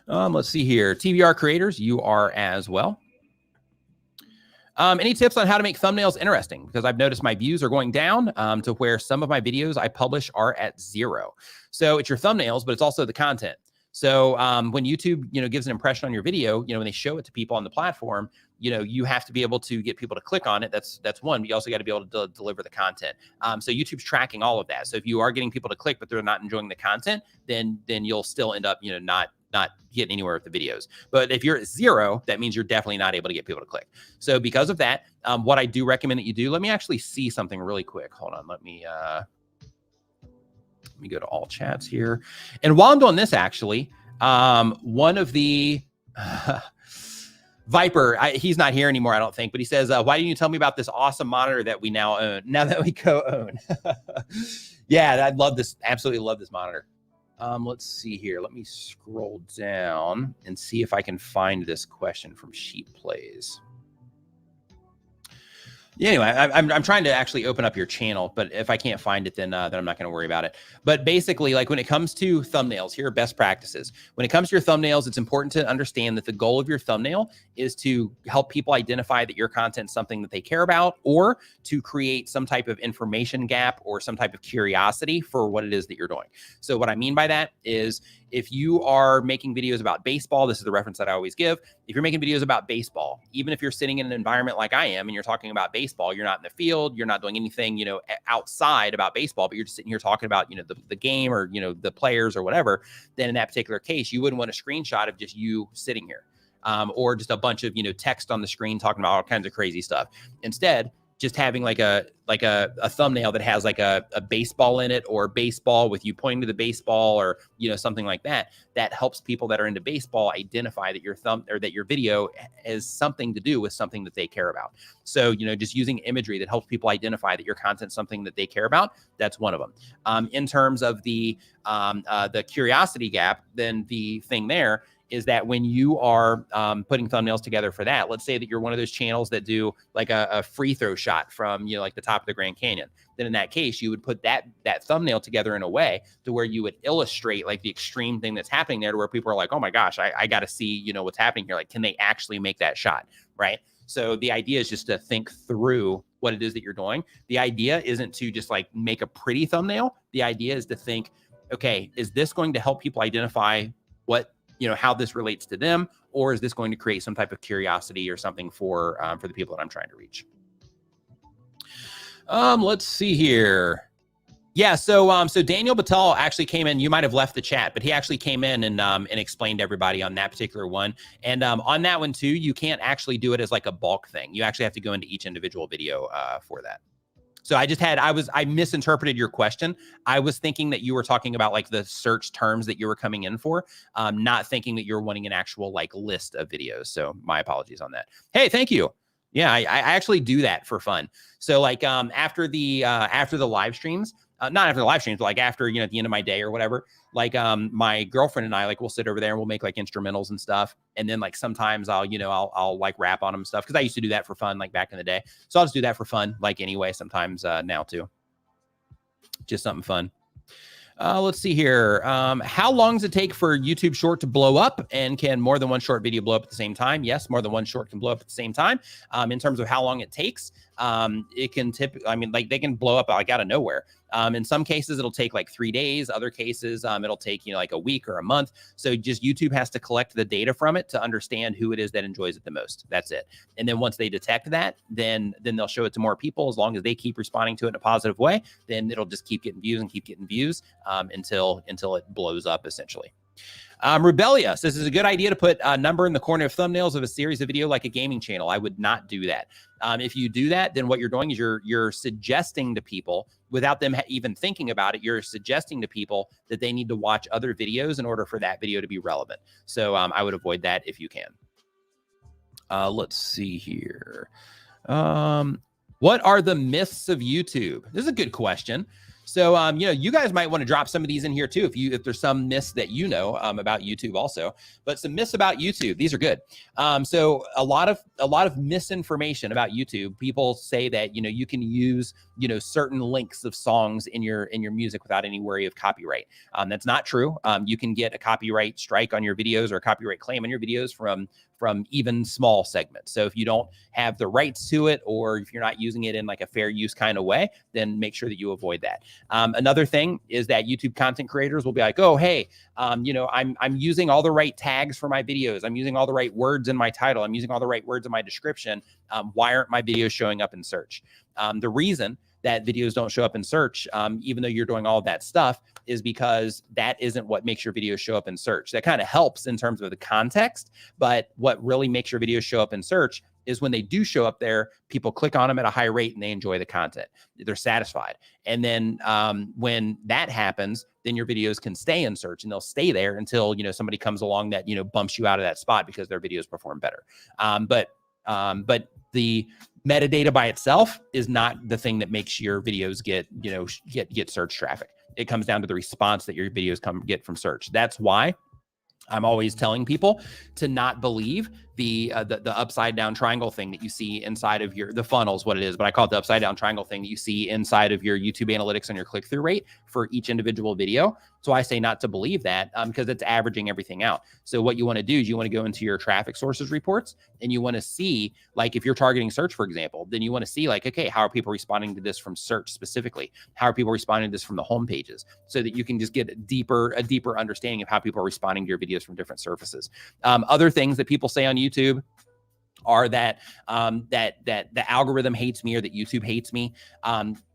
Let's see here. TVR creators, you are as well. Any tips on how to make thumbnails interesting? Because I've noticed my views are going down to where some of my videos I publish are at 0. So it's your thumbnails, but it's also the content. So when YouTube, gives an impression on your video, when they show it to people on the platform, you have to be able to get people to click on it. That's one, but you also got to be able to deliver the content. So YouTube's tracking all of that. So if you are getting people to click, but they're not enjoying the content, then you'll still end up, not getting anywhere with the videos. But if you're at 0, that means you're definitely not able to get people to click. So because of that, what I do recommend that you do, let me actually see something really quick. Hold on. Let me go to all chats here. And while I'm doing this, actually, one of the Viper, he's not here anymore, I don't think, but he says, why didn't you tell me about this awesome monitor that we now own, now that we co-own? Yeah, I love this. Absolutely love this monitor. Let's see here. Let me scroll down and see if I can find this question from Sheep Plays. Yeah, anyway, I'm trying to actually open up your channel, but if I can't find it, then I'm not going to worry about it. But basically, like when it comes to thumbnails, here are best practices. When it comes to your thumbnails, it's important to understand that the goal of your thumbnail is to help people identify that your content is something that they care about, or to create some type of information gap or some type of curiosity for what it is that you're doing. So what I mean by that is, if you are making videos about baseball, this is the reference that I always give. If you're making videos about baseball, even if you're sitting in an environment like I am and you're talking about baseball, you're not in the field, you're not doing anything, outside about baseball, but you're just sitting here talking about, the game or, the players or whatever, then in that particular case, you wouldn't want a screenshot of just you sitting here, or just a bunch of, text on the screen talking about all kinds of crazy stuff. Instead, just having like a thumbnail that has like a baseball in it, or baseball with you pointing to the baseball, or something like that, that helps people that are into baseball identify that your video has something to do with something that they care about. So just using imagery that helps people identify that your content's something that they care about, that's one of them. In terms of the curiosity gap, then the thing there is that when you are putting thumbnails together for that, let's say that you're one of those channels that do like a free throw shot from, like the top of the Grand Canyon, then in that case, you would put that thumbnail together in a way to where you would illustrate like the extreme thing that's happening there, to where people are like, oh my gosh, I got to see, what's happening here. Like, can they actually make that shot? Right. So the idea is just to think through what it is that you're doing. The idea isn't to just like make a pretty thumbnail. The idea is to think, okay, is this going to help people identify what, how this relates to them, or is this going to create some type of curiosity or something for the people that I'm trying to reach? Let's see here. Yeah, so Daniel Batal actually came in. You might have left the chat, but he actually came in and explained to everybody on that particular one. And on that one too, you can't actually do it as like a bulk thing. You actually have to go into each individual video for that. So I misinterpreted your question. I was thinking that you were talking about like the search terms that you were coming in for, not thinking that you're wanting an actual like list of videos. So my apologies on that. Hey, thank you. Yeah, I actually do that for fun. So like after the live streams, not after the live streams, but like after, at the end of my day or whatever, like my girlfriend and I, like, we'll sit over there and we'll make like instrumentals and stuff. And then like sometimes I'll like rap on them and stuff, because I used to do that for fun like back in the day. So I'll just do that for fun like anyway sometimes now too. Just something fun. Let's see here. How long does it take for YouTube short to blow up? And can more than one short video blow up at the same time? Yes, more than one short can blow up at the same time. In terms of how long it takes, it can they can blow up like out of nowhere. In some cases, it'll take like 3 days. Other cases, it'll take, like a week or a month. So just YouTube has to collect the data from it to understand who it is that enjoys it the most. That's it. And then once they detect that, then they'll show it to more people. As long as they keep responding to it in a positive way, then it'll just keep getting views and keep getting views until it blows up, essentially. Rebellious, this is a good idea to put a number in the corner of thumbnails of a series of video like a gaming channel. I would not do that. If you do that, then what you're doing is you're suggesting to people, without them even thinking about it, you're suggesting to people that they need to watch other videos in order for that video to be relevant. So I would avoid that if you can. Let's see here. What are the myths of YouTube? This is a good question. So, you guys might want to drop some of these in here too, if there's some myths that about YouTube also, but some myths about YouTube. These are good. So a lot of misinformation about YouTube. People say that, you can use, certain links of songs in your music without any worry of copyright. That's not true. You can get a copyright strike on your videos or a copyright claim on your videos from even small segments. So if you don't have the rights to it, or if you're not using it in like a fair use kind of way, then make sure that you avoid that. Another thing is that YouTube content creators will be like, oh, hey, I'm using all the right tags for my videos. I'm using all the right words in my title. I'm using all the right words in my description. Why aren't my videos showing up in search? The reason that videos don't show up in search, even though you're doing all of that stuff, is because that isn't what makes your videos show up in search. That kind of helps in terms of the context, but what really makes your videos show up in search is when they do show up there, people click on them at a high rate and they enjoy the content. They're satisfied. And then when that happens, then your videos can stay in search and they'll stay there until, somebody comes along that, bumps you out of that spot because their videos perform better. But the metadata by itself is not the thing that makes your videos get search traffic. It comes down to the response that your videos get from search. That's why I'm always telling people to not believe the upside down triangle thing that you see inside of the funnel is what it is, but I call it the upside down triangle thing that you see inside of your YouTube analytics and your click-through rate for each individual video. So I say not to believe that because it's averaging everything out. So what you want to do is you want to go into your traffic sources reports and you want to see, like, if you're targeting search, for example, then you want to see like, okay, how are people responding to this from search specifically? How are people responding to this from the home pages? So that you can just get a deeper understanding of how people are responding to your videos from different surfaces. Other things that people say on YouTube are that the algorithm hates me or that YouTube hates me.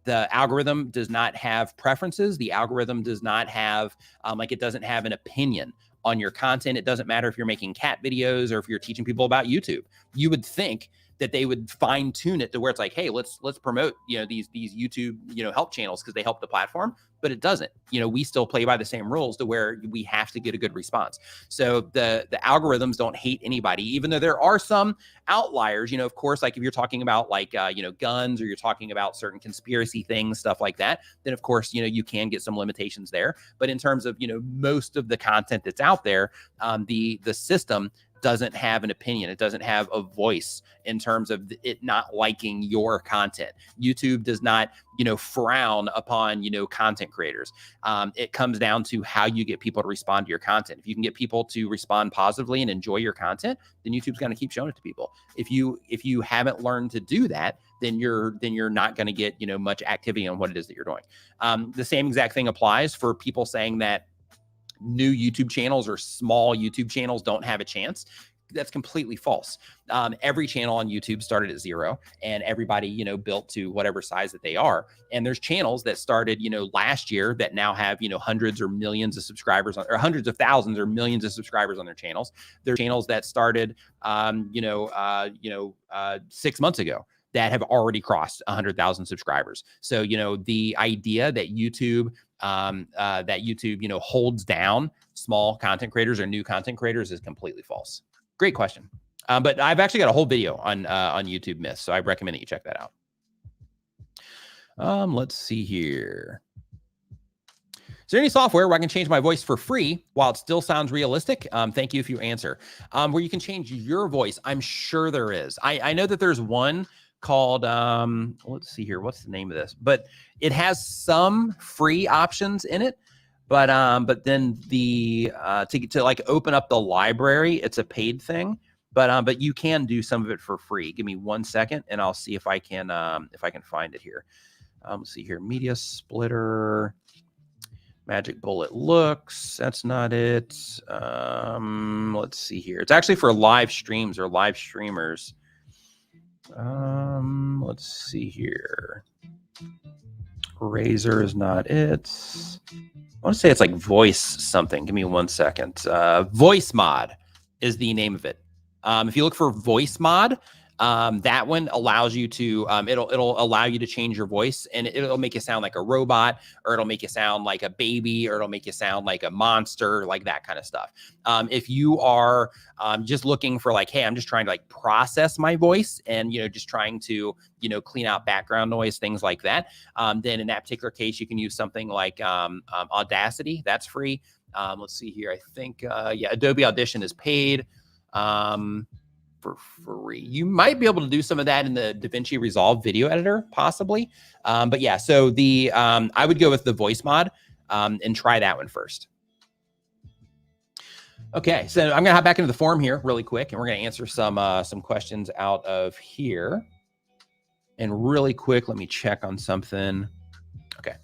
The algorithm does not have preferences. The algorithm does not have, it doesn't have an opinion on your content. It doesn't matter if you're making cat videos or if you're teaching people about YouTube. You would think that they would fine tune it to where it's like, hey, let's promote, these YouTube, help channels because they help the platform, but it doesn't. We still play by the same rules to where we have to get a good response. So the algorithms don't hate anybody, even though there are some outliers, of course, like if you're talking about like, guns, or you're talking about certain conspiracy things, stuff like that, then of course, you can get some limitations there. But in terms of, most of the content that's out there, the system doesn't have an opinion. It doesn't have a voice in terms of it not liking your content. YouTube does not, frown upon, content creators. It comes down to how you get people to respond to your content. If you can get people to respond positively and enjoy your content, then YouTube's going to keep showing it to people. If you haven't learned to do that, then you're not going to get, much activity on what it is that you're doing. The same exact thing applies for people saying that new YouTube channels or small YouTube channels don't have a chance. That's completely false. Every channel on YouTube started at 0, and everybody, built to whatever size that they are. And there's channels that started, last year that now have, hundreds or millions of subscribers or hundreds of thousands or millions of subscribers on their channels. There's channels that started, 6 months ago that have already crossed 100,000 subscribers. So, the idea that YouTube, holds down small content creators or new content creators is completely false. Great question. But I've actually got a whole video on YouTube myths, so I recommend that you check that out. Let's see here. Is there any software where I can change my voice for free while it still sounds realistic? Thank you if you answer. Where you can change your voice, I'm sure there is. I know that there's one called, let's see here. What's the name of this? But it has some free options in it. But then the to like open up the library, it's a paid thing. But you can do some of it for free. Give me 1 second, and I'll see if I can find it here. Let's see here. Media Splitter, Magic Bullet Looks. That's not it. Let's see here. It's actually for live streams or live streamers. Let's see here. Razor is not it. I want to say it's like voice something. Give me 1 second. Voice Mod is the name of it. If you look for Voice Mod, that one allows you to, it'll allow you to change your voice, and it'll make you sound like a robot, or it'll make you sound like a baby, or it'll make you sound like a monster, like that kind of stuff. If you are just looking for like, hey, I'm just trying to like process my voice and, just trying to, clean out background noise, things like that. Then in that particular case, you can use something like Audacity. That's free. Let's see here. I think, Adobe Audition is paid. For free. You might be able to do some of that in the DaVinci Resolve video editor, possibly. But yeah, so the I would go with the voice mod and try that one first. Okay, so I'm gonna hop back into the forum here really quick, and we're gonna answer some questions out of here. And really quick, let me check on something. Okay.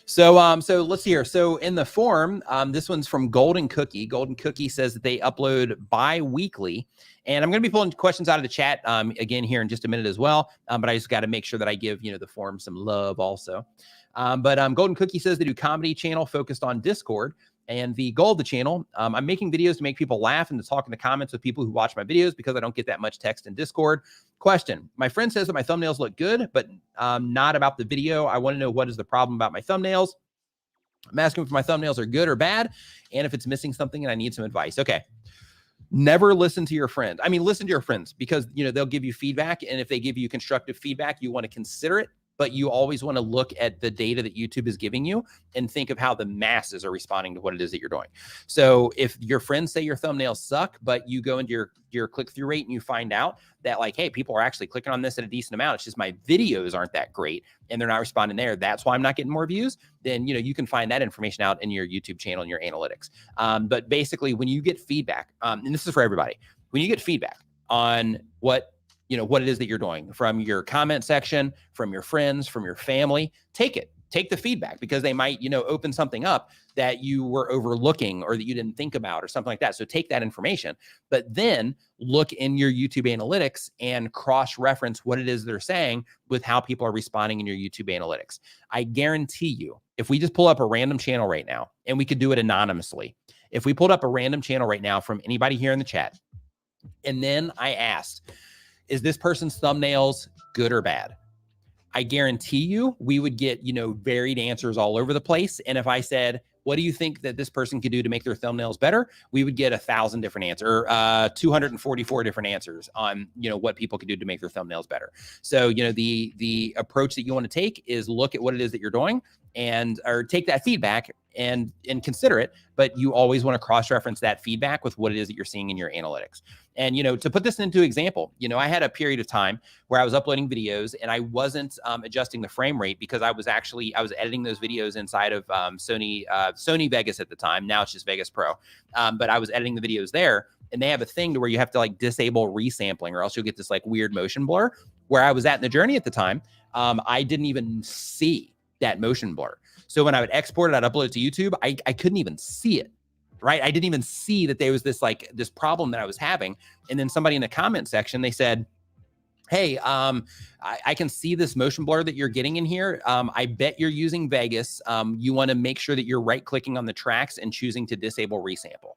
So let's see here. So in the forum, this one's from Golden Cookie. Golden Cookie says that they upload bi-weekly, and I'm going to be pulling questions out of the chat again here in just a minute as well. But I just got to make sure that I give the forum some love also. But Golden Cookie says they do comedy channel focused on Discord. And the goal of the channel, I'm making videos to make people laugh and to talk in the comments with people who watch my videos because I don't get that much text in Discord. Question. My friend says that my thumbnails look good, but not about the video. I want to know what is the problem about my thumbnails. I'm asking if my thumbnails are good or bad, and if it's missing something and I need some advice. Okay. Never listen to your friends. I mean, listen to your friends because, they'll give you feedback. And if they give you constructive feedback, you want to consider it. But you always want to look at the data that YouTube is giving you and think of how the masses are responding to what it is that you're doing. So if your friends say your thumbnails suck, but you go into your click-through rate and you find out that like, hey, people are actually clicking on this at a decent amount. It's just my videos aren't that great and they're not responding there. That's why I'm not getting more views. Then, you can find that information out in your YouTube channel and your analytics. But basically when you get feedback, and this is for everybody, when you get feedback on what it is that you're doing from your comment section, from your friends, from your family, take the feedback because they might, open something up that you were overlooking or that you didn't think about or something like that. So take that information, but then look in your YouTube analytics and cross-reference what it is they're saying with how people are responding in your YouTube analytics. I guarantee you, if we just pull up a random channel right now, and we could do it anonymously, if we pulled up a random channel right now from anybody here in the chat, and then I asked, is this person's thumbnails good or bad? I guarantee you we would get, varied answers all over the place. And if I said, what do you think that this person could do to make their thumbnails better? We would get 1,000 different answers, 244 different answers on, what people could do to make their thumbnails better. So, the approach that you want to take is look at what it is that you're doing and or take that feedback and consider it, but you always want to cross-reference that feedback with what it is that you're seeing in your analytics. And, to put this into example, I had a period of time where I was uploading videos and I wasn't adjusting the frame rate because I was editing those videos inside of Sony Vegas at the time. Now it's just Vegas Pro. But I was editing the videos there, and they have a thing to where you have to like disable resampling or else you'll get this like weird motion blur. Where I was at in the journey at the time, I didn't even see that motion blur. So when I would export it, I'd upload it to YouTube, I couldn't even see it, right? I didn't even see that there was this problem that I was having. And then somebody in the comment section, they said, hey, I can see this motion blur that you're getting in here. I bet you're using Vegas. You want to make sure that you're right-clicking on the tracks and choosing to disable resample.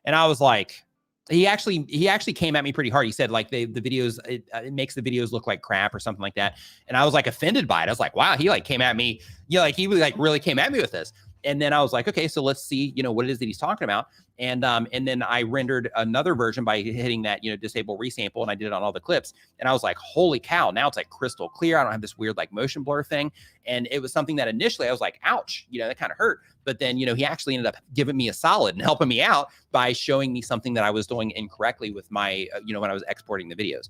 And I was like, he actually came at me pretty hard. He said like the videos, it makes the videos look like crap or something like that. And I was like offended by it. I was like, wow, he like came at me, like he like really came at me with this. And then I was like, okay, so let's see, what it is that he's talking about. And then I rendered another version by hitting that, disable resample, and I did it on all the clips. And I was like, holy cow, now it's like crystal clear. I don't have this weird like motion blur thing. And it was something that initially I was like, ouch, that kind of hurt. But then, he actually ended up giving me a solid and helping me out by showing me something that I was doing incorrectly with my, when I was exporting the videos.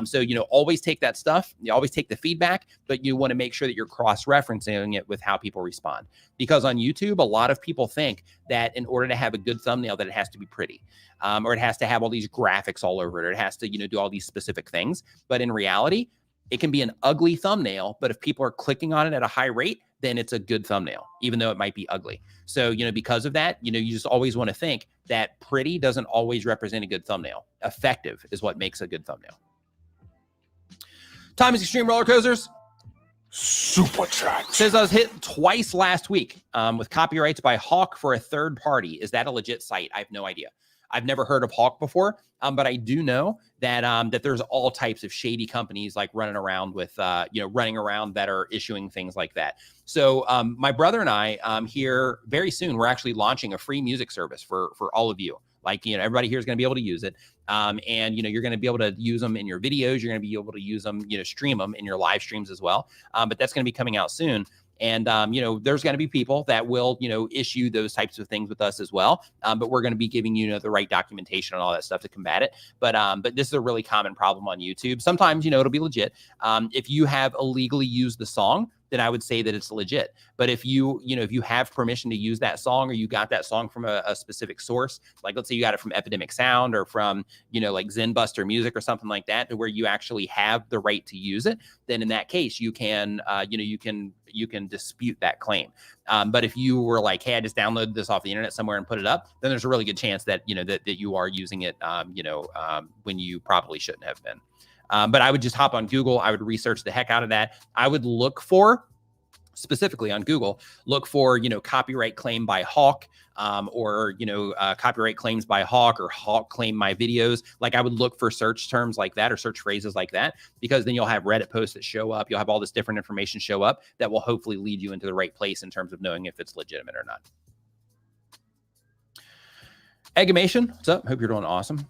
So, always take that stuff. You always take the feedback, but you want to make sure that you're cross-referencing it with how people respond. Because on YouTube, a lot of people think that in order to have a good thumbnail, that it has to be pretty, or it has to have all these graphics all over it, or it has to, do all these specific things. But in reality, it can be an ugly thumbnail, but if people are clicking on it at a high rate, then it's a good thumbnail, even though it might be ugly. So, because of that, you just always want to think that pretty doesn't always represent a good thumbnail. Effective is what makes a good thumbnail. Time is Extreme Roller Coasters. Super chat. Says I was hit twice last week with copyrights by Hawk for a third party. Is that a legit site? I have no idea. I've never heard of Hawk before, but I do know that that there's all types of shady companies like running around with, running around that are issuing things like that. So my brother and I here very soon, we're actually launching a free music service for all of you. Like, everybody here is going to be able to use it. And, you're going to be able to use them in your videos. You're going to be able to use them, stream them in your live streams as well. But that's going to be coming out soon. And, there's going to be people that will, issue those types of things with us as well. But we're going to be giving you, the right documentation and all that stuff to combat it. But this is a really common problem on YouTube. Sometimes, it'll be legit. If you have illegally used the song, then I would say that it's legit. But if you have permission to use that song, or you got that song from a specific source, like let's say you got it from Epidemic Sound or from, like Zenbuster Music or something like that, to where you actually have the right to use it, then in that case, you can, you can dispute that claim. But if you were like, hey, I just downloaded this off the internet somewhere and put it up, then there's a really good chance that, that you are using it, when you probably shouldn't have been. But I would just hop on Google. I would research the heck out of that. I would look for, specifically on Google, look for, copyright claim by Hawk, or, copyright claims by Hawk, or Hawk claim my videos. Like I would look for search terms like that, or search phrases like that, because then you'll have Reddit posts that show up. You'll have all this different information show up that will hopefully lead you into the right place in terms of knowing if it's legitimate or not. Eggamation, what's up? Hope you're doing awesome.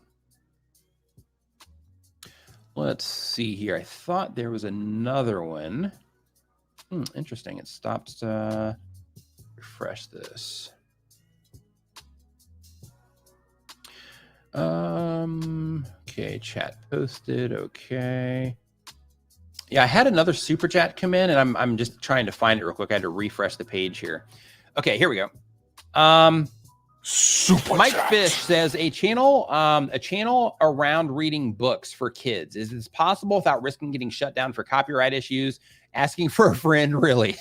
Let's see here. I thought there was another one. Interesting. It stopped. Refresh this. Okay, chat posted. Okay. Yeah, I had another super chat come in, and I'm just trying to find it real quick. I had to refresh the page here. Okay, here we go. Super Mike chat. Fish says a channel around reading books for kids. Is this possible without risking getting shut down for copyright issues? Asking for a friend, really?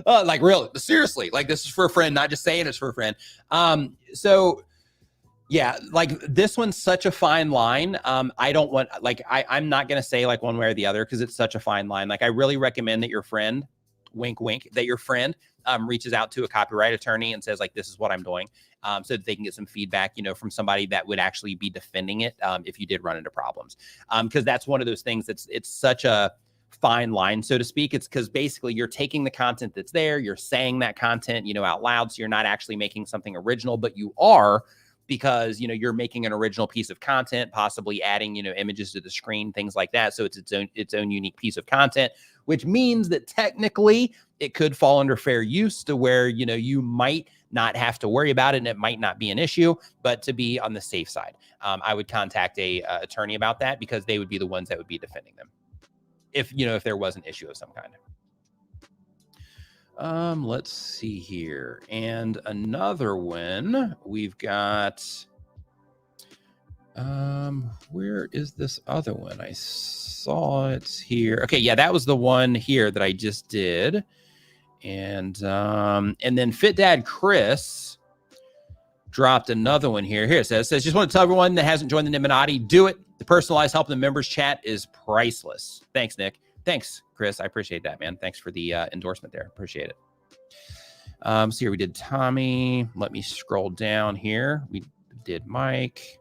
Like really, seriously, like this is for a friend, not just saying it's for a friend. So yeah, like this one's such a fine line. I don't want, like, I'm not going to say like one way or the other, because it's such a fine line. Like I really recommend that your friend, wink, wink, that your friend reaches out to a copyright attorney and says like, this is what I'm doing, so that they can get some feedback, from somebody that would actually be defending it if you did run into problems. Because that's one of those things it's such a fine line, so to speak. It's because basically you're taking the content that's there, you're saying that content, out loud, so you're not actually making something original, but you are because, you know, you're making an original piece of content, possibly adding, you know, images to the screen, things like that. So it's its own unique piece of content, which means that technically it could fall under fair use to where, you know, you might not have to worry about it and it might not be an issue, but to be on the safe side, I would contact a attorney about that, because they would be the ones that would be defending them if, you know, if there was an issue of some kind. Let's see here. And another one we've got, where is this other one? I saw it here. Okay. Yeah, that was the one here that I just did. And then Fit Dad Chris dropped another one here. Here it says, just want to tell everyone that hasn't joined the Nimminati, do it. The personalized help in the members chat is priceless. Thanks, Nick. Thanks, Chris. I appreciate that, man. Thanks for the endorsement there. Appreciate it. So here we did Tommy. Let me scroll down here. We did Mike.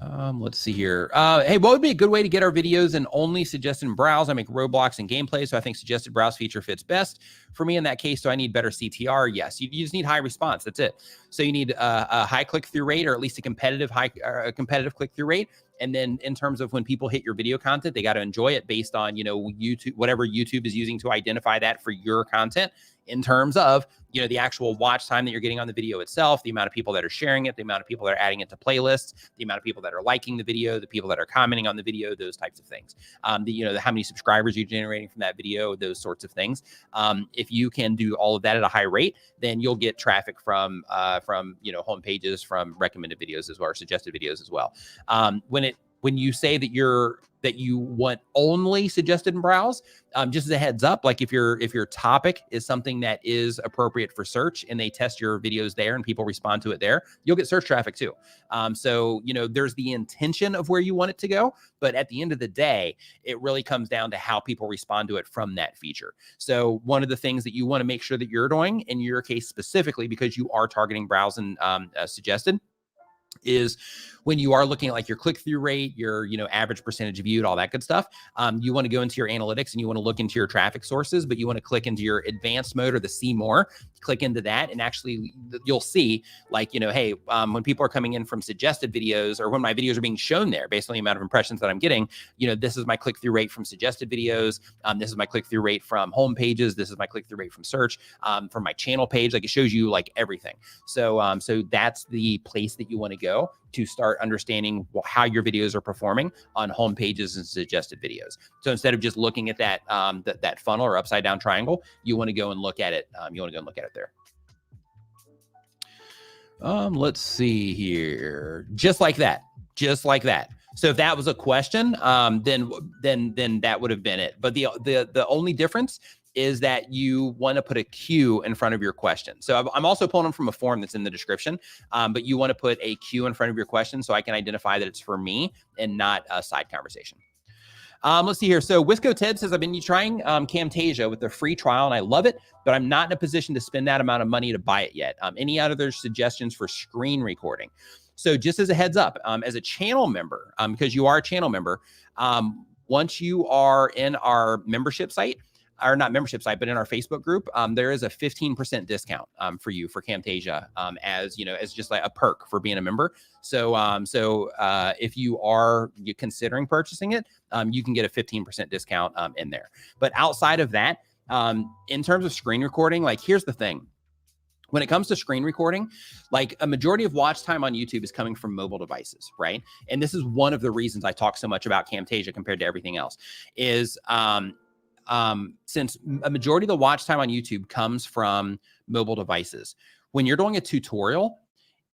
Let's see here. Hey, what would be a good way to get our videos in only suggested and browse? I make Roblox and gameplay, so I think suggested browse feature fits best for me in that case. Do I need better CTR? Yes, you just need high response. That's it. So you need a high click-through rate, or at least a competitive click-through rate. And then in terms of when people hit your video content, they got to enjoy it based on, you know, YouTube, whatever YouTube is using to identify that for your content, in terms of, you know, the actual watch time that you're getting on the video itself, the amount of people that are sharing it, the amount of people that are adding it to playlists, the amount of people that are liking the video, the people that are commenting on the video, those types of things. You know, how many subscribers you're generating from that video, those sorts of things. If you can do all of that at a high rate, then you'll get traffic from you know, home pages, from recommended videos as well, or suggested videos as well. When you say that you want only suggested and browse, just as a heads up, like if your topic is something that is appropriate for search and they test your videos there and people respond to it there, you'll get search traffic too. So, you know, there's the intention of where you want it to go, but at the end of the day, it really comes down to how people respond to it from that feature. So one of the things that you want to make sure that you're doing in your case specifically, because you are targeting browse and suggested, is when you are looking at like your click-through rate, your, you know, average percentage viewed, all that good stuff, you want to go into your analytics and you want to look into your traffic sources, but you want to click into your advanced mode, or the see more, click into that. And actually you'll see, like, you know, hey, when people are coming in from suggested videos, or when my videos are being shown there based on the amount of impressions that I'm getting, you know, this is my click-through rate from suggested videos. This is my click-through rate from home pages. This is my click-through rate from search, from my channel page. Like, it shows you like everything. So, so that's the place that you want to go to start understanding how your videos are performing on home pages and suggested videos. So instead of just looking at that that funnel or upside down triangle, you want to go and look at it. You want to go and look at it there. Let's see here. Just like that. So if that was a question, then that would have been it. But the only difference is that you want to put a Q in front of your question. So I'm also pulling them from a form that's in the description, but you want to put a Q in front of your question so I can identify that it's for me and not a side conversation. Let's see here. So Wisco Ted says, I've been trying Camtasia with the free trial and I love it, but I'm not in a position to spend that amount of money to buy it yet. Any other suggestions for screen recording? So just as a heads up, as a channel member, because you are a channel member, once you are in our membership site, or not membership site, but in our Facebook group, there is a 15% discount for you for Camtasia, as you know, as just like a perk for being a member. So, if you're considering purchasing it, you can get a 15% discount in there. But outside of that, in terms of screen recording, like, here's the thing. When it comes to screen recording, like, a majority of watch time on YouTube is coming from mobile devices, right? And this is one of the reasons I talk so much about Camtasia compared to everything else, is since a majority of the watch time on YouTube comes from mobile devices, when you're doing a tutorial,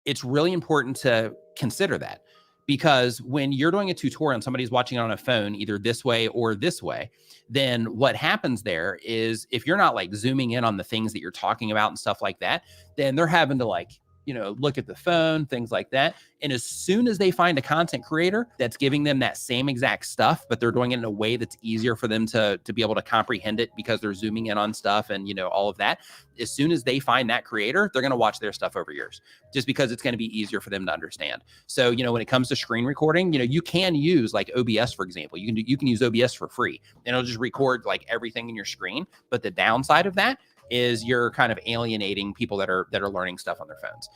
it's really important to consider that, because when you're doing a tutorial and somebody's watching it on a phone, either this way or this way, then what happens there is, if you're not like zooming in on the things that you're talking about and stuff like that, then they're having to, like, you know, look at the phone, things like that. And as soon as they find a content creator that's giving them that same exact stuff, but they're doing it in a way that's easier for them to be able to comprehend it because they're zooming in on stuff and, you know, all of that, as soon as they find that creator, they're going to watch their stuff over yours, just because it's going to be easier for them to understand. So, you know, when it comes to screen recording, you know, you can use like OBS, for example. You can use OBS for free and it'll just record like everything in your screen. But the downside of that is you're kind of alienating people that are learning stuff on their phones,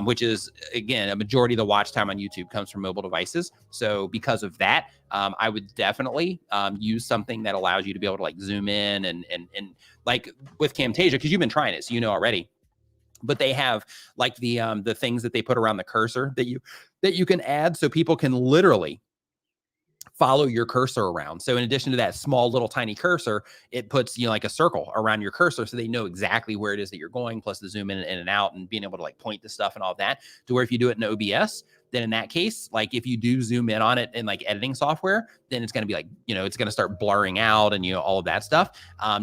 which is, again, a majority of the watch time on YouTube comes from mobile devices. So because of that, I would definitely use something that allows you to be able to like zoom in and like with Camtasia, because you've been trying it, so you know already. But they have like the things that they put around the cursor that you can add, so people can literally follow your cursor around. So in addition to that small little tiny cursor, it puts, you know, like a circle around your cursor, so they know exactly where it is that you're going, plus the zoom in and out and being able to like point to stuff and all of that, to where if you do it in OBS, then in that case, like if you do zoom in on it in like editing software, then it's going to be like, you know, it's going to start blurring out and, you know, all of that stuff,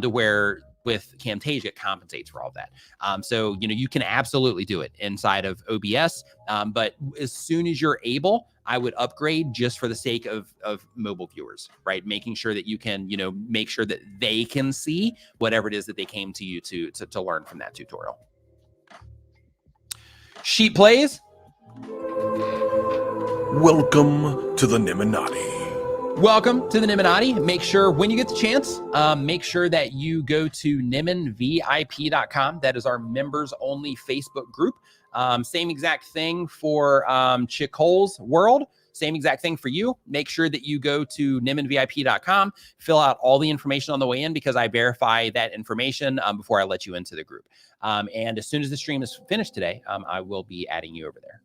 to where with Camtasia, it compensates for all of that. So, you know, you can absolutely do it inside of OBS, but as soon as you're able, I would upgrade just for the sake of mobile viewers, right? Making sure that you can, you know, make sure that they can see whatever it is that they came to you to learn from that tutorial. Sheep plays. Welcome to the Nimminati. Welcome to the Nimminati. Make sure when you get the chance, make sure that you go to nimminvip.com. That is our members only Facebook group. Same exact thing for Chicole's World. Same exact thing for you. Make sure that you go to nimminvip.com, fill out all the information on the way in, because I verify that information before I let you into the group. And as soon as the stream is finished today, I will be adding you over there.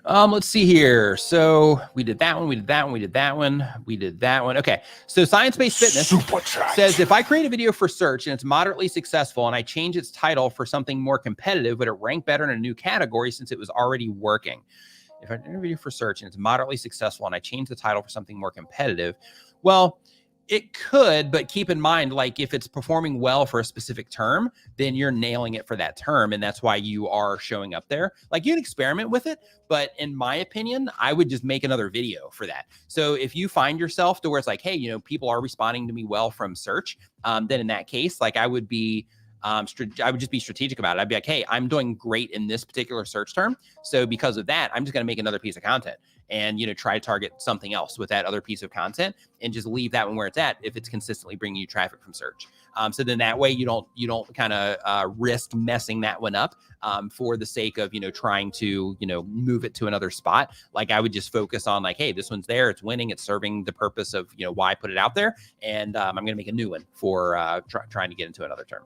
Let's see here. So we did that one. We did that one. We did that one. We did that one. Okay. So Science-Based Fitness says, if I create a video for search and it's moderately successful and I change its title for something more competitive, would it rank better in a new category since it was already working? If I do a video for search and it's moderately successful and I change the title for something more competitive, well, it could, but keep in mind, like if it's performing well for a specific term, then you're nailing it for that term. And that's why you are showing up there. Like you can experiment with it, but in my opinion, I would just make another video for that. So if you find yourself to where it's like, hey, you know, people are responding to me well from search, then in that case, like I would be, I would just be strategic about it. I'd be like, hey, I'm doing great in this particular search term. So because of that, I'm just going to make another piece of content and, you know, try to target something else with that other piece of content and just leave that one where it's at if it's consistently bringing you traffic from search. So then that way you don't kind of risk messing that one up for the sake of, you know, trying to, you know, move it to another spot. Like I would just focus on like, hey, this one's there, it's winning, it's serving the purpose of, you know, why I put it out there. And I'm going to make a new one for trying to get into another term.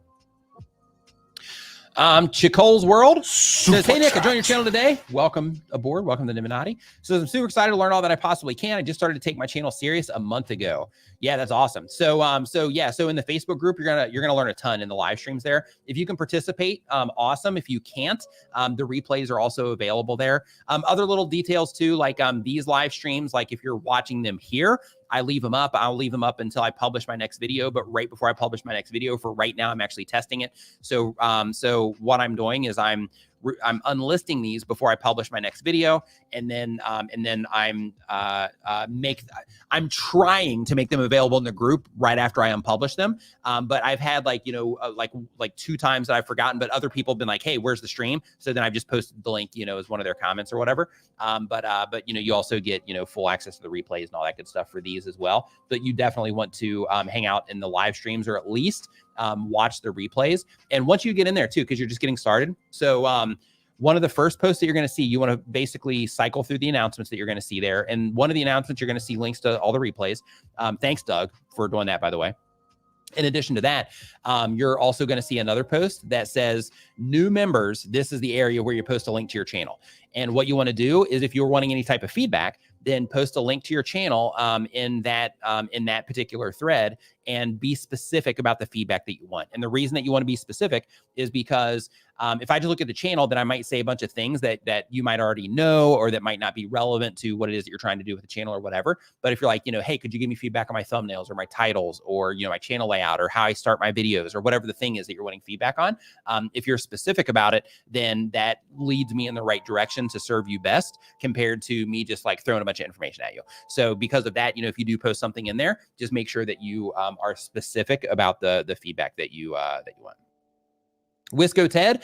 Chicole's World says, hey, Nick, I joined your channel today. Welcome aboard. Welcome to the Nimminati. Says, I'm super excited to learn all that I possibly can. I just started to take my channel serious a month ago. Yeah, that's awesome. So in the Facebook group, you're gonna learn a ton in the live streams there. If you can participate, awesome. If you can't, the replays are also available there. Other little details too, like these live streams, like if you're watching them here, I leave them up. I'll leave them up until I publish my next video. But right before I publish my next video, for right now, I'm actually testing it. So what I'm doing is I'm unlisting these before I publish my next video, and then I'm trying to make them available in the group right after I unpublish them. But I've had like like 2 times that I've forgotten, but other people have been like, hey, where's the stream? So then I've just posted the link, you know, as one of their comments or whatever. But you know, you also get, you know, full access to the replays and all that good stuff for these as well. But you definitely want to hang out in the live streams, or at least watch the replays. And once you get in there too, because you're just getting started. So one of the first posts that you're going to see, you want to basically cycle through the announcements that you're going to see there. And one of the announcements, you're going to see links to all the replays. Thanks, Doug, for doing that, by the way. In addition to that, you're also going to see another post that says new members. This is the area where you post a link to your channel. And what you want to do is, if you're wanting any type of feedback, then post a link to your channel in that particular thread, and be specific about the feedback that you want. And the reason that you want to be specific is because if I just look at the channel, then I might say a bunch of things that you might already know, or that might not be relevant to what it is that you're trying to do with the channel or whatever. But if you're like, you know, hey, could you give me feedback on my thumbnails or my titles, or, you know, my channel layout, or how I start my videos, or whatever the thing is that you're wanting feedback on, if you're specific about it, then that leads me in the right direction to serve you best, compared to me just like throwing a bunch of information at you. So because of that, you know, if you do post something in there, just make sure that you are specific about the feedback that you want. Wisco Ted,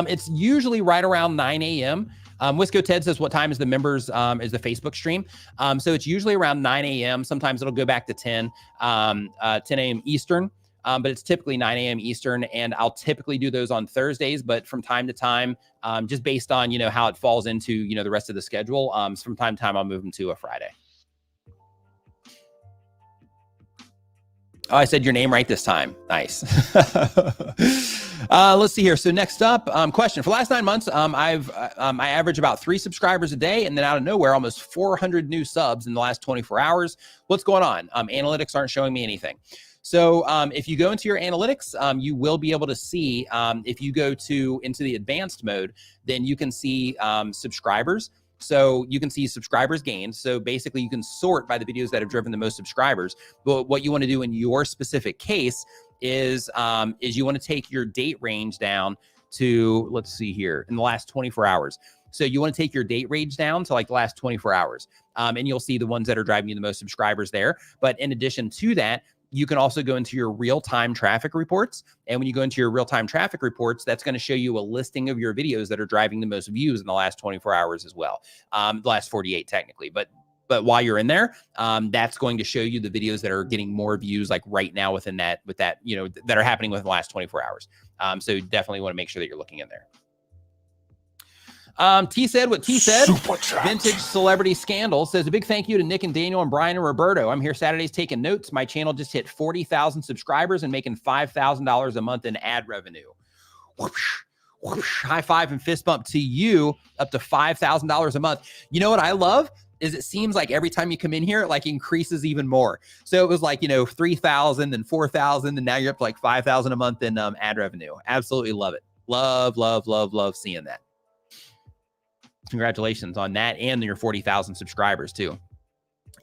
it's usually right around 9 a.m. Wisco Ted says, what time is the members, is the Facebook stream? So it's usually around 9 a.m. Sometimes it'll go back to 10 a.m. Eastern. but it's typically 9 a.m. Eastern, and I'll typically do those on Thursdays, but from time to time, just based on, how it falls into, the rest of the schedule, from time to time, I'll move them to a Friday. Oh, I said your name right this time. Nice. Let's see here. So next up, question. For the last 9 months, I average about 3 subscribers a day, and then out of nowhere, almost 400 new subs in the last 24 hours. What's going on? Analytics aren't showing me anything. So if you go into your analytics, you will be able to see, if you go into the advanced mode, then you can see subscribers. So you can see subscribers gained. So basically you can sort by the videos that have driven the most subscribers. But what you want to do in your specific case is you want to take your date range down to, let's see here, in the last 24 hours. So you want to take your date range down to like the last 24 hours. And you'll see the ones that are driving you the most subscribers there. But in addition to that, you can also go into your real-time traffic reports. And when you go into your real-time traffic reports, that's going to show you a listing of your videos that are driving the most views in the last 24 hours as well. The last 48 technically, but while you're in there, that's going to show you the videos that are getting more views like right now within that, that are happening within the last 24 hours. So you definitely want to make sure that you're looking in there. T said what T said. Vintage Celebrity Scandal says a big thank you to Nick and Daniel and Brian and Roberto. I'm here Saturdays taking notes. My channel just hit 40,000 subscribers and making $5,000 a month in ad revenue. Whoosh, whoosh, high five and fist bump to you, up to $5,000 a month. You know what I love is it seems like every time you come in here, it like increases even more. So it was like, 3,000 and 4,000, and now you're up to like 5,000 a month in ad revenue. Absolutely love it. Love, love, love, love seeing that. Congratulations on that and your 40,000 subscribers too.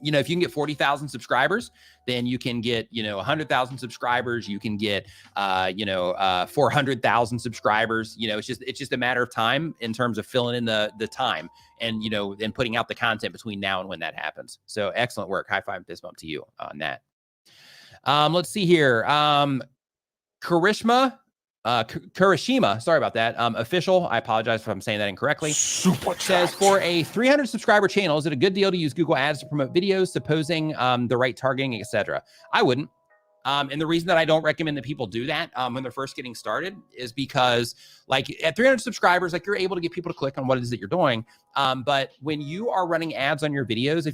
If you can get 40,000 subscribers, then you can get, 100,000 subscribers. You can get, 400,000 subscribers. It's just a matter of time in terms of filling in the time and, and putting out the content between now and when that happens. So excellent work. High five and fist bump to you on that. Let's see here. Kurishima, sorry about that. Official, I apologize if I'm saying that incorrectly. Says for a 300 subscriber channel, is it a good deal to use Google Ads to promote videos, supposing the right targeting, etc.? I wouldn't. And the reason that I don't recommend that people do that when they're first getting started is because like at 300 subscribers, like you're able to get people to click on what it is that you're doing. But when you are running ads on your videos,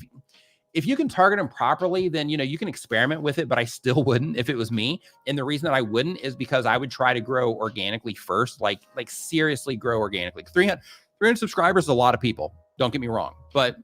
if you can target them properly, then, you can experiment with it, but I still wouldn't if it was me. And the reason that I wouldn't is because I would try to grow organically first, like seriously grow organically. 300 subscribers is a lot of people. Don't get me wrong, but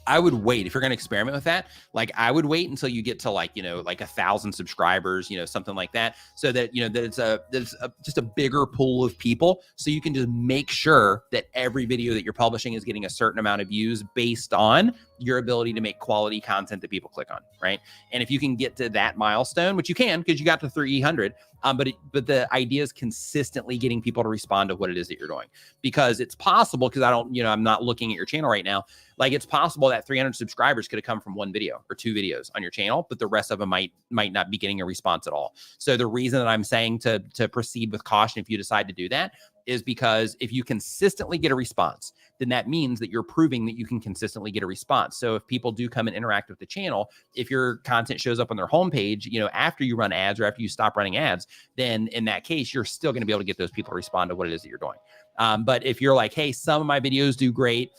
I would wait if you're going to experiment with that. Like I would wait until you get to like 1,000 subscribers, something like that. So that, that it's just a bigger pool of people. So you can just make sure that every video that you're publishing is getting a certain amount of views based on your ability to make quality content that people click on. Right. And if you can get to that milestone, which you can, because you got to 300, but the idea is consistently getting people to respond to what it is that you're doing, because it's possible, because I'm not looking at your channel right now. Like it's possible that 300 subscribers could have come from 1 video or 2 videos on your channel, but the rest of them might not be getting a response at all. So the reason that I'm saying to proceed with caution if you decide to do that is because if you consistently get a response, then that means that you're proving that you can consistently get a response. So if people do come and interact with the channel, if your content shows up on their homepage, after you run ads or after you stop running ads, then in that case, you're still going to be able to get those people to respond to what it is that you're doing. But if you're like, hey, some of my videos do great,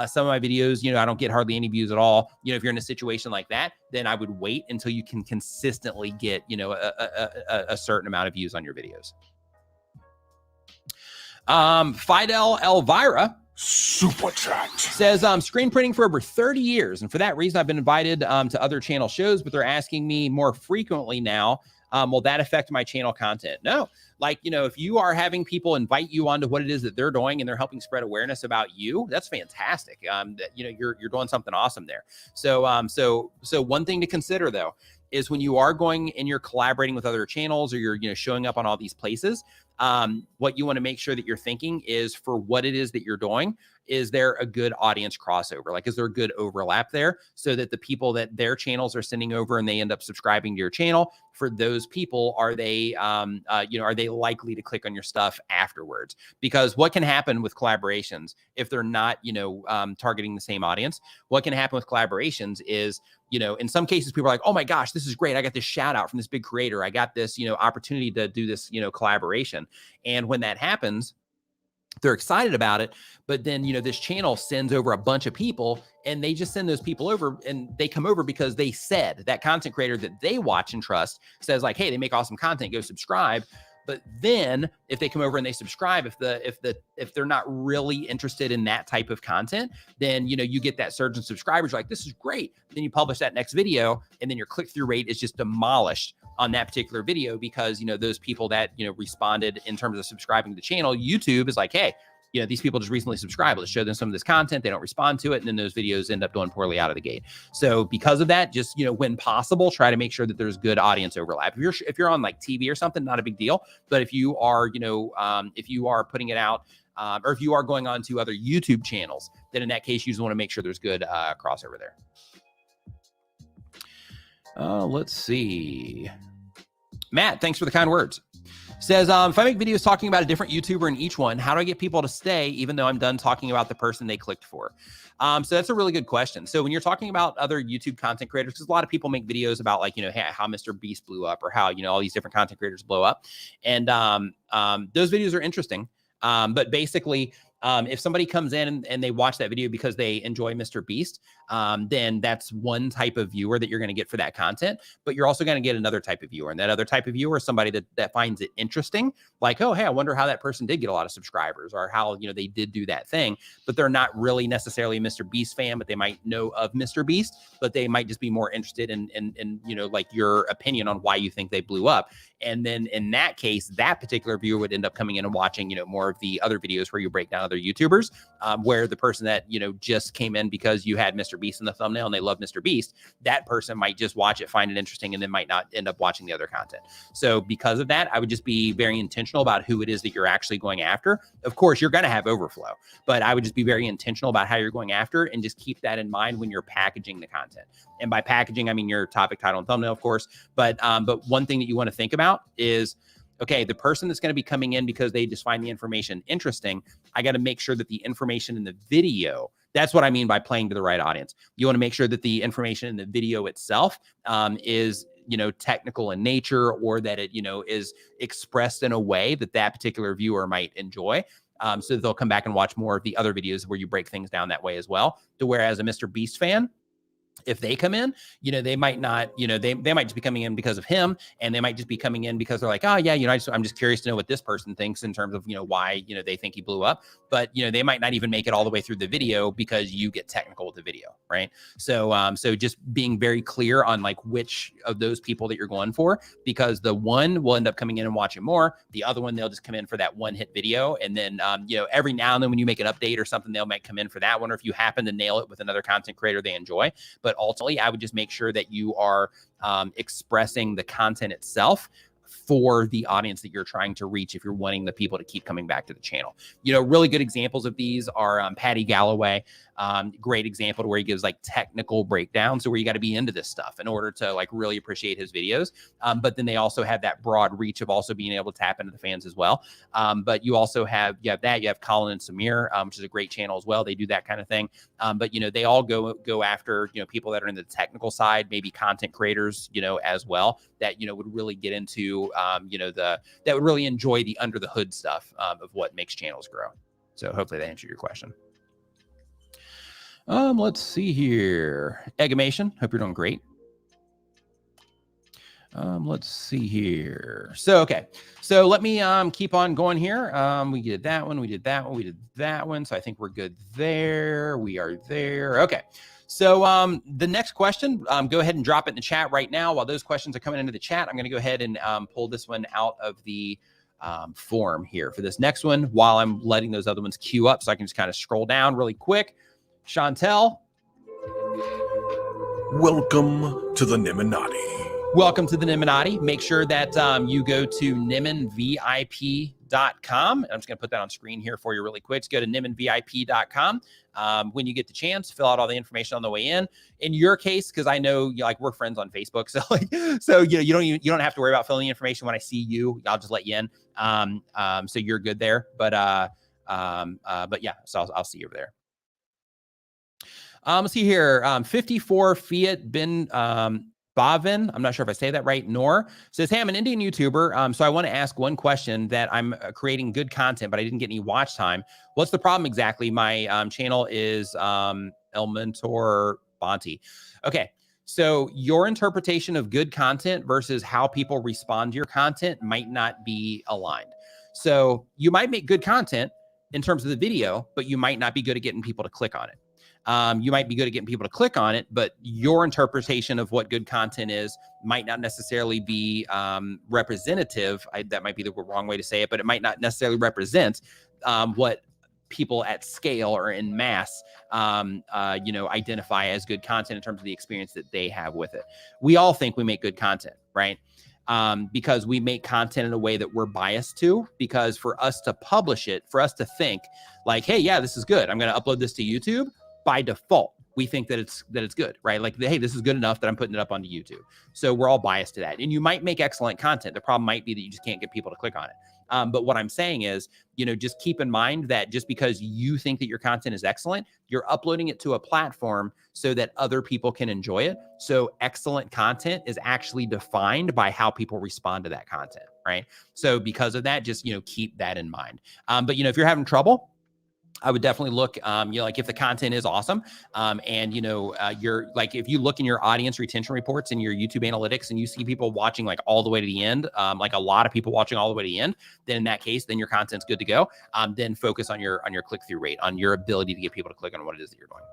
some of my videos, I don't get hardly any views at all. If you're in a situation like that, then I would wait until you can consistently get, a certain amount of views on your videos. Fidel Elvira Super chat says, screen printing for over 30 years. And for that reason, I've been invited to other channel shows, but they're asking me more frequently now. Will that affect my channel content? No. Like, if you are having people invite you onto what it is that they're doing and they're helping spread awareness about you, that's fantastic. That, you're doing something awesome there. So one thing to consider though, is when you are going and you're collaborating with other channels or you're, showing up on all these places, what you want to make sure that you're thinking is for what it is that you're doing, is there a good audience crossover? Like, is there a good overlap there so that the people that their channels are sending over and they end up subscribing to your channel, for those people, are they, are they likely to click on your stuff afterwards? Because what can happen with collaborations if they're not, targeting the same audience? What can happen with collaborations is, in some cases, people are like, oh my gosh, this is great. I got this shout out from this big creator. I got this, opportunity to do this, collaboration. And when that happens, they're excited about it. But then, this channel sends over a bunch of people and they just send those people over, and they come over because they said that content creator that they watch and trust says like, hey, they make awesome content, go subscribe. But then if they come over and they subscribe, if they're not really interested in that type of content, then, you get that surge in subscribers. You're like, this is great. Then you publish that next video, and then your click-through rate is just demolished on that particular video because, those people that, responded in terms of subscribing to the channel, YouTube is like, hey, these people just recently subscribed. Let's show them some of this content. They don't respond to it. And then those videos end up doing poorly out of the gate. So because of that, just, when possible, try to make sure that there's good audience overlap. If you're on like TV or something, not a big deal. But if you are, if you are putting it out, or if you are going on to other YouTube channels, then in that case, you just want to make sure there's good crossover there. Let's see. Matt, thanks for the kind words. Says, if I make videos talking about a different YouTuber in each one, how do I get people to stay even though I'm done talking about the person they clicked for? So that's a really good question. So when you're talking about other YouTube content creators, because a lot of people make videos about like, how Mr. Beast blew up or how, all these different content creators blow up. And those videos are interesting. But basically, if somebody comes in and they watch that video because they enjoy Mr. Beast, then that's one type of viewer that you're going to get for that content. But you're also going to get another type of viewer. And that other type of viewer is somebody that finds it interesting. Like, oh, hey, I wonder how that person did get a lot of subscribers, or how, they did do that thing. But they're not really necessarily a Mr. Beast fan, but they might know of Mr. Beast, but they might just be more interested in like your opinion on why you think they blew up. And then in that case, that particular viewer would end up coming in and watching, more of the other videos where you break down other YouTubers, where the person that, just came in because you had Mr. Beast in the thumbnail and they love Mr. Beast, that person might just watch it, find it interesting, and then might not end up watching the other content. So because of that, I would just be very intentional about who it is that you're actually going after. Of course, you're going to have overflow, but I would just be very intentional about how you're going after, and just keep that in mind when you're packaging the content. And by packaging, I mean your topic, title, and thumbnail, of course. But one thing that you want to think about is, okay, the person that's going to be coming in because they just find the information interesting, I got to make sure that the information in the video, that's what I mean by playing to the right audience. You want to make sure that the information in the video itself is, technical in nature, or that it, is expressed in a way that that particular viewer might enjoy. So that they'll come back and watch more of the other videos where you break things down that way as well. To whereas a Mr. Beast fan, if they come in, they might not, they might just be coming in because of him, and they might just be coming in because they're like, oh yeah, I'm just curious to know what this person thinks in terms of, why, they think he blew up. But, they might not even make it all the way through the video because you get technical with the video, right? So, so just being very clear on like which of those people that you're going for, because the one will end up coming in and watching more. The other one, they'll just come in for that one hit video. And then, every now and then when you make an update or something, they might come in for that one. Or if you happen to nail it with another content creator they enjoy. But ultimately, I would just make sure that you are expressing the content itself for the audience that you're trying to reach if you're wanting the people to keep coming back to the channel. Really good examples of these are Patty Galloway. Great example to where he gives like technical breakdowns. So where you got to be into this stuff in order to like really appreciate his videos. But then they also have that broad reach of also being able to tap into the fans as well. But you also have, you have Colin and Samir, which is a great channel as well. They do that kind of thing. But, they all go after, people that are in the technical side, maybe content creators, as well, that, would really get into, that would really enjoy the under the hood stuff of what makes channels grow. So hopefully that answered your question. Let's see here. Eggamation, hope you're doing great. Let's see here. So, okay. So let me keep on going here. We did that one. We did that one. We did that one. So I think we're good there. We are there. Okay. So the next question, go ahead and drop it in the chat right now. While those questions are coming into the chat, I'm going to go ahead and pull this one out of the form here for this next one while I'm letting those other ones queue up, so I can just kind of scroll down really quick. Chantel. Welcome to the Nimminati. Welcome to the Nimminati. Make sure that you go to Nimmin VIP nimminvip.com. I'm just going to put that on screen here for you really quick. Go to nimminvip.com. When you get the chance, fill out all the information on the way in. In your case, because I know like we're friends on Facebook, so you don't have to worry about filling the information. When I see you, I'll just let you in. So you're good there. But yeah, so I'll see you over there. Let's see here. 54 Fiat bin Bavin, I'm not sure if I say that right, Nor, says, hey, I'm an Indian YouTuber, so I want to ask one question that I'm creating good content, but I didn't get any watch time. What's the problem exactly? My channel is El Mentor Bonti. Okay, so your interpretation of good content versus how people respond to your content might not be aligned. So you might make good content in terms of the video, but you might not be good at getting people to click on it. You might be good at getting people to click on it, but your interpretation of what good content is might not necessarily be representative. That might be the wrong way to say it, but it might not necessarily represent what people at scale or in mass, identify as good content in terms of the experience that they have with it. We all think we make good content, right? Because we make content in a way that we're biased to, because for us to publish it, for us to think like, hey, yeah, this is good, I'm going to upload this to YouTube. By default, we think that it's good, right? Like, hey, this is good enough that I'm putting it up onto YouTube. So we're all biased to that. And you might make excellent content. The problem might be that you just can't get people to click on it. But what I'm saying is, just keep in mind that just because you think that your content is excellent, you're uploading it to a platform so that other people can enjoy it. So excellent content is actually defined by how people respond to that content, right? So because of that, just, keep that in mind. But if you're having trouble, I would definitely look, like if the content is awesome, and you're like, if you look in your audience retention reports and your YouTube analytics and you see people watching like all the way to the end, like a lot of people watching all the way to the end, then in that case, then your content's good to go. Then focus on your click-through rate, on your ability to get people to click on what it is that you're doing.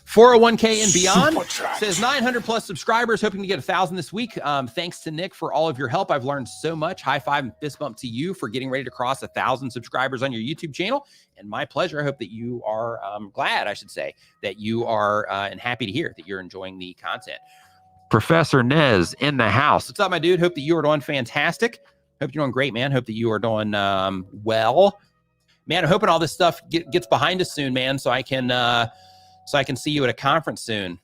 401k and beyond says 900 plus subscribers, hoping to get 1,000 this week. Thanks to Nick for all of your help. I've learned so much. High five and fist bump to you for getting ready to cross 1,000 subscribers on your YouTube channel. And my pleasure. I hope that you are glad, I should say, that you are and happy to hear that you're enjoying the content. Professor Nez in the house. What's up, my dude? Hope that you are doing fantastic. Hope you're doing great, man. Hope that you are doing well. Man, I'm hoping all this stuff gets behind us soon, man, so I can see you at a conference soon.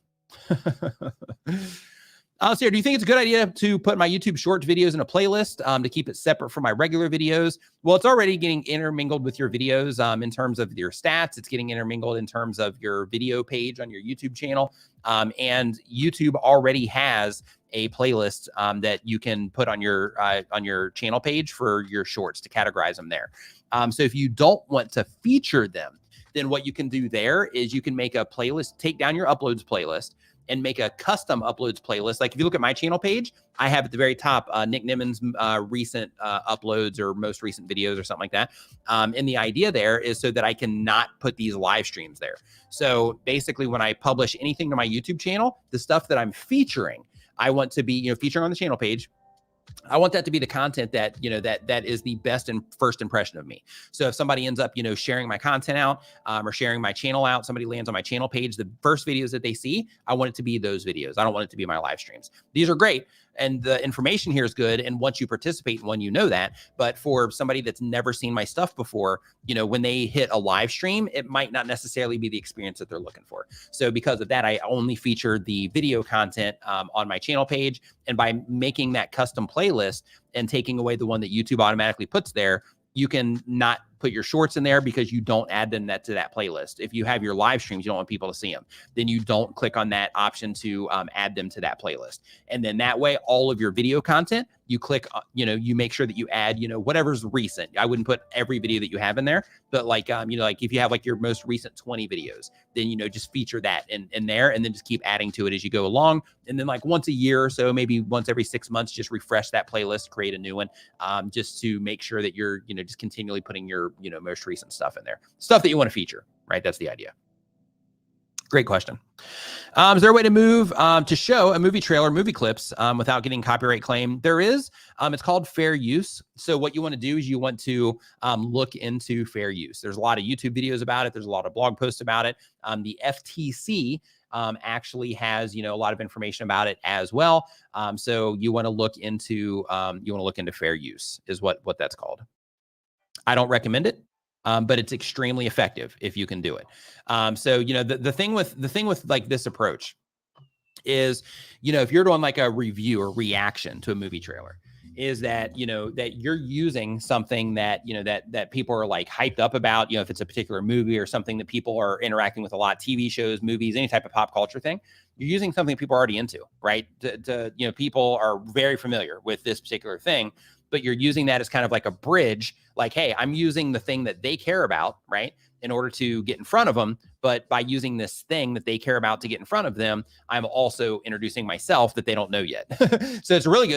Let's see here. Do you think it's a good idea to put my YouTube short videos in a playlist to keep it separate from my regular videos? Well, it's already getting intermingled with your videos in terms of your stats. It's getting intermingled in terms of your video page on your YouTube channel. And YouTube already has a playlist that you can put on your channel page for your shorts to categorize them there. So if you don't want to feature them, then what you can do there is you can make a playlist, take down your uploads playlist and make a custom uploads playlist. Like if you look at my channel page, I have at the very top Nick Nimmin's recent uploads or most recent videos or something like that. And the idea there is so that I can not put these live streams there. So basically when I publish anything to my YouTube channel, the stuff that I'm featuring, I want to be, featuring on the channel page. I want that to be the content that, that is the best and first impression of me. So if somebody ends up, sharing my content out or sharing my channel out, somebody lands on my channel page, the first videos that they see, I want it to be those videos. I don't want it to be my live streams. These are great. And the information here is good. And once you participate and when you know that, but for somebody that's never seen my stuff before, when they hit a live stream, it might not necessarily be the experience that they're looking for. So because of that, I only feature the video content on my channel page. And by making that custom playlist and taking away the one that YouTube automatically puts there, you can not put your shorts in there because you don't add them to that playlist. If you have your live streams, you don't want people to see them, then you don't click on that option to add them to that playlist. And then that way, all of your video content, you click, you make sure that you add, whatever's recent. I wouldn't put every video that you have in there, but like, like if you have like your most recent 20 videos, then, just feature that in there and then just keep adding to it as you go along. And then like once a year or so, maybe once every 6 months, just refresh that playlist, create a new one, just to make sure that you're, just continually putting your, most recent stuff in there, stuff that you want to feature, right? That's the idea. Great question. Is there a way to move to show a movie trailer, movie clips without getting copyright claim? There is. It's called fair use. So what you want to do is you want to look into fair use. There's a lot of YouTube videos about it. There's a lot of blog posts about it. The FTC actually has, a lot of information about it as well. So you want to look into fair use is what that's called. I don't recommend it. But it's extremely effective if you can do it. So, the thing with like this approach is, if you're doing like a review or reaction to a movie trailer, is that, that you're using something that, that people are like hyped up about, if it's a particular movie or something that people are interacting with a lot, TV shows, movies, any type of pop culture thing, you're using something people are already into, right? People are very familiar with this particular thing, but you're using that as kind of like a bridge, like, hey, I'm using the thing that they care about, right, in order to get in front of them. But by using this thing that they care about to get in front of them, I'm also introducing myself that they don't know yet. So it's a really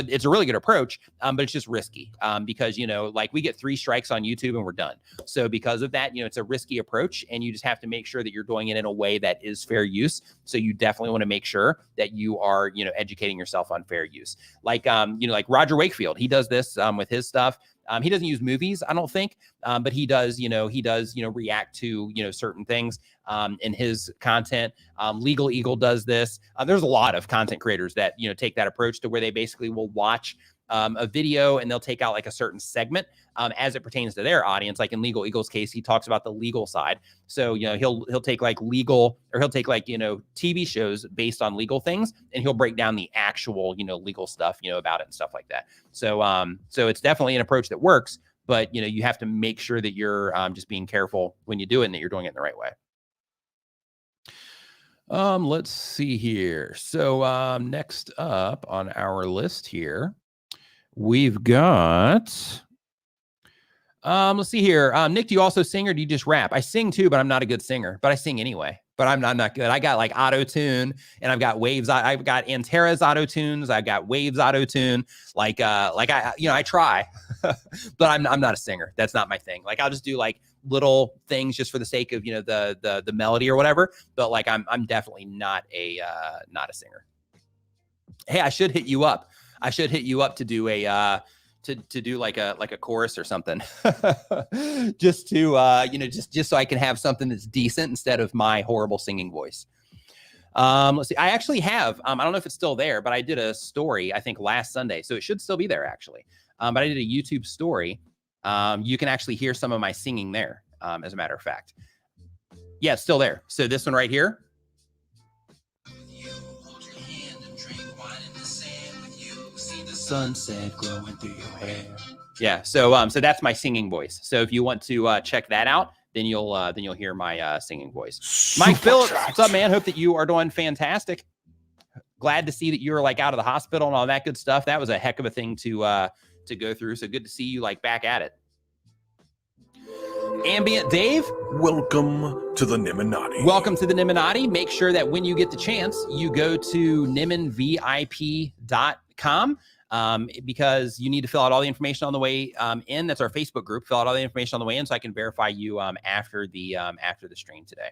good approach, but it's just risky because, like we get 3 strikes on YouTube and we're done. So because of that, it's a risky approach, and you just have to make sure that you're doing it in a way that is fair use. So you definitely want to make sure that you are, educating yourself on fair use. Like, like Roger Wakefield, he does this with his stuff. He doesn't use movies, I don't think, but he does, react to, certain things in his content. Legal Eagle does this. There's a lot of content creators that, take that approach to where they basically will watch a video and they'll take out like a certain segment as it pertains to their audience. Like in Legal Eagle's case, he talks about the legal side. So, he'll take like legal, or he'll take like, TV shows based on legal things, and he'll break down the actual, legal stuff, about it and stuff like that. So, so it's definitely an approach that works, but, you have to make sure that you're just being careful when you do it and that you're doing it in the right way. Let's see here. So, next up on our list here, we've got, let's see here. Nick, do you also sing or do you just rap? I sing too, but I'm not a good singer, but I sing anyway, but I'm not good. I got like auto tune, and I've got waves. I've got Antera's auto tunes. I've got waves auto tune. Like I try, but I'm not a singer. That's not my thing. Like I'll just do like little things just for the sake of, the melody or whatever. But like, I'm definitely not a singer. Hey, I should hit you up. I should hit you up to do a, to do like a chorus or something, just to, just so I can have something that's decent instead of my horrible singing voice. Let's see. I actually have, I don't know if it's still there, but I did a story, I think last Sunday. So it should still be there actually. But I did a YouTube story. You can actually hear some of my singing there. As a matter of fact, yeah, it's still there. So this one right here. Sunset glowing through your hair. Yeah, so that's my singing voice. So if you want to check that out, then you'll hear my singing voice. Mike Phillips, what's up, man? Hope that you are doing fantastic. Glad to see that you're like out of the hospital and all that good stuff. That was a heck of a thing to go through. So good to see you like back at it. Ambient Dave, welcome to the Nimminati. Welcome to the Nimminati. Make sure that when you get the chance, you go to nimminvip.com. Because you need to fill out all the information on the way in. That's our Facebook group. Fill out all the information on the way in so I can verify you after the stream today.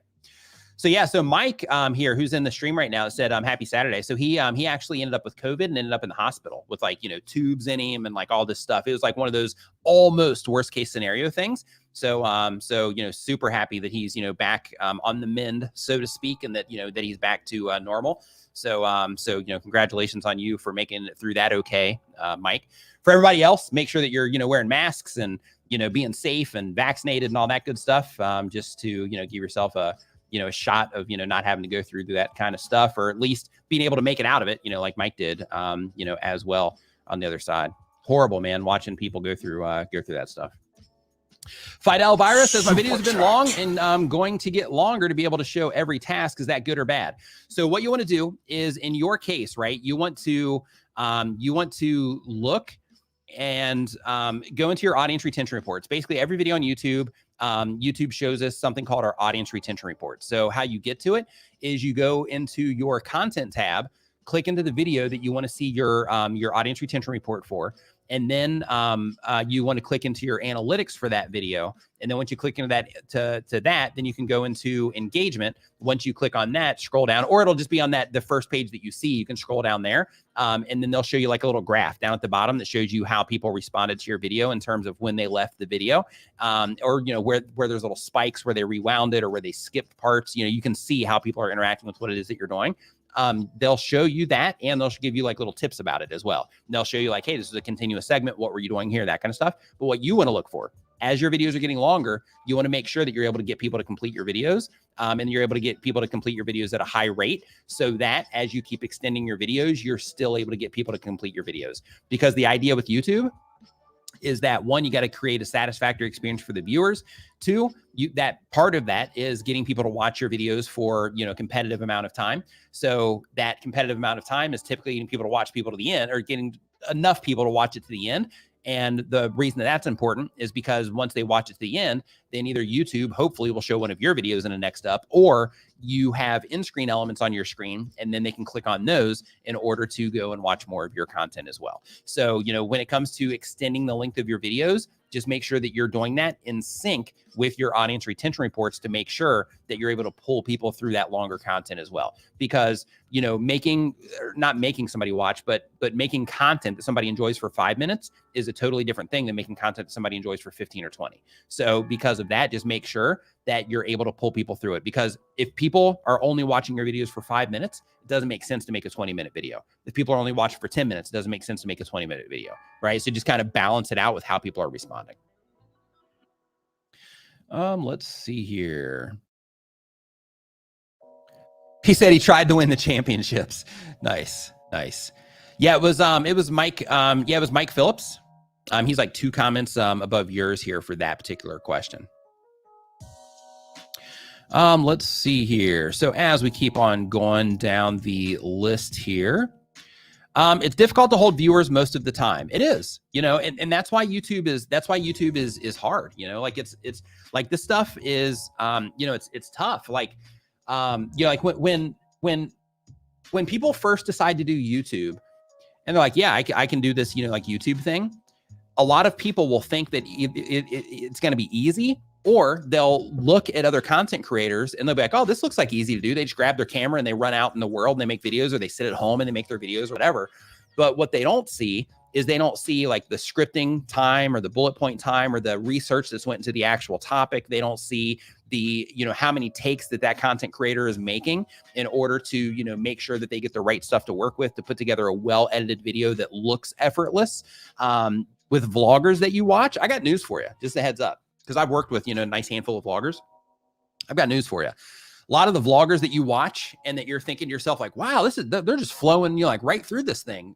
So yeah, so Mike here, who's in the stream right now, said happy Saturday. So he actually ended up with COVID and ended up in the hospital with like, tubes in him and like all this stuff. It was like one of those almost worst case scenario things. So super happy that he's back on the mend, so to speak, and that that he's back to normal. So congratulations on you for making it through that okay, Mike. For everybody else, make sure that you're, wearing masks and, being safe and vaccinated and all that good stuff, just to, give yourself a shot of, not having to go through that kind of stuff, or at least being able to make it out of it, like Mike did, as well on the other side. Horrible, man, watching people go through that stuff. Fidel Virus says my videos have been long and I'm going to get longer to be able to show every task. Is that good or bad? So what you want to do is, in your case, right, you want to look and go into your audience retention reports. Basically, every video on YouTube, YouTube shows us something called our audience retention report. So how you get to it is you go into your content tab, click into the video that you want to see your audience retention report for. And then you want to click into your analytics for that video. And then once you click into that to that, then you can go into engagement. Once you click on that, scroll down, or it'll just be on the first page that you see. You can scroll down there, and then they'll show you like a little graph down at the bottom that shows you how people responded to your video in terms of when they left the video, or where there's little spikes where they rewound it or where they skipped parts. You can see how people are interacting with what it is that you're doing. They'll show you that, and they'll give you like little tips about it as well. And they'll show you like, hey, this is a continuous segment. What were you doing here? That kind of stuff. But what you want to look for as your videos are getting longer, you want to make sure that you're able to get people to complete your videos, and you're able to get people to complete your videos at a high rate, so that as you keep extending your videos, you're still able to get people to complete your videos. Because the idea with YouTube is that, one, you got to create a satisfactory experience for the viewers. Two, that part of that is getting people to watch your videos for, a competitive amount of time. So that competitive amount of time is typically getting people to watch people to the end, or getting enough people to watch it to the end. And the reason that that's important is because once they watch it to the end, then either YouTube hopefully will show one of your videos in the next up, or you have in-screen elements on your screen, and then they can click on those in order to go and watch more of your content as well. So, when it comes to extending the length of your videos, just make sure that you're doing that in sync with your audience retention reports to make sure that you're able to pull people through that longer content as well. Because, not making somebody watch, but making content that somebody enjoys for 5 minutes is a totally different thing than making content that somebody enjoys for 15 or 20. So because of that, just make sure that you're able to pull people through it. Because if people are only watching your videos for 5 minutes, it doesn't make sense to make a 20-minute video. If people are only watching for 10 minutes, it doesn't make sense to make a 20-minute video, right? So just kind of balance it out with how people are responding. Let's see here. He said he tried to win the championships. Nice. Yeah, it was Mike. It was Mike Phillips. He's like 2 comments above yours here for that particular question. Let's see here. So as we keep on going down the list here, it's difficult to hold viewers most of the time. It is, and that's why YouTube is hard. Like it's like this stuff is, it's tough. Like, like when people first decide to do YouTube and they're like, yeah, I can do this, like YouTube thing. A lot of people will think that it's going to be easy, or they'll look at other content creators and they'll be like, oh, this looks like easy to do. They just grab their camera and they run out in the world and they make videos, or they sit at home and they make their videos or whatever. But what they don't see is they don't see like the scripting time or the bullet point time or the research that's went into the actual topic. They don't see the, how many takes that content creator is making in order to, make sure that they get the right stuff to work with to put together a well-edited video that looks effortless. With vloggers that you watch, I got news for you. Just a heads up, because I've worked with, a nice handful of vloggers. I've got news for you. A lot of the vloggers that you watch and that you're thinking to yourself like, wow, they're just flowing, like right through this thing.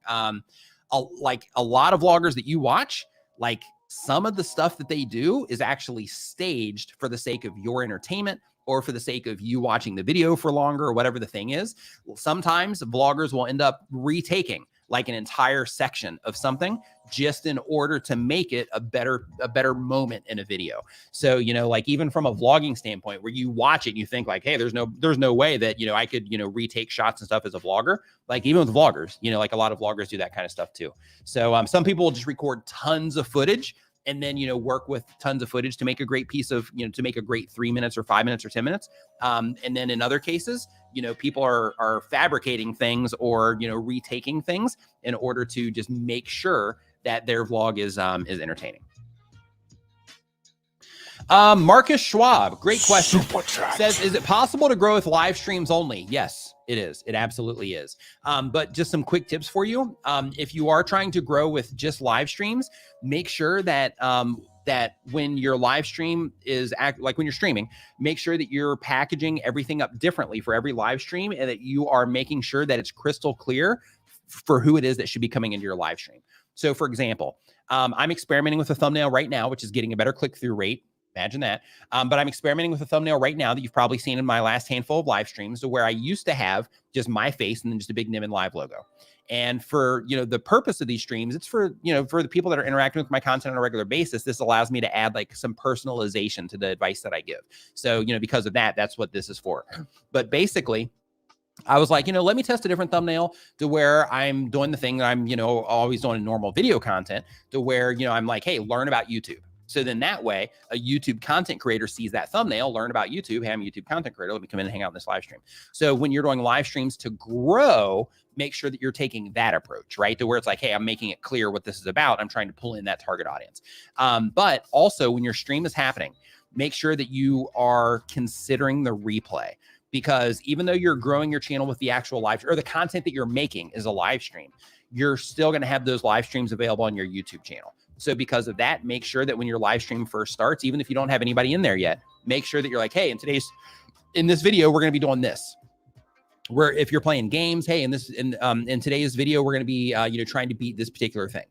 Like a lot of vloggers that you watch, like some of the stuff that they do is actually staged for the sake of your entertainment, or for the sake of you watching the video for longer, or whatever the thing is. Sometimes vloggers will end up retaking like an entire section of something just in order to make it a better moment in a video. So, like even from a vlogging standpoint, where you watch it and you think like, hey, there's no way that, I could, retake shots and stuff as a vlogger. Like even with vloggers, like a lot of vloggers do that kind of stuff too. So some people will just record tons of footage and then, work with tons of footage to make a great piece of, to make a great 3 minutes or 5 minutes or 10 minutes. And then in other cases, people are fabricating things or, retaking things in order to just make sure that their vlog is entertaining. Marcus Schwab, great question. Says, is it possible to grow with live streams only? Yes, it is. It absolutely is. But just some quick tips for you. If you are trying to grow with just live streams, make sure that that when your live stream is like when you're streaming, make sure that you're packaging everything up differently for every live stream, and that you are making sure that it's crystal clear for who it is that should be coming into your live stream. So for example, I'm experimenting with a thumbnail right now, which is getting a better click-through rate. Imagine that. But I'm experimenting with a thumbnail right now that you've probably seen in my last handful of live streams, to where I used to have just my face and then just a big Nimmin live logo. And for, the purpose of these streams, it's for, for the people that are interacting with my content on a regular basis. This allows me to add like some personalization to the advice that I give. So, because of that, that's what this is for. But basically, I was like, let me test a different thumbnail to where I'm doing the thing that I'm, always doing in normal video content to where, I'm like, hey, learn about YouTube. So then that way a YouTube content creator sees that thumbnail, learn about YouTube. Hey, I'm a YouTube content creator. Let me come in and hang out in this live stream. So when you're doing live streams to grow, make sure that you're taking that approach, right? To where it's like, hey, I'm making it clear what this is about. I'm trying to pull in that target audience. But also when your stream is happening, make sure that you are considering the replay. Because even though you're growing your channel with the actual live or the content that you're making is a live stream, you're still going to have those live streams available on your YouTube channel. So because of that, make sure that when your live stream first starts, even if you don't have anybody in there yet, make sure that you're like, hey, in this video, we're going to be doing this. Where if you're playing games, hey, in today's video, we're going to be, trying to beat this particular thing.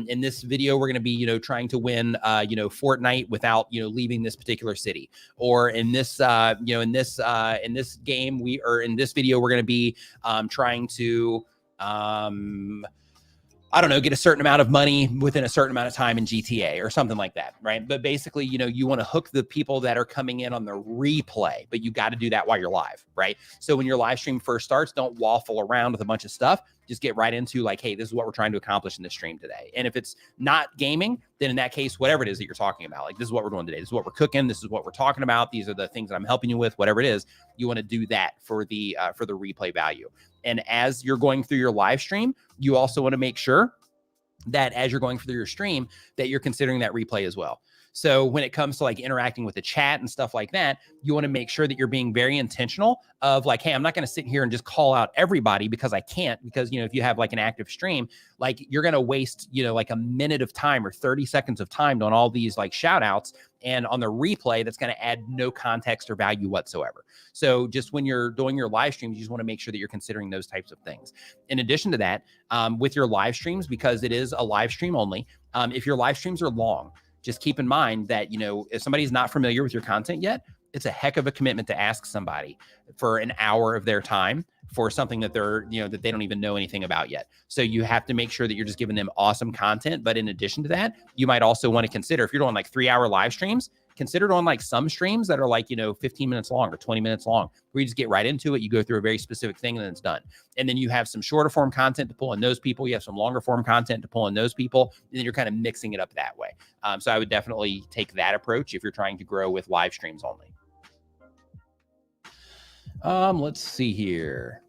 In this video, we're going to be, trying to win, Fortnite without, leaving this particular city. Or in this, in this game, in this video, we're going to be trying to, I don't know, get a certain amount of money within a certain amount of time in GTA or something like that, right? But basically, you want to hook the people that are coming in on the replay, but you got to do that while you're live, right? So when your live stream first starts, don't waffle around with a bunch of stuff. Just get right into like, hey, this is what we're trying to accomplish in this stream today. And if it's not gaming, then in that case, whatever it is that you're talking about, like this is what we're doing today. This is what we're cooking. This is what we're talking about. These are the things that I'm helping you with, whatever it is, you want to do that for the replay value. And as you're going through your live stream, you also want to make sure that as you're going through your stream, that you're considering that replay as well. So when it comes to like interacting with the chat and stuff like that, you want to make sure that you're being very intentional of like, hey, I'm not going to sit here and just call out everybody because I can't, because, if you have like an active stream, like you're going to waste, like a minute of time or 30 seconds of time on all these like shout outs. And on the replay, that's going to add no context or value whatsoever. So just when you're doing your live streams, you just want to make sure that you're considering those types of things. In addition to that, with your live streams, because it is a live stream only, if your live streams are long, just keep in mind that, if somebody's not familiar with your content yet, it's a heck of a commitment to ask somebody for an hour of their time for something that they're, that they don't even know anything about yet. So you have to make sure that you're just giving them awesome content. But in addition to that, you might also want to consider, if you're doing like 3-hour live streams, consider doing like some streams that are like, 15 minutes long or 20 minutes long, where you just get right into it. You go through a very specific thing and then it's done. And then you have some shorter form content to pull in those people. You have some longer form content to pull in those people. And then you're kind of mixing it up that way. So I would definitely take that approach if you're trying to grow with live streams only. Let's see here.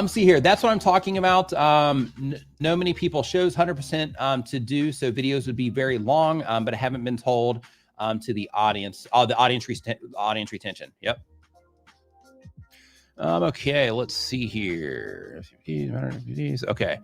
See here, that's what I'm talking about. No many people shows 100% to do, so videos would be very long, but I haven't been told to the audience, the audience retention. Yep. Okay, let's see here. Okay.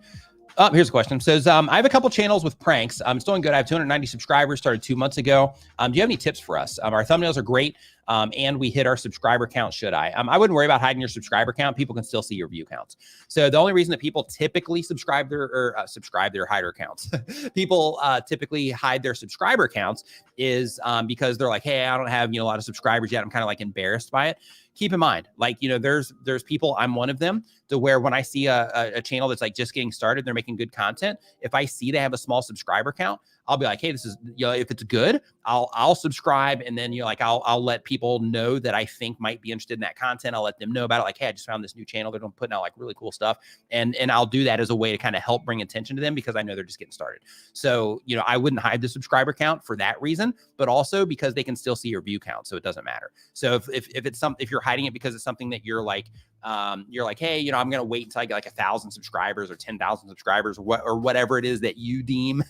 Here's a question. It says, I have a couple channels with pranks. I'm still doing good. I have 290 subscribers, started 2 months ago. Do you have any tips for us? Our thumbnails are great. And we hit our subscriber count, should I? I wouldn't worry about hiding your subscriber count. People can still see your view counts. So the only reason that people typically hide their hider counts, people typically hide their subscriber counts is because they're like, hey, I don't have, a lot of subscribers yet. I'm kind of like embarrassed by it. Keep in mind, like, there's people, I'm one of them, to where when I see a channel that's like just getting started, they're making good content. If I see they have a small subscriber count, I'll be like, hey, this is, if it's good, I'll subscribe. And then, I'll let people know that I think might be interested in that content. I'll let them know about it. Like, hey, I just found this new channel. They're putting out like really cool stuff. And I'll do that as a way to kind of help bring attention to them because I know they're just getting started. So, I wouldn't hide the subscriber count for that reason, but also because they can still see your view count. So it doesn't matter. So if you're hiding it because it's something that you're like, hey, I'm going to wait until I get like 1,000 subscribers or 10,000 subscribers or whatever it is that you deem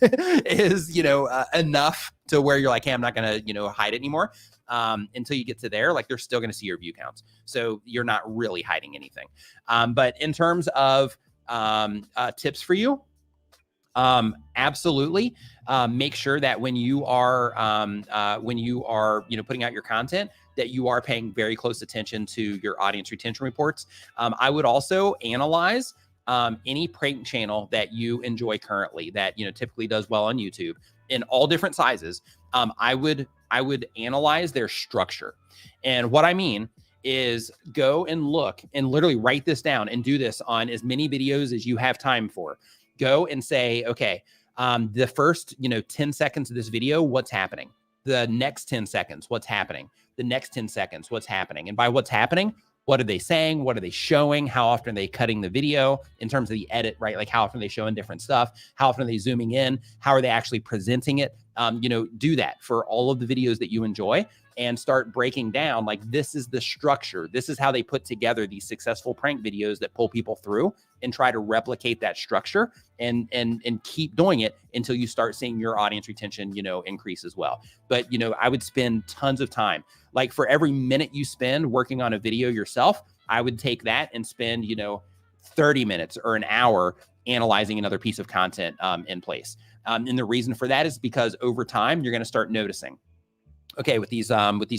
is, enough to where you're like, hey, I'm not going to, hide it anymore. Until you get to there, like they're still going to see your view counts. So you're not really hiding anything. But in terms of tips for you, absolutely. Make sure that when you are, putting out your content, that you are paying very close attention to your audience retention reports. I would also analyze any prank channel that you enjoy currently that, typically does well on YouTube in all different sizes. I would analyze their structure. And what I mean is go and look and literally write this down and do this on as many videos as you have time for. Go and say, okay, the first, 10 seconds of this video, what's happening? The next 10 seconds, what's happening? The next 10 seconds, what's happening? And by what's happening, what are they saying? What are they showing? How often are they cutting the video in terms of the edit, right? Like how often are they showing different stuff? How often are they zooming in? How are they actually presenting it? Do that for all of the videos that you enjoy and start breaking down, like, this is the structure. This is how they put together these successful prank videos that pull people through, and try to replicate that structure and keep doing it until you start seeing your audience retention, increase as well. But, I would spend tons of time, like for every minute you spend working on a video yourself, I would take that and spend, 30 minutes or an hour analyzing another piece of content in place. And the reason for that is because over time, you're going to start noticing, okay, with these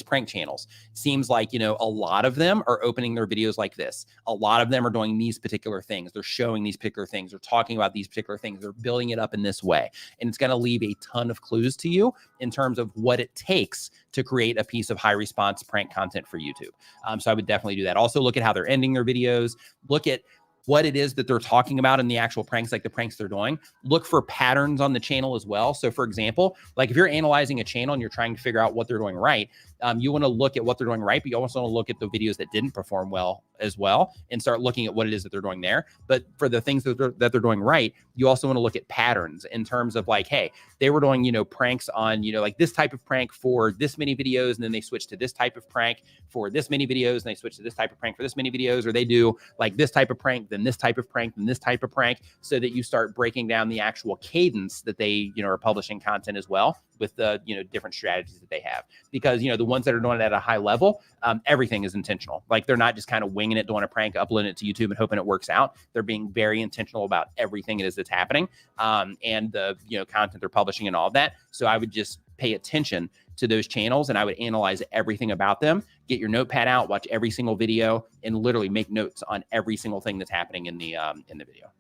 prank channels, it seems like, a lot of them are opening their videos like this. A lot of them are doing these particular things. They're showing these particular things. They're talking about these particular things. They're building it up in this way. And it's going to leave a ton of clues to you in terms of what it takes to create a piece of high response prank content for YouTube. So I would definitely do that. Also look at how they're ending their videos. Look at what it is that they're talking about in the actual pranks, like the pranks they're doing. Look for patterns on the channel as well. So for example, like if you're analyzing a channel and you're trying to figure out what they're doing right, you want to look at what they're doing right, but you also want to look at the videos that didn't perform well as well and start looking at what it is that they're doing there. But for the things that they're doing right, you also want to look at patterns in terms of like, hey, they were doing, pranks on, like this type of prank for this many videos, and then they switch to this type of prank for this many videos, and they switch to this type of prank for this many videos, or they do like this type of prank, then this type of prank, then this type of prank, so that you start breaking down the actual cadence that they, are publishing content as well with the, different strategies that they have. Because, the ones that are doing it at a high level, everything is intentional. Like they're not just kind of winging it, doing a prank, uploading it to YouTube and hoping it works out. They're being very intentional about everything it is that's happening, and the, content they're publishing and all of that. So I would just pay attention to those channels, and I would analyze everything about them. Get your notepad out, watch every single video, and literally make notes on every single thing that's happening in the video.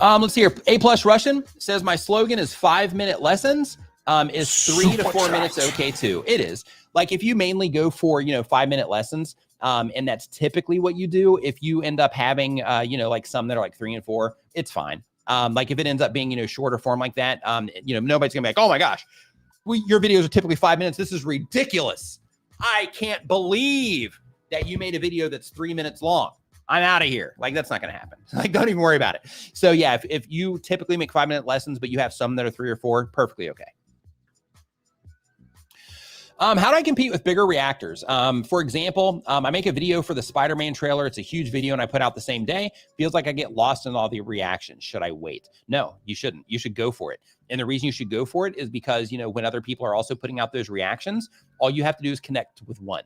Let's see here. A+ Russian says, my slogan is 5-minute lessons. Is 3 to 4 minutes okay too? It is. Like if you mainly go for, 5-minute lessons, and that's typically what you do. If you end up having, like some that are like 3 and 4, it's fine. Like if it ends up being, shorter form like that, nobody's gonna be like, oh my gosh, your videos are typically 5 minutes. This is ridiculous. I can't believe that you made a video that's 3 minutes long. I'm out of here. Like that's not going to happen. Like don't even worry about it. So yeah, if you typically make 5-minute lessons, but you have some that are 3 or 4, perfectly okay. How do I compete with bigger reactors? For example, I make a video for the Spider-Man trailer. It's a huge video and I put out the same day. Feels like I get lost in all the reactions. Should I wait? No, you shouldn't. You should go for it. And the reason you should go for it is because, when other people are also putting out those reactions, all you have to do is connect with one.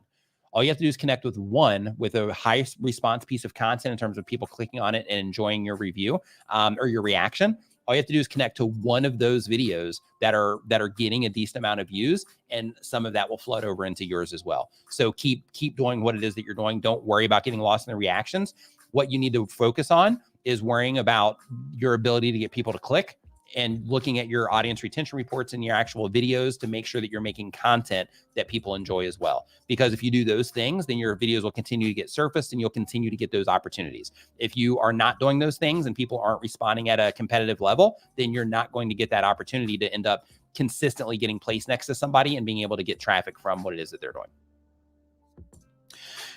All you have to do is connect with one with a high response piece of content in terms of people clicking on it and enjoying your review, or your reaction. All you have to do is connect to one of those videos that are getting a decent amount of views, and some of that will flood over into yours as well. So keep doing what it is that you're doing. Don't worry about getting lost in the reactions. What you need to focus on is worrying about your ability to get people to click, and looking at your audience retention reports and your actual videos to make sure that you're making content that people enjoy as well. Because if you do those things, then your videos will continue to get surfaced and you'll continue to get those opportunities. If you are not doing those things and people aren't responding at a competitive level, then you're not going to get that opportunity to end up consistently getting placed next to somebody and being able to get traffic from what it is that they're doing.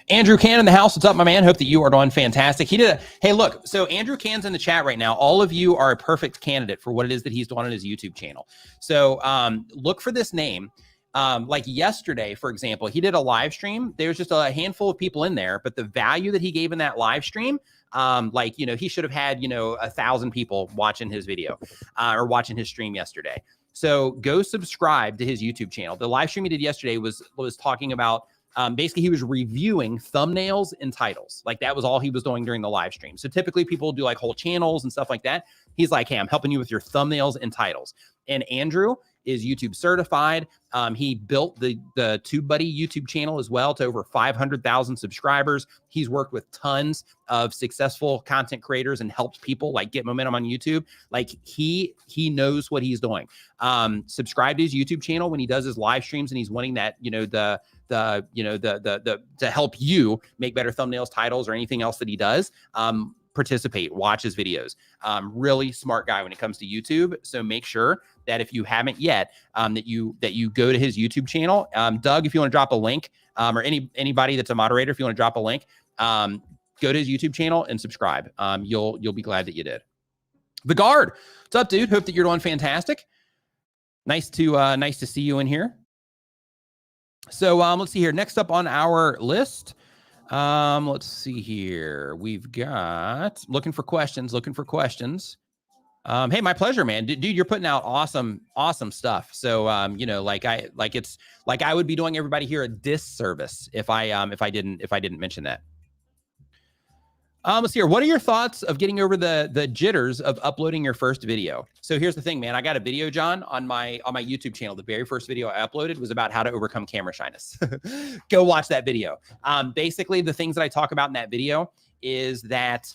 Andrew Can in the house. What's up, my man? Hope that you are doing fantastic. Hey, look, so Andrew Can's in the chat right now. All of you are a perfect candidate for what it is that he's doing on his YouTube channel. So look for this name. Like yesterday, for example, he did a live stream. There's just a handful of people in there, but the value that he gave in that live stream, he should have had, 1,000 people watching his video or watching his stream yesterday. So go subscribe to his YouTube channel. The live stream he did yesterday was talking about, basically he was reviewing thumbnails and titles. Like that was all he was doing during the live stream. So typically people do like whole channels and stuff like that. He's like, hey, I'm helping you with your thumbnails and titles. And Andrew is YouTube certified. He built the Tubebuddy YouTube channel as well to over 500,000 subscribers. He's worked with tons of successful content creators and helped people like get momentum on YouTube. Like he knows what he's doing. Subscribe to his YouTube channel when he does his live streams and he's wanting that, to help you make better thumbnails, titles, or anything else that he does. participate, watch his videos. Really smart guy when it comes to YouTube. So make sure that if you haven't yet, that you go to his YouTube channel. Doug, if you want to drop a link, or anybody that's a moderator, if you want to drop a link, go to his YouTube channel and subscribe. You'll be glad that you did. The Guard, what's up, dude? Hope that you're doing fantastic. Nice to see you in here. So let's see here. Next up on our list, let's see here. We've got looking for questions. Hey, my pleasure, man. Dude, you're putting out awesome stuff. So you know, it's like I would be doing everybody here a disservice if I didn't mention that. Let's see here. What are your thoughts of getting over the jitters of uploading your first video? So here's the thing, man. I got a video, John, on my YouTube channel. The very first video I uploaded was about how to overcome camera shyness. Go watch that video. Basically, the things that I talk about in that video is that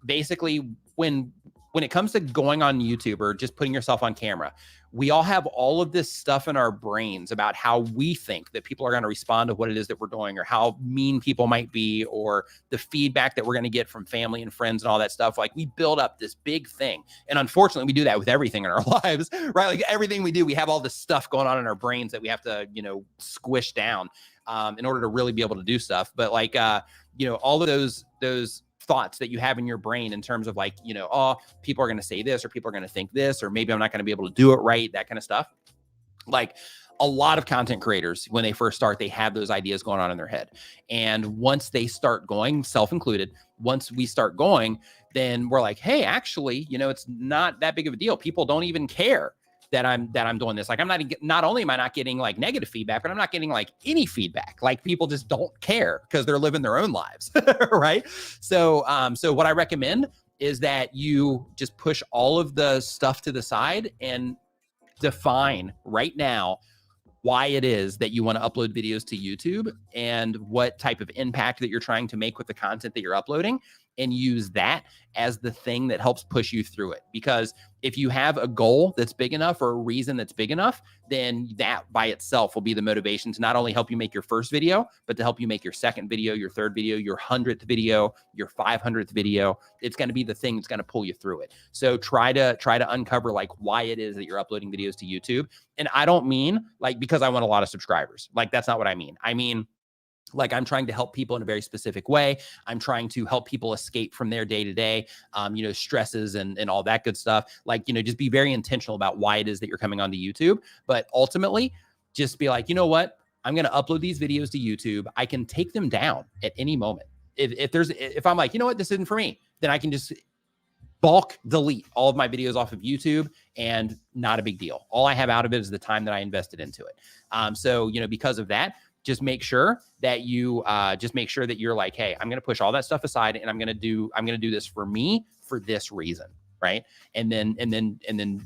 basically when it comes to going on YouTube or just putting yourself on camera, we all have all of this stuff in our brains about how we think that people are going to respond to what it is that we're doing, or how mean people might be, or the feedback that we're going to get from family and friends and all that stuff. Like, we build up this big thing. And unfortunately, we do that with everything in our lives, right? Like, everything we do, we have all this stuff going on in our brains that we have to, you know, squish down in order to really be able to do stuff. But like, you know, all of those thoughts that you have in your brain in terms of like, you know, oh, people are going to say this, or people are going to think this, or maybe I'm not going to be able to do it right, that kind of stuff. Like, a lot of content creators, when they first start, they have those ideas going on in their head. And once they start going, self included, once we start going, then we're like, hey, actually, you know, it's not that big of a deal. People don't even care that I'm doing this. Like, not only am I not getting like negative feedback, but I'm not getting like any feedback. Like, people just don't care because they're living their own lives, right? So what I recommend is that you just push all of the stuff to the side and define right now why it is that you want to upload videos to YouTube and what type of impact that you're trying to make with the content that you're uploading, and use that as the thing that helps push you through it. Because if you have a goal that's big enough, or a reason that's big enough, then that by itself will be the motivation to not only help you make your first video, but to help you make your second video, your third video, your 100th video, your 500th video. It's going to be the thing that's going to pull you through it. So try to uncover like why it is that you're uploading videos to YouTube. And I don't mean like because I want a lot of subscribers. Like, that's not what I mean. I mean, like, I'm trying to help people in a very specific way. I'm trying to help people escape from their day-to-day, you know, stresses and all that good stuff. Like, you know, just be very intentional about why it is that you're coming onto YouTube. But ultimately, just be like, you know what? I'm going to upload these videos to YouTube. I can take them down at any moment. If I'm like, you know what, this isn't for me, then I can just bulk delete all of my videos off of YouTube, and not a big deal. All I have out of it is the time that I invested into it. So, you know, because of that, just make sure that you're like, hey, I'm going to push all that stuff aside, and I'm going to do this for me, for this reason. Right. And then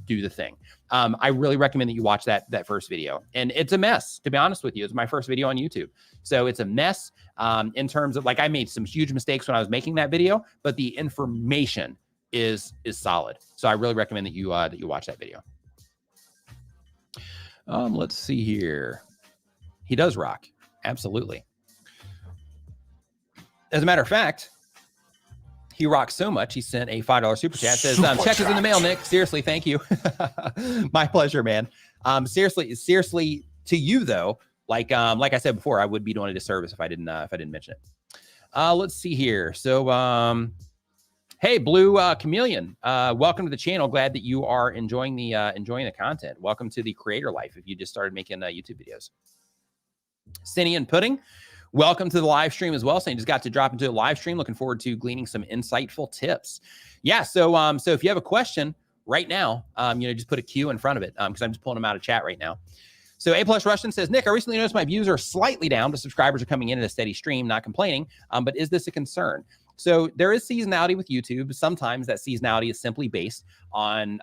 do the thing. I really recommend that you watch that first video. And it's a mess, to be honest with you. It's my first video on YouTube. So it's a mess in terms of, like, I made some huge mistakes when I was making that video, but the information is solid. So I really recommend that you watch that video. Let's see here. He does rock. Absolutely. As a matter of fact, he rocks so much, he sent a $5 super chat. Says, check is in the mail, Nick. Seriously, thank you. My pleasure, man. Seriously to you though, like I said before, I would be doing a disservice if I didn't mention it. Let's see here. So, hey, Blue Chameleon, welcome to the channel. Glad that you are enjoying the content. Welcome to the creator life if you just started making YouTube videos. Cindy and Pudding, welcome to the live stream as well. Saying just got to drop into a live stream. Looking forward to gleaning some insightful tips. Yeah, so if you have a question right now, you know, just put a Q in front of it because I'm just pulling them out of chat right now. So A+ Russian says, Nick, I recently noticed my views are slightly down, but subscribers are coming in at a steady stream, not complaining. But is this a concern? So there is seasonality with YouTube. Sometimes that seasonality is simply based on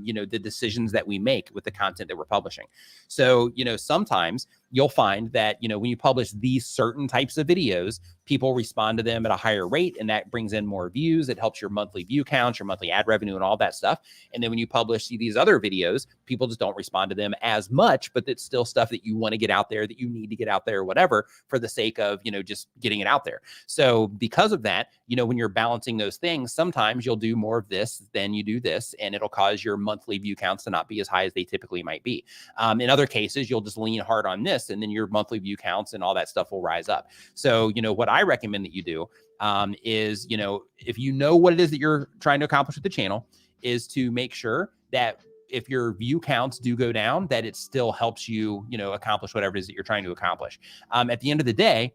you know, the decisions that we make with the content that we're publishing. So, you know, sometimes you'll find that, when you publish these certain types of videos, people respond to them at a higher rate, and that brings in more views. It helps your monthly view counts, your monthly ad revenue, and all that stuff. And then when you publish these other videos, people just don't respond to them as much, but it's still stuff that you want to get out there, that you need to get out there, or whatever, for the sake of, just getting it out there. So because of that, when you're balancing those things, sometimes you'll do more of this than you do this, and it'll cause your monthly view counts to not be as high as they typically might be. In other cases, you'll just lean hard on this, and then your monthly view counts and all that stuff will rise up. So, what I recommend that you do is, if you know what it is that you're trying to accomplish with the channel, is to make sure that if your view counts do go down, that it still helps you, accomplish whatever it is that you're trying to accomplish. At the end of the day,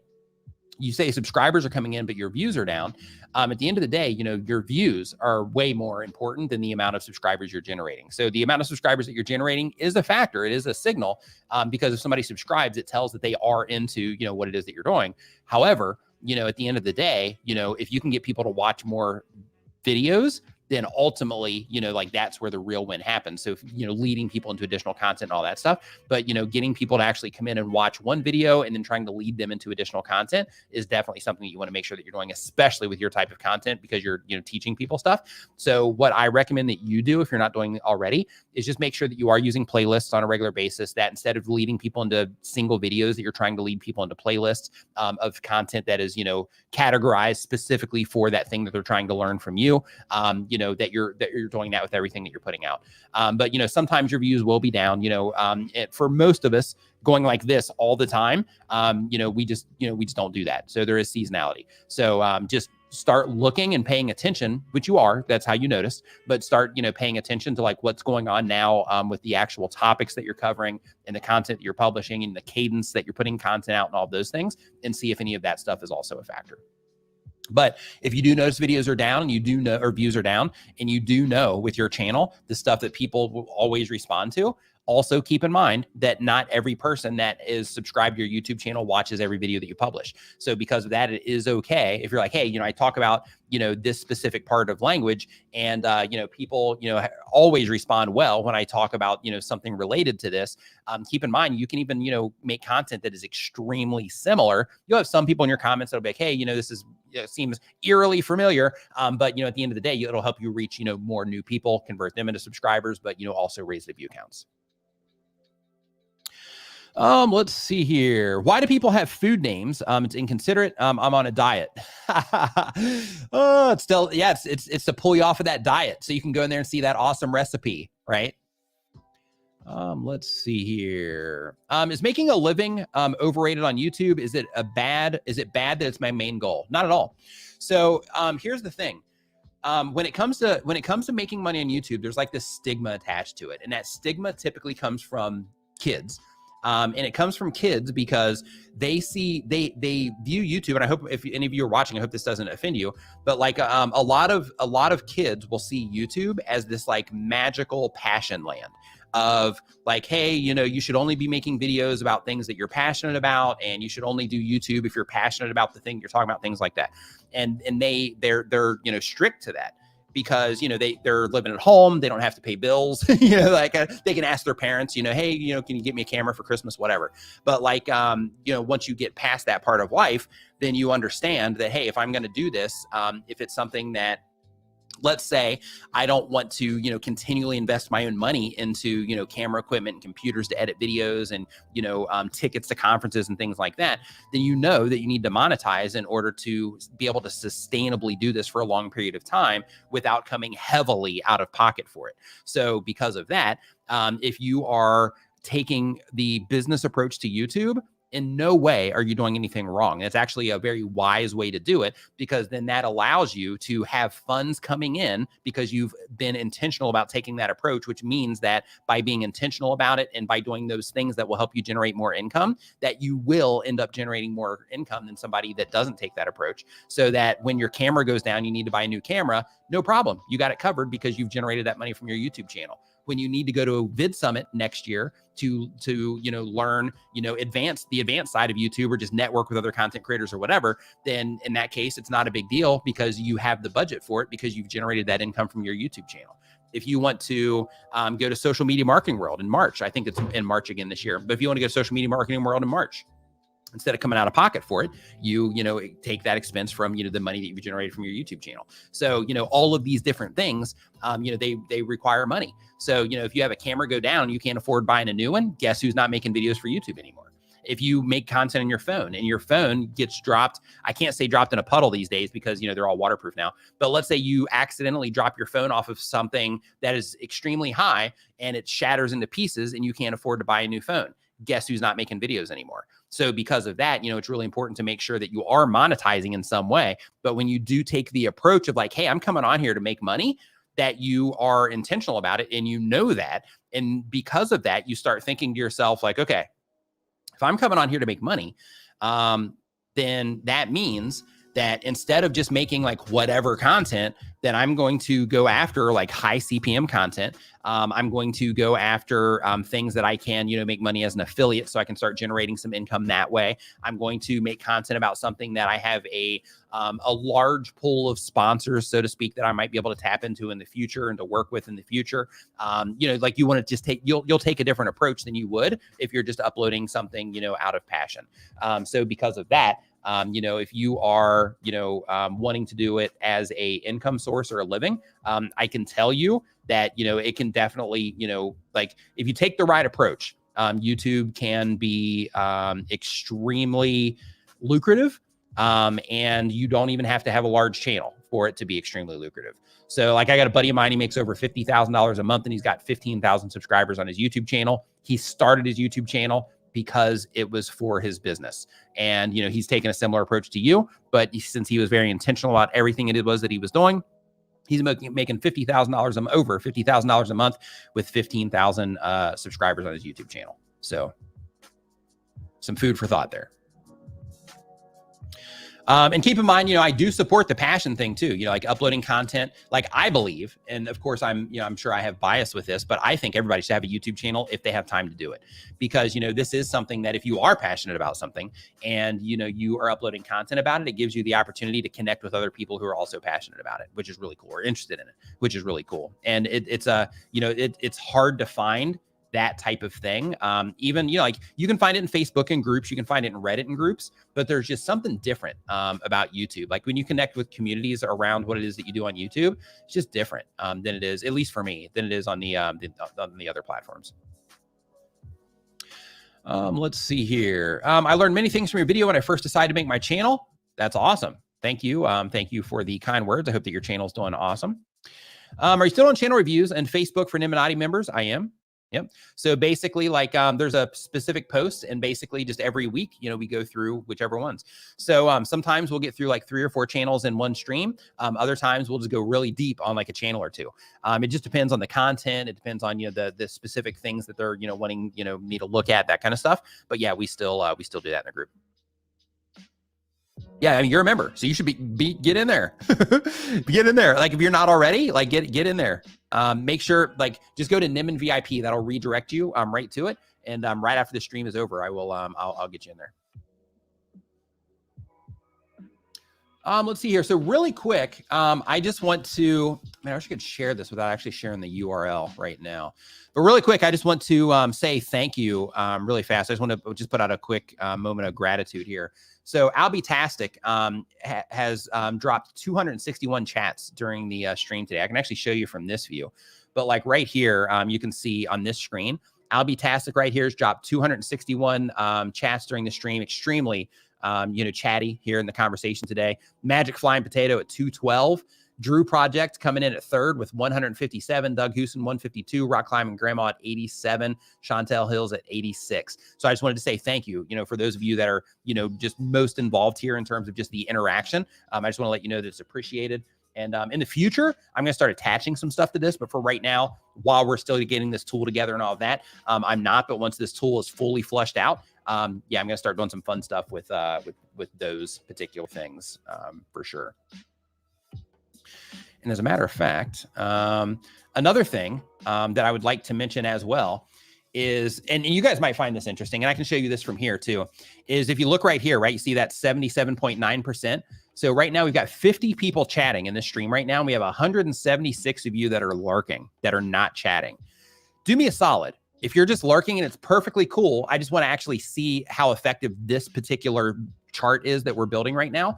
you say subscribers are coming in, but your views are down. At the end of the day, your views are way more important than the amount of subscribers you're generating. So the amount of subscribers that you're generating is a factor. It is a signal, because if somebody subscribes, it tells that they are into, what it is that you're doing. However, at the end of the day, if you can get people to watch more videos, then ultimately, that's where the real win happens. So, leading people into additional content and all that stuff, but, getting people to actually come in and watch one video and then trying to lead them into additional content is definitely something that you want to make sure that you're doing, especially with your type of content, because you're, teaching people stuff. So what I recommend that you do, if you're not doing it already, is just make sure that you are using playlists on a regular basis, that instead of leading people into single videos, that you're trying to lead people into playlists of content that is, categorized specifically for that thing that they're trying to learn from you. That you're doing that with everything that you're putting out. But sometimes your views will be down. For most of us, going like this all the time, we just don't do that. So there is seasonality. So just start looking and paying attention, which you are. That's how you notice. But start paying attention to like what's going on now with the actual topics that you're covering and the content that you're publishing and the cadence that you're putting content out and all those things, and see if any of that stuff is also a factor. But if you do notice videos are down, and you do know, or views are down, and you do know with your channel, the stuff that people will always respond to, also keep in mind that not every person that is subscribed to your YouTube channel watches every video that you publish. So because of that, it is okay if you're like, hey, I talk about, this specific part of language, and, people, always respond well when I talk about, something related to this. Keep in mind, you can even, make content that is extremely similar. You'll have some people in your comments that'll be like, hey, this is, seems eerily familiar. But, at the end of the day, it'll help you reach, more new people, convert them into subscribers, but, also raise the view counts. Let's see here. Why do people have food names? It's inconsiderate. I'm on a diet. Oh, it's still, yeah, it's to pull you off of that diet. So you can go in there and see that awesome recipe, right? Let's see here. Is making a living overrated on YouTube? Is it bad that it's my main goal? Not at all. So here's the thing. When it comes to making money on YouTube, there's like this stigma attached to it. And that stigma typically comes from kids. And it comes from kids because they view YouTube, and I hope if any of you are watching, I hope this doesn't offend you, but like a lot of kids will see YouTube as this like magical passion land of like, hey, you should only be making videos about things that you're passionate about, and you should only do YouTube if you're passionate about the thing you're talking about, things like that. And they're strict to that. Because, they're living at home, they don't have to pay bills, they can ask their parents, hey, can you get me a camera for Christmas, whatever. But like, once you get past that part of life, then you understand that, hey, if I'm going to do this, if it's something that, let's say I don't want to, continually invest my own money into, camera equipment and computers to edit videos and, tickets to conferences and things like that, then that you need to monetize in order to be able to sustainably do this for a long period of time without coming heavily out of pocket for it. So because of that, if you are taking the business approach to YouTube, in no way are you doing anything wrong. It's actually a very wise way to do it, because then that allows you to have funds coming in because you've been intentional about taking that approach, which means that by being intentional about it and by doing those things that will help you generate more income, that you will end up generating more income than somebody that doesn't take that approach. So that when your camera goes down, you need to buy a new camera, no problem. You got it covered because you've generated that money from your YouTube channel. When you need to go to a vid summit next year to learn, the advanced side of YouTube, or just network with other content creators or whatever, then in that case, it's not a big deal because you have the budget for it because you've generated that income from your YouTube channel. If you want to go to Social Media Marketing World in March, I think it's in March again this year, but if you want to go to Social Media Marketing World in March, instead of coming out of pocket for it, you take that expense from, the money that you generated from your YouTube channel. So, all of these different things, they require money. So, if you have a camera go down, you can't afford buying a new one. Guess who's not making videos for YouTube anymore? If you make content on your phone and your phone gets dropped, I can't say dropped in a puddle these days because, they're all waterproof now. But let's say you accidentally drop your phone off of something that is extremely high and it shatters into pieces and you can't afford to buy a new phone. Guess who's not making videos anymore? So because of that, it's really important to make sure that you are monetizing in some way. But when you do take the approach of like, hey, I'm coming on here to make money, that you are intentional about it and that. And because of that, you start thinking to yourself like, okay, if I'm coming on here to make money, then that means that instead of just making like whatever content, then I'm going to go after like high CPM content. I'm going to go after things that I can, make money as an affiliate so I can start generating some income that way. I'm going to make content about something that I have a large pool of sponsors, so to speak, that I might be able to tap into in the future and to work with in the future. Like you want to just you'll take a different approach than you would if you're just uploading something, out of passion. So because of that, if you are, wanting to do it as a income source or a living, I can tell you that, it can definitely, like if you take the right approach, YouTube can be extremely lucrative. And you don't even have to have a large channel for it to be extremely lucrative. So like I got a buddy of mine, he makes over $50,000 a month and he's got 15,000 subscribers on his YouTube channel. He started his YouTube channel because it was for his business. And, he's taken a similar approach to you, but since he was very intentional about everything it was that he was doing, he's making $50,000 over $50,000 a month with 15,000 subscribers on his YouTube channel. So some food for thought there. And keep in mind, I do support the passion thing too, like uploading content, like I believe, and of course I'm sure I have bias with this, but I think everybody should have a YouTube channel if they have time to do it, because, this is something that if you are passionate about something and, you are uploading content about it gives you the opportunity to connect with other people who are also passionate about it, which is really cool, or interested in it, which is really cool. And it's hard to find that type of thing. Even, like you can find it in Facebook in groups, you can find it in Reddit in groups, but there's just something different about YouTube. Like when you connect with communities around what it is that you do on YouTube, it's just different than it is, at least for me, than it is on the other platforms. Let's see here. I learned many things from your video when I first decided to make my channel. That's awesome. Thank you. Thank you for the kind words. I hope that your channel's doing awesome. Are you still on channel reviews and Facebook for Nimmin members? I am. Yep. So basically like, there's a specific post and basically just every week, we go through whichever ones. So, sometimes we'll get through like 3 or 4 channels in one stream. Other times we'll just go really deep on like a channel or 2. It just depends on the content. It depends on, the specific things that they're, wanting, me to look at, that kind of stuff. But yeah, we still do that in a group. Yeah, I mean, you're a member, so you should get in there. Get in there. Like if you're not already, like get in there. Make sure, like, just go to Nimmin VIP. That'll redirect you right to it. And right after the stream is over, I will I'll get you in there. Let's see here. So really quick, I just want to, man, I wish I could share this without actually sharing the URL right now. But really quick, I just want to say thank you really fast. I just want to just put out a quick moment of gratitude here. So Albitastic has dropped 261 chats during the stream today. I can actually show you from this view. But like right here, you can see on this screen, Albitastic right here has dropped 261 chats during the stream. Extremely chatty here in the conversation today. Magic Flying Potato at 212. Drew Project coming in at 3rd with 157. Doug Houston, 152. Rock Climbing Grandma at 87. Chantel Hills at 86. So I just wanted to say thank you, for those of you that are, just most involved here in terms of just the interaction. I just want to let you know that it's appreciated. And in the future, I'm going to start attaching some stuff to this. But for right now, while we're still getting this tool together and all of that, I'm not. But once this tool is fully flushed out, yeah, I'm going to start doing some fun stuff with those particular things for sure. And as a matter of fact, another thing that I would like to mention as well is, and you guys might find this interesting, and I can show you this from here too, is if you look right here, right, you see that 77.9%. So right now we've got 50 people chatting in this stream right now. And we have 176 of you that are lurking, that are not chatting. Do me a solid. If you're just lurking and it's perfectly cool, I just want to actually see how effective this particular chart is that we're building right now.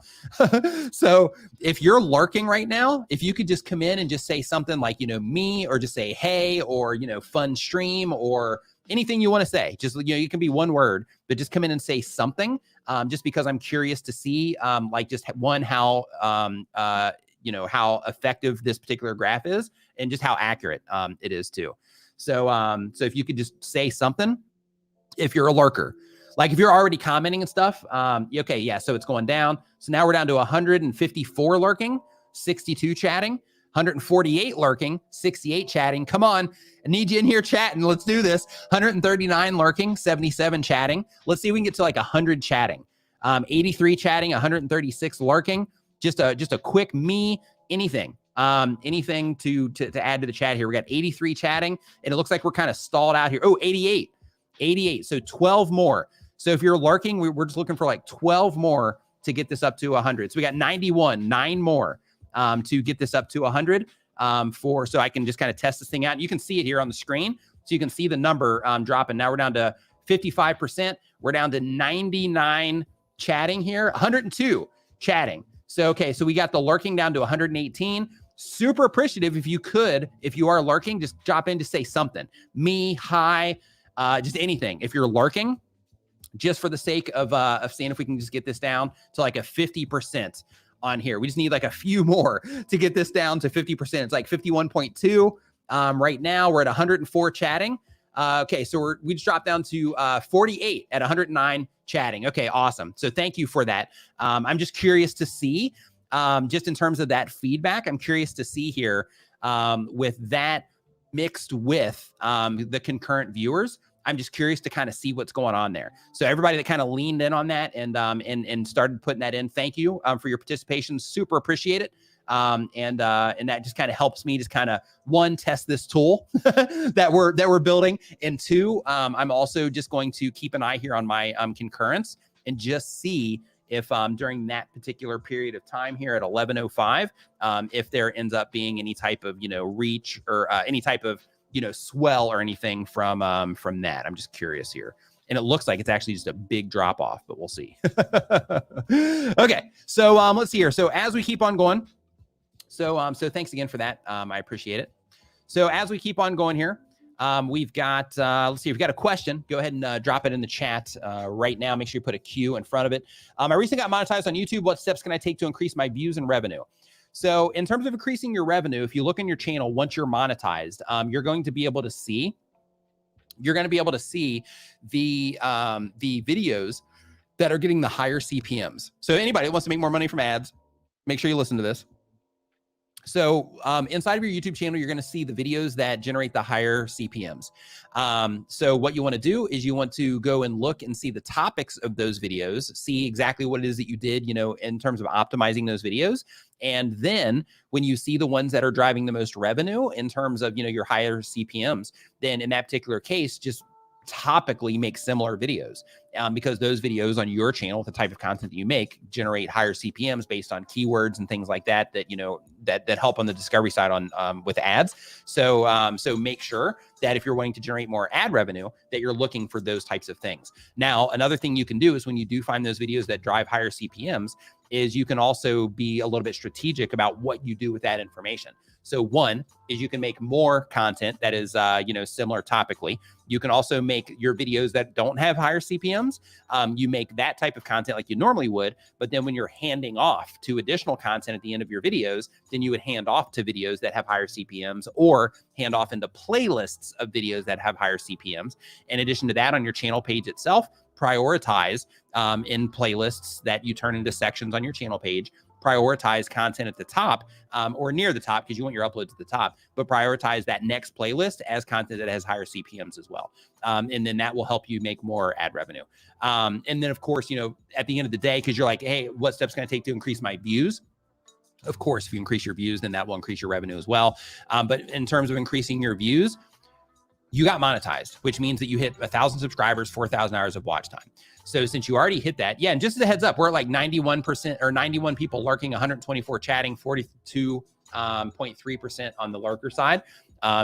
So if you're lurking right now, if you could just come in and just say something like, me, or just say, hey, or, fun stream, or anything you want to say, just, you can be one word, but just come in and say something, just because I'm curious to see, like just one, how, how effective this particular graph is, and just how accurate it is too. So, so if you could just say something, if you're a lurker, like if you're already commenting and stuff, okay, yeah, so it's going down. So now we're down to 154 lurking, 62 chatting, 148 lurking, 68 chatting. Come on, I need you in here chatting. Let's do this. 139 lurking, 77 chatting. Let's see if we can get to like 100 chatting. 83 chatting, 136 lurking. Just a quick me, anything. Anything to add to the chat here. We got 83 chatting, and it looks like we're kind of stalled out here. Oh, 88. So 12 more. So if you're lurking, we're just looking for like 12 more to get this up to 100. So we got 91, 9 more to get this up to 100 so I can just kind of test this thing out. And you can see it here on the screen. So you can see the number dropping. Now we're down to 55%. We're down to 99 chatting here, 102 chatting. So, okay, so we got the lurking down to 118. Super appreciative if you are lurking, just drop in to say something. Me, hi, just anything. If you're lurking, just for the sake of seeing if we can just get this down to like a 50% on here. We just need like a few more to get this down to 50%. It's like 51.2. Right now we're at 104 chatting. Okay, so we just dropped down to 48 at 109 chatting. Okay, awesome. So thank you for that. I'm just curious to see, just in terms of that feedback, I'm curious to see here with that mixed with the concurrent viewers. I'm just curious to kind of see what's going on there. So everybody that kind of leaned in on that and started putting that in, thank you for your participation. Super appreciate it. And that just kind of helps me just kind of, one, test this tool that we're building, and two, I'm also just going to keep an eye here on my concurrence and just see if during that particular period of time here at 11:05, if there ends up being any type of reach or any type of swell or anything from that. I'm just curious here. And it looks like it's actually just a big drop off, but we'll see. Okay, so let's see here. So as we keep on going, so thanks again for that. I appreciate it. So as we keep on going here, we've got, let's see, if you've got a question, go ahead and drop it in the chat right now. Make sure you put a Q in front of it. I recently got monetized on YouTube. What steps can I take to increase my views and revenue? So in terms of increasing your revenue, if you look in your channel, once you're monetized, you're going to be able to see the videos that are getting the higher CPMs. So anybody that wants to make more money from ads, make sure you listen to this. So inside of your YouTube channel, you're going to see the videos that generate the higher CPMs. So what you want to do is you want to go and look and see the topics of those videos, see exactly what it is that you did, in terms of optimizing those videos. And then when you see the ones that are driving the most revenue in terms of, your higher CPMs, then in that particular case, just topically make similar videos, because those videos on your channel, the type of content that you make, generate higher CPMs based on keywords and things like that, that help on the discovery side on with ads. So so make sure that if you're wanting to generate more ad revenue, that you're looking for those types of things. Now, another thing you can do is when you do find those videos that drive higher CPMs, is you can also be a little bit strategic about what you do with that information. So one is you can make more content that is, similar topically. You can also make your videos that don't have higher CPMs. You make that type of content like you normally would, but then when you're handing off to additional content at the end of your videos, then you would hand off to videos that have higher CPMs, or hand off into playlists of videos that have higher CPMs. In addition to that, on your channel page itself, prioritize in playlists that you turn into sections on your channel page. Prioritize content at the top or near the top, because you want your uploads at the top, but prioritize that next playlist as content that has higher CPMs as well. And then that will help you make more ad revenue. And then of course, at the end of the day, because you're like, hey, what steps can I take to increase my views? Of course, if you increase your views, then that will increase your revenue as well. But in terms of increasing your views, you got monetized, which means that you hit 1,000 subscribers, 4,000 hours of watch time. So since you already hit that, yeah, and just as a heads up, we're at like 91% or 91 people lurking, 124 chatting, 42.3% on the lurker side.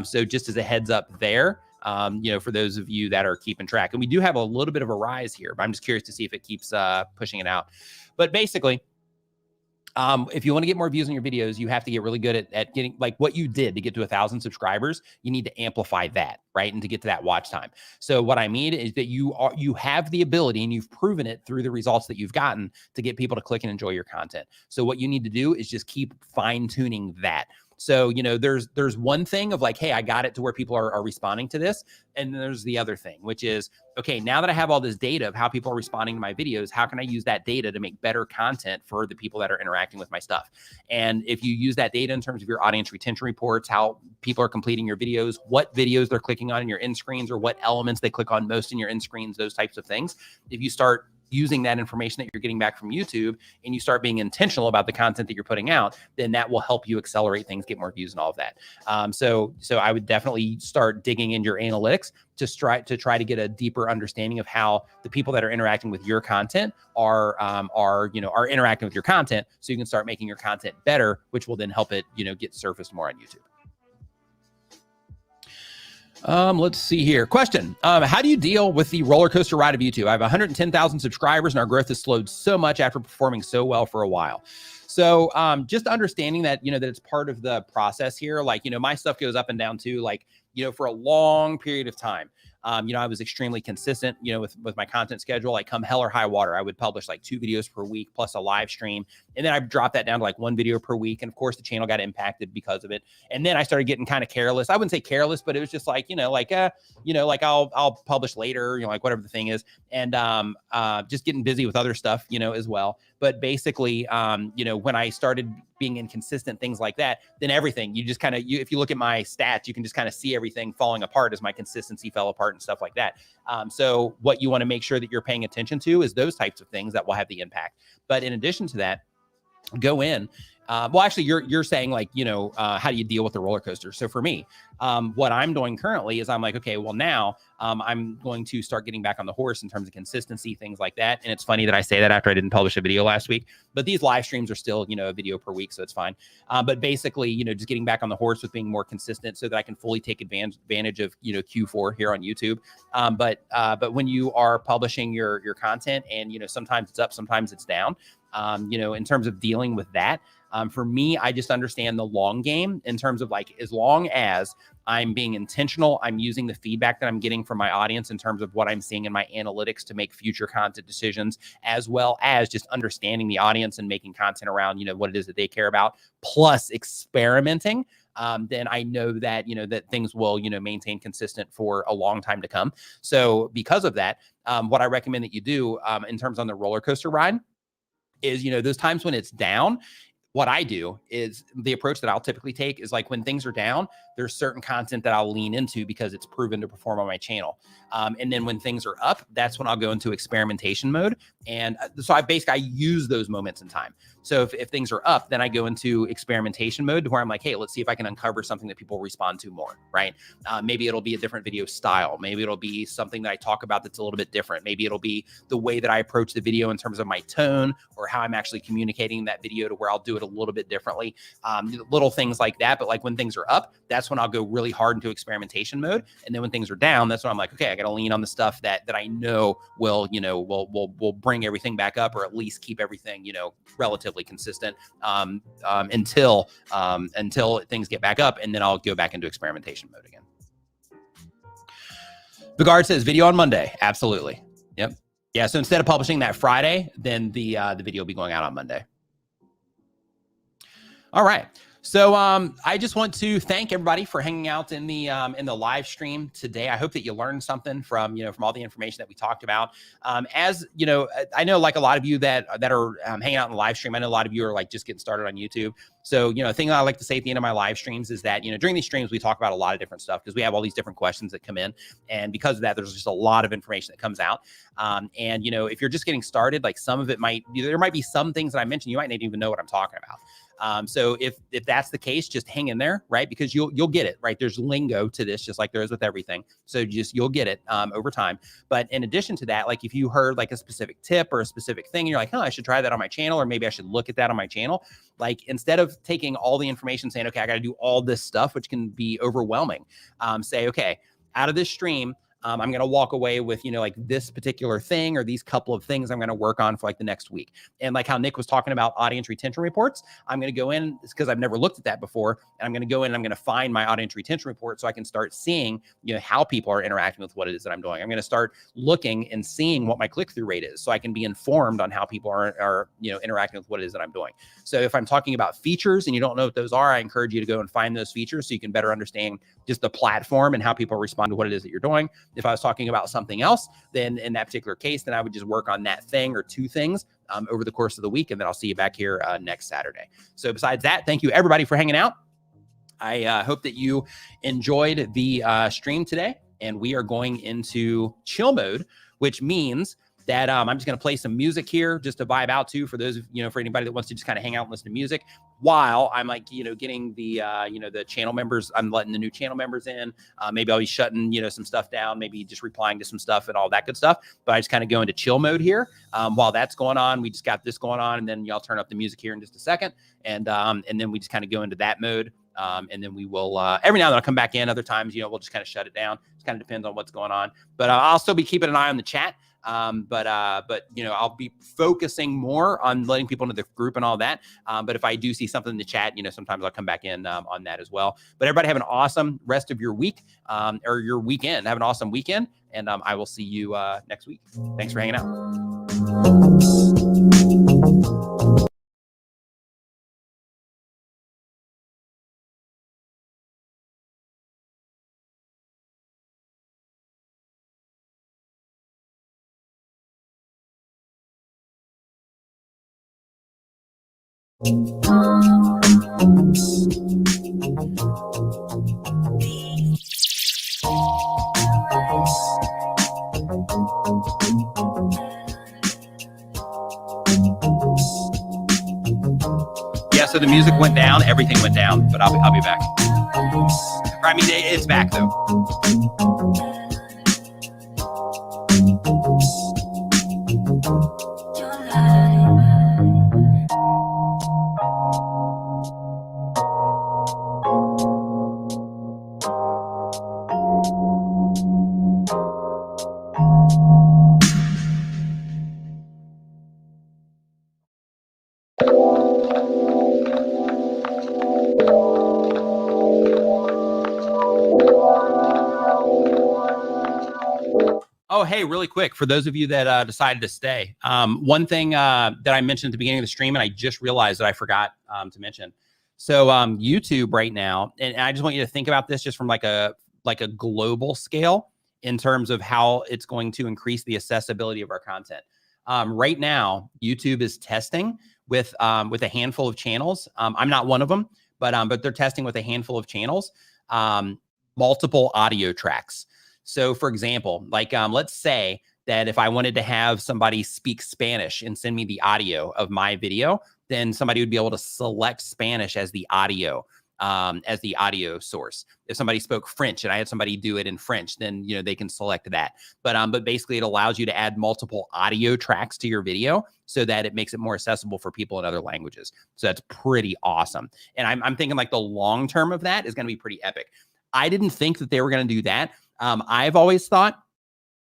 So just as a heads up there, you know, for those of you that are keeping track, and we do have a little bit of a rise here, but I'm just curious to see if it keeps pushing it out. But basically, if you want to get more views on your videos, you have to get really good at getting like what you did to get to 1,000 subscribers. You need to amplify that, right? And to get to that watch time. So what I mean is that you have the ability, and you've proven it through the results that you've gotten, to get people to click and enjoy your content. So what you need to do is just keep fine tuning that. So, you know, there's one thing of like, hey, I got it to where people are responding to this. And then there's the other thing, which is, okay, now that I have all this data of how people are responding to my videos, how can I use that data to make better content for the people that are interacting with my stuff? And if you use that data in terms of your audience retention reports, how people are completing your videos, what videos they're clicking on in your end screens, or what elements they click on most in your end screens, those types of things. If you start using that information that you're getting back from YouTube, and you start being intentional about the content that you're putting out, then that will help you accelerate things, get more views and all of that. So I would definitely start digging in your analytics to try to get a deeper understanding of how the people that are interacting with your content are interacting with your content, so you can start making your content better, which will then help it, you know, get surfaced more on YouTube. Let's see here. Question. How do you deal with the roller coaster ride of YouTube? I have 110,000 subscribers and our growth has slowed so much after performing so well for a while. So, just understanding that, you know, that it's part of the process here. Like, you know, my stuff goes up and down too, like, you know, for a long period of time. You know, I was extremely consistent, you know, with my content schedule. Like, come hell or high water, I would publish like 2 videos per week plus a live stream. And then I dropped that down to like 1 video per week. And of course the channel got impacted because of it. And then I started getting kind of careless. I wouldn't say careless, but it was just like, you know, like I'll publish later, you know, like whatever the thing is. And just getting busy with other stuff, you know, as well. But basically, you know, when I started being inconsistent, things like that, then everything, you just kind of, if you look at my stats, you can just kind of see everything falling apart as my consistency fell apart and stuff like that. So what you want to make sure that you're paying attention to is those types of things that will have the impact. But in addition to that, go in. Well, actually, you're saying like, you know, how do you deal with the roller coaster? So for me, what I'm doing currently is I'm like, okay, well now I'm going to start getting back on the horse in terms of consistency, things like that. And it's funny that I say that after I didn't publish a video last week, but these live streams are still, you know, a video per week, so it's fine. But basically, you know, just getting back on the horse with being more consistent so that I can fully take advantage of, you know, Q4 here on YouTube. But when you are publishing your content, and, you know, sometimes it's up, sometimes it's down, you know, in terms of dealing with that, for me, I just understand the long game in terms of like, as long as I'm being intentional, I'm using the feedback that I'm getting from my audience in terms of what I'm seeing in my analytics to make future content decisions, as well as just understanding the audience and making content around, you know, what it is that they care about, plus experimenting. Then I know that, you know, that things will, you know, maintain consistent for a long time to come. So because of that, what I recommend that you do in terms on the roller coaster ride is, you know, those times when it's down, what I do is the approach that I'll typically take is like, when things are down, there's certain content that I'll lean into because it's proven to perform on my channel. And then when things are up, that's when I'll go into experimentation mode. And so I use those moments in time. So if things are up, then I go into experimentation mode where I'm like, hey, let's see if I can uncover something that people respond to more, right? Maybe it'll be a different video style. Maybe it'll be something that I talk about that's a little bit different. Maybe it'll be the way that I approach the video in terms of my tone, or how I'm actually communicating that video, to where I'll do it a little bit differently. Little things like that. But like when things are up, that's when I'll go really hard into experimentation mode. And then when things are down, that's when I'm like, okay, I got to lean on the stuff that I know will, you know, will bring everything back up, or at least keep everything, you know, relatively consistent until things get back up, and then I'll go back into experimentation mode again. Vigard says video on Monday. Absolutely. Yep. Yeah. So instead of publishing that Friday, then the video will be going out on Monday. All right. So I just want to thank everybody for hanging out in the live stream today. I hope that you learned something from all the information that we talked about. As you know, I know like a lot of you that are hanging out in the live stream, I know a lot of you are like just getting started on YouTube. So, you know, a thing that I like to say at the end of my live streams is that, you know, during these streams, we talk about a lot of different stuff because we have all these different questions that come in. And because of that, there's just a lot of information that comes out. And, you know, if you're just getting started, like some of it there might be some things that I mentioned, you might not even know what I'm talking about. So if that's the case, just hang in there, right? Because you'll get it, right? There's lingo to this, just like there is with everything. So you'll get it over time. But in addition to that, like if you heard like a specific tip or a specific thing, and you're like, oh, I should try that on my channel, or maybe I should look at that on my channel. Like instead of taking all the information saying, okay, I got to do all this stuff, which can be overwhelming, say, okay, out of this stream, I'm going to walk away with, like this particular thing or these couple of things I'm going to work on for like the next week. And like how Nick was talking about audience retention reports, I'm going to go in because I've never looked at that before. And I'm going to go in and I'm going to find my audience retention report so I can start seeing, how people are interacting with what it is that I'm doing. I'm going to start looking and seeing what my click-through rate is so I can be informed on how people are interacting with what it is that I'm doing. So if I'm talking about features and you don't know what those are, I encourage you to go and find those features so you can better understand just the platform and how people respond to what it is that you're doing. If I was talking about something else, then in that particular case, then I would just work on that thing or two things over the course of the week. And then I'll see you back here next Saturday. So besides that, thank you everybody for hanging out. I hope that you enjoyed the stream today, and we are going into chill mode, which means that I'm just going to play some music here just to vibe out to for those of, for anybody that wants to just kind of hang out and listen to music while I'm like, getting the, the channel members. I'm letting the new channel members in. Maybe I'll be shutting, some stuff down, maybe just replying to some stuff and all that good stuff. But I just kind of go into chill mode here. While that's going on, we just got this going on, and then y'all turn up the music here in just a second. And then we just kind of go into that mode. And then we will, every now and then I'll come back in. Other times, we'll just kind of shut it down. It kind of depends on what's going on. But I'll still be keeping an eye on the chat. But I'll be focusing more on letting people into the group and all that. But if I do see something in the chat, sometimes I'll come back in on that as well. But everybody have an awesome rest of your week or your weekend. Have an awesome weekend. And I will see you next week. Thanks for hanging out. Yeah, so the music went down, everything went down, but I'll be back. I mean, it's back though. Oh, hey, really quick, for those of you that decided to stay, one thing that I mentioned at the beginning of the stream, and I just realized that I forgot to mention. So YouTube right now, and I just want you to think about this just from like a global scale in terms of how it's going to increase the accessibility of our content. Right now, YouTube is testing with a handful of channels. I'm not one of them, but they're testing with a handful of channels, multiple audio tracks. So for example, like let's say that if I wanted to have somebody speak Spanish and send me the audio of my video, then somebody would be able to select Spanish as the audio source. If somebody spoke French and I had somebody do it in French, then they can select that. But basically it allows you to add multiple audio tracks to your video so that it makes it more accessible for people in other languages. So that's pretty awesome. And I'm thinking like the long term of that is going to be pretty epic. I didn't think that they were going to do that. I've always thought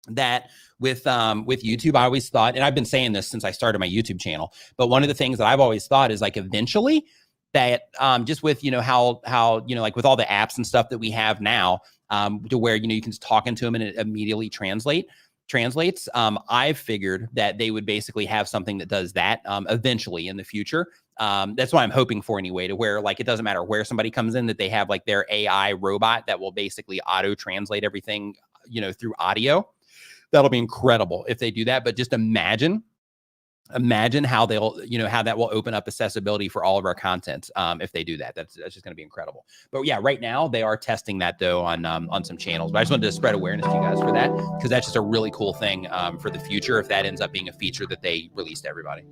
that with YouTube, I always thought, and I've been saying this since I started my YouTube channel, but one of the things that I've always thought is like eventually that just with, how like with all the apps and stuff that we have now, to where, you can just talk into them and it immediately translates. I've figured that they would basically have something that does that eventually in the future. That's what I'm hoping for anyway, to where like it doesn't matter where somebody comes in, that they have like their AI robot that will basically auto translate everything, through audio. That'll be incredible if they do that. But just imagine how they'll, how that will open up accessibility for all of our content. If they do that, that's just going to be incredible. But yeah, right now they are testing that though on some channels, but I just wanted to spread awareness to you guys for that, because that's just a really cool thing for the future if that ends up being a feature that they release to everybody.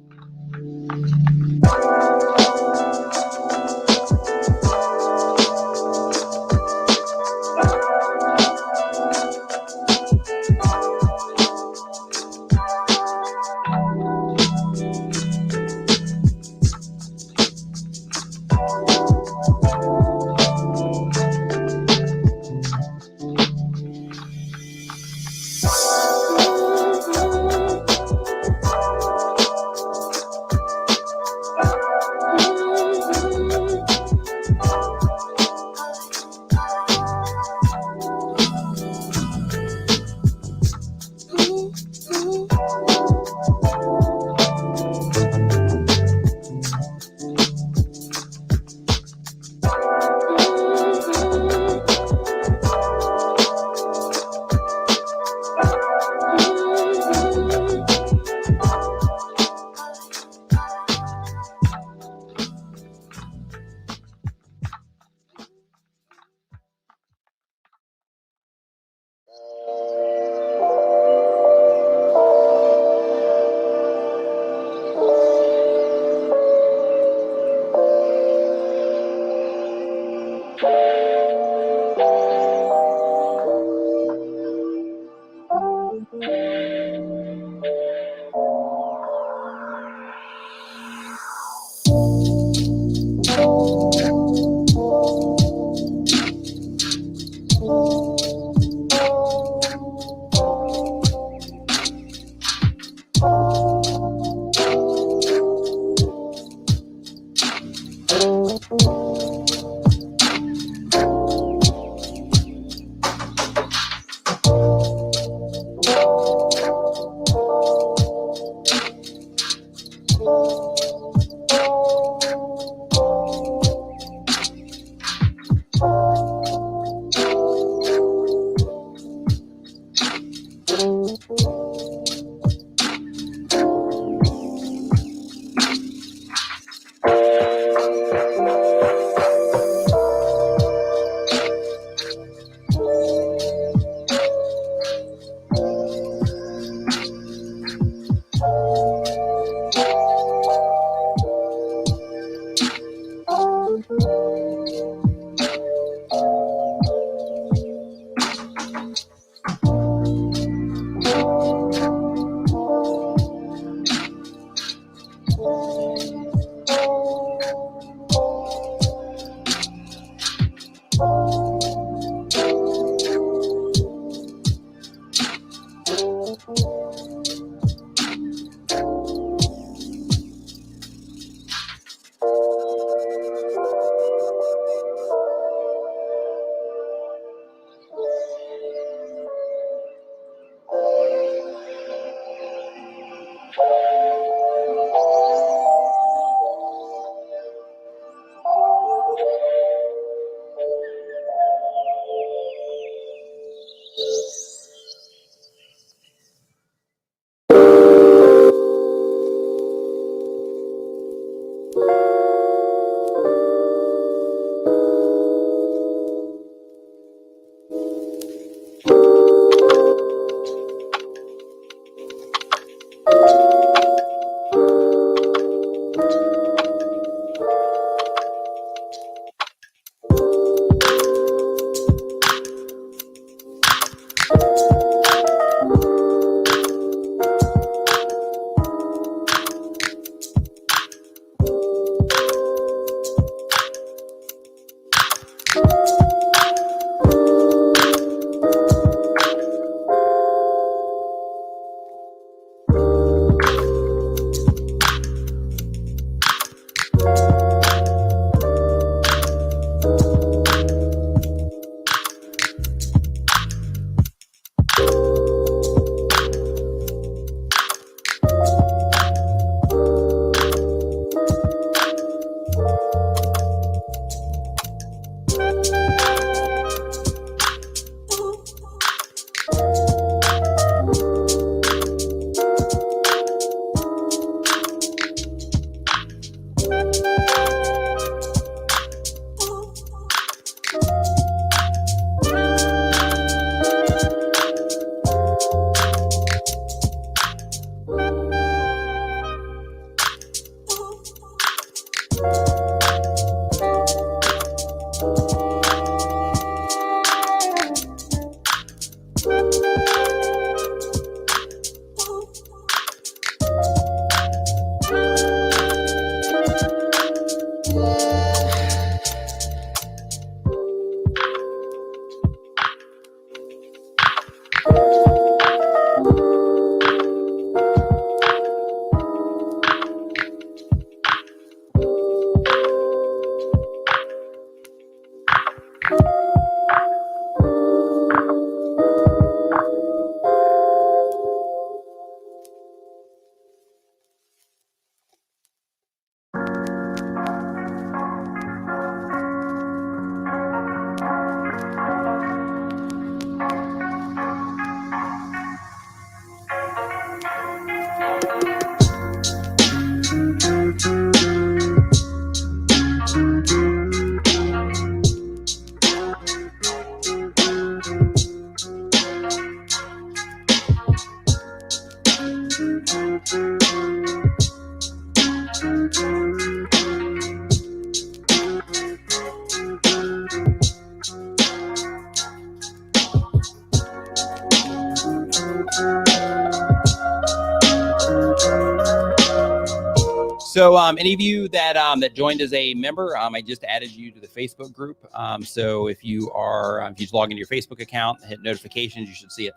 So any of you that that joined as a member, I just added you to the Facebook group. So if you log into your Facebook account, hit notifications, you should see it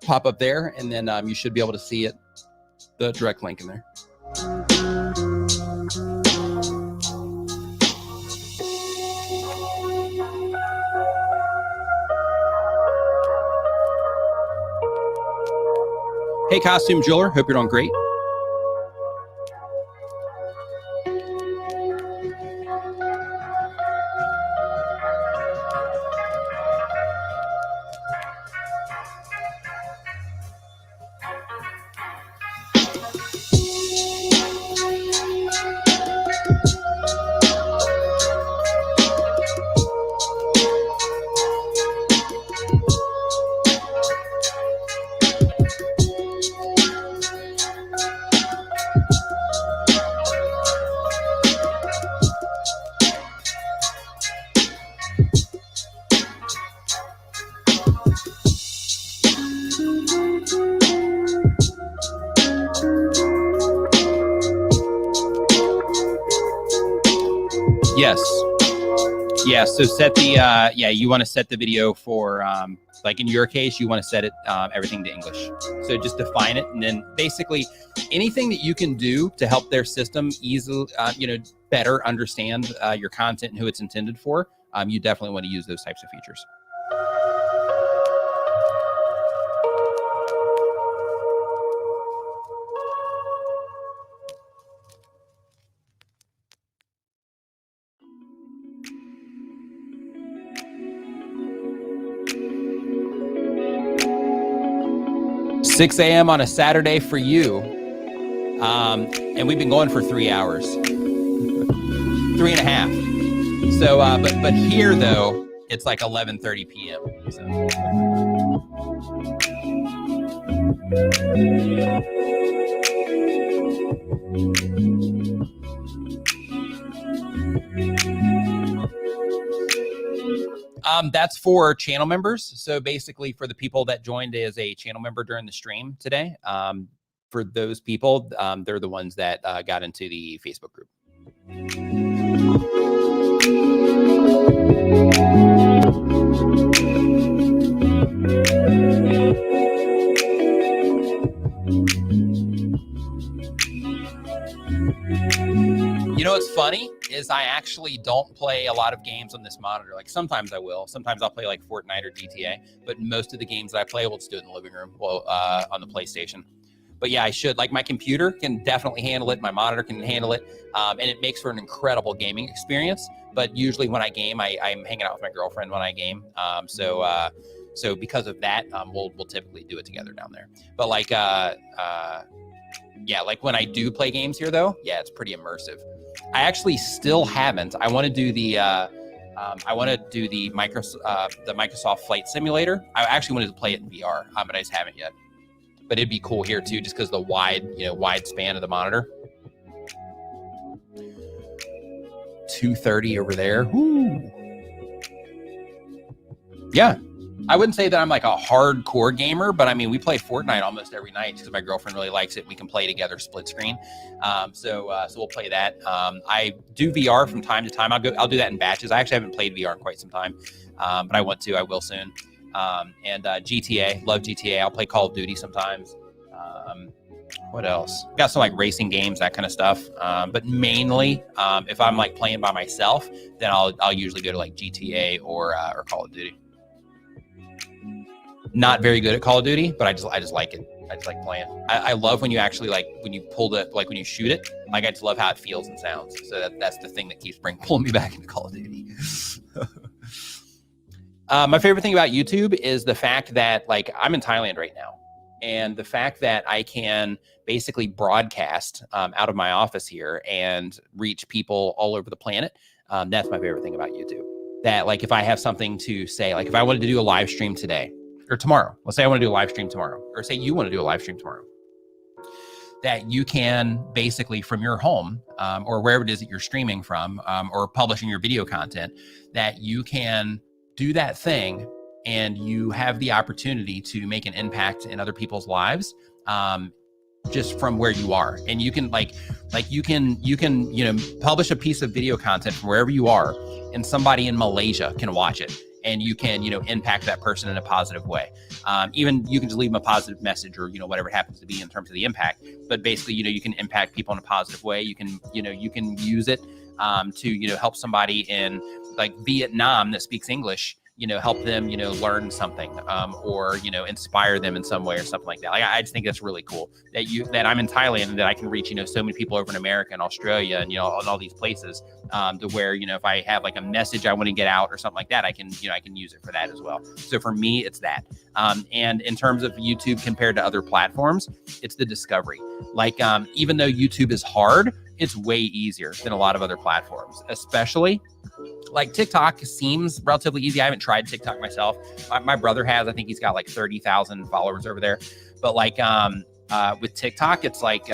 pop up there, and then you should be able to see it, the direct link in there. Hey, Costume Jeweler, hope you're doing great. Yes. Yeah. So set the, you want to set the video for, like in your case, you want to set it, everything to English. So just define it. And then basically anything that you can do to help their system easily, better understand your content and who it's intended for, you definitely want to use those types of features. 6 a.m. on a Saturday for you. And we've been going for 3 hours, 3.5. So, but here though, it's like 11:30 p.m. So. That's for channel members. So basically for the people that joined as a channel member during the stream today, for those people, they're the ones that got into the Facebook group. You know what's funny is I actually don't play a lot of games on this monitor. Like sometimes I will. Sometimes I'll play like Fortnite or GTA, but most of the games that I play, we'll just do it in the living room, on the PlayStation. But yeah, I should. Like my computer can definitely handle it. My monitor can handle it. And it makes for an incredible gaming experience. But usually when I game, I'm hanging out with my girlfriend when I game. So because of that, we'll typically do it together down there. But like, yeah, like when I do play games here though, yeah, it's pretty immersive. I actually still haven't. I want to do the Microsoft Flight Simulator. I actually wanted to play it in VR, but I just haven't yet. But it'd be cool here too, just because the wide span of the monitor. 230 over there. Woo. Yeah. I wouldn't say that I'm like a hardcore gamer, but I mean, we play Fortnite almost every night because my girlfriend really likes it. We can play together split screen. So we'll play that. I do VR from time to time. I'll do that in batches. I actually haven't played VR in quite some time, but I want to. I will soon. And GTA, love GTA. I'll play Call of Duty sometimes. What else? Got some like racing games, that kind of stuff. But mainly, if I'm like playing by myself, then I'll usually go to like GTA or Call of Duty. Not very good at Call of Duty, but I just like it. I just like playing. I love when you actually when you when you shoot it. Like I just love how it feels and sounds. So that's the thing that keeps pulling me back into Call of Duty. My favorite thing about YouTube is the fact that like I'm in Thailand right now, and the fact that I can basically broadcast out of my office here and reach people all over the planet. That's my favorite thing about YouTube. That like if I have something to say, like if I wanted to do a live stream today. Or tomorrow, let's say I want to do a live stream tomorrow, or say you want to do a live stream tomorrow, that you can basically from your home or wherever it is that you're streaming from or publishing your video content, that you can do that thing and you have the opportunity to make an impact in other people's lives just from where you are. And you can you can publish a piece of video content from wherever you are, and somebody in Malaysia can watch it, and you can impact that person in a positive way. Even you can just leave them a positive message, or whatever it happens to be in terms of the impact. But basically, you can impact people in a positive way. You can use it to help somebody in like Vietnam that speaks English, help them, learn something, or, inspire them in some way or something like that. Like, I just think that's really cool that I'm in Thailand and that I can reach, so many people over in America and Australia and, and all these places, to where, if I have like a message I want to get out or something like that, I can use it for that as well. So for me, it's that. And in terms of YouTube compared to other platforms, it's the discovery. Like, even though YouTube is hard, it's way easier than a lot of other platforms, especially like TikTok seems relatively easy. I haven't tried TikTok myself. My brother has. I think he's got like 30,000 followers over there. But like with TikTok, it's like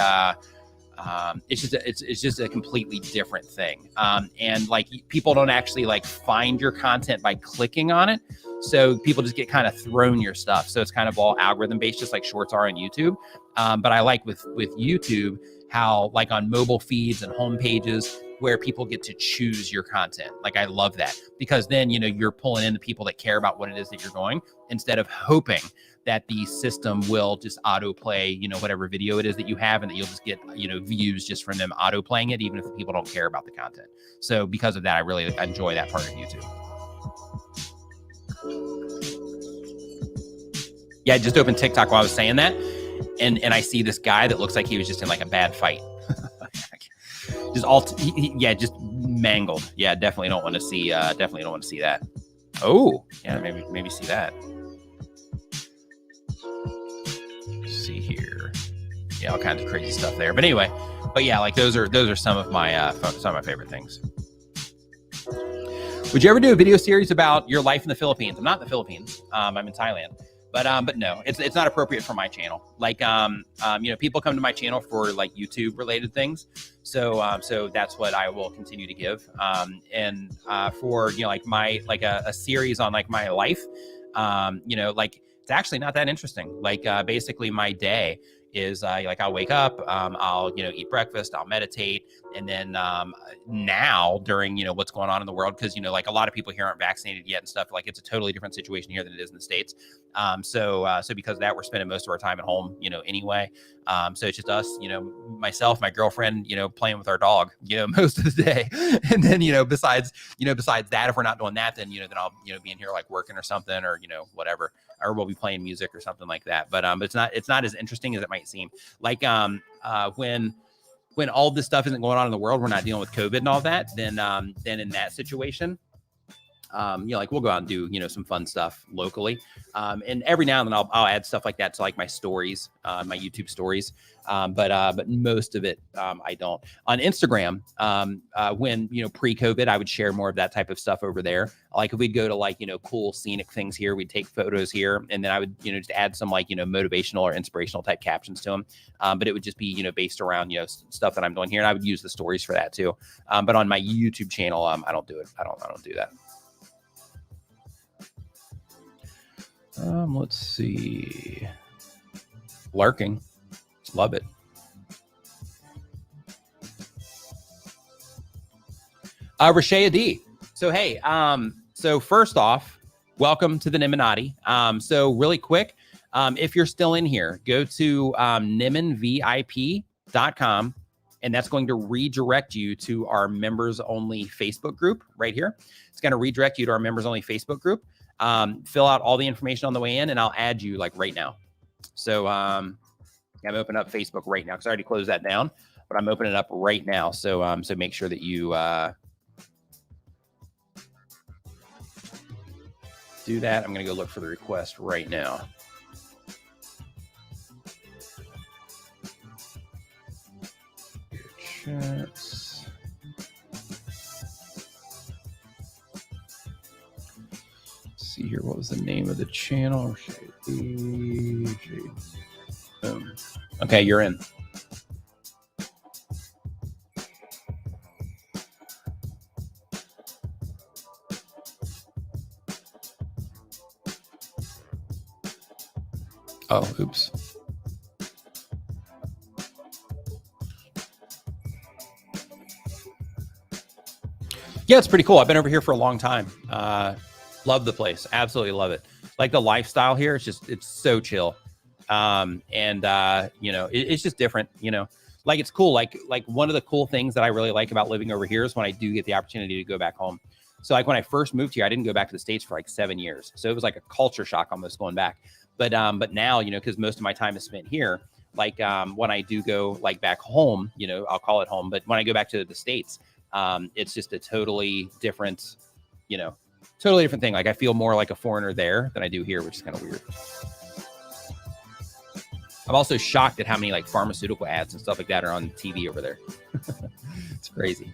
it's just a completely different thing. And like people don't actually like find your content by clicking on it. So people just get kind of thrown your stuff. So it's kind of all algorithm based, just like shorts are on YouTube. But I like with YouTube how like on mobile feeds and home pages where people get to choose your content. Like I love that, because then, you're pulling in the people that care about what it is that you're going, instead of hoping that the system will just autoplay, whatever video it is that you have, and that you'll just get, views just from them auto playing it, even if the people don't care about the content. So because of that, I really enjoy that part of YouTube. Yeah, I just opened TikTok while I was saying that. And I see this guy that looks like he was just in like a bad fight. Just mangled. Yeah, definitely don't want to see that. Oh, yeah, maybe see that. Let's see here. Yeah, all kinds of crazy stuff there. But anyway, yeah, like those are some of my favorite things. Would you ever do a video series about your life in the Philippines? I'm not in the Philippines. I'm in Thailand. But no, it's not appropriate for my channel. Like, people come to my channel for like YouTube related things. So that's what I will continue to give. And for, like a series on like my life, like it's actually not that interesting. Like, basically my day is I'll wake up, I'll eat breakfast, I'll meditate, and then now during what's going on in the world, because like a lot of people here aren't vaccinated yet and stuff, like it's a totally different situation here than it is in the States. So because of that, we're spending most of our time at home anyway. So it's just us, myself, my girlfriend, playing with our dog, most of the day. And then besides that, if we're not doing that, then then I'll be in here like working or something, or whatever, or we'll be playing music or something like that. But it's not as interesting as it might seem. Like when all this stuff isn't going on in the world, we're not dealing with COVID and all that, then in that situation, like we'll go out and do, some fun stuff locally. And every now and then I'll add stuff like that to like my stories, my YouTube stories. But most of it, I don't. On Instagram, when, pre-COVID, I would share more of that type of stuff over there. Like if we'd go to like, cool scenic things here, we'd take photos here, and then I would, just add some like, motivational or inspirational type captions to them. But it would just be, based around, stuff that I'm doing here. And I would use the stories for that too. But on my YouTube channel, I don't do it. I don't do that. Let's see. Lurking. Love it. Rashea D. So, hey, so first off, welcome to the Nimminati. So really quick, if you're still in here, go to nimminvip.com, and that's going to redirect you to our members only Facebook group right here. It's going to redirect you to our members only Facebook group. Fill out all the information on the way in, and I'll add you like right now. So I'm opening up Facebook right now because I already closed that down, but I'm opening it up right now. So so make sure that you do that. I'm going to go look for the request right now. Chats. See here, what was the name of the channel? Boom. Okay, you're in. Oh, oops. Yeah, it's pretty cool. I've been over here for a long time. Love the place. Absolutely love it. Like the lifestyle here, it's so chill. It's just different, like it's cool. Like one of the cool things that I really like about living over here is when I do get the opportunity to go back home. So like when I first moved here, I didn't go back to the States for like 7 years. So it was like a culture shock almost going back. But now, because most of my time is spent here, like when I do go like back home, I'll call it home. But when I go back to the States, it's just a totally different thing. Like I feel more like a foreigner there than I do here, which is kind of weird. I'm also shocked at how many like pharmaceutical ads and stuff like that are on TV over there. It's crazy.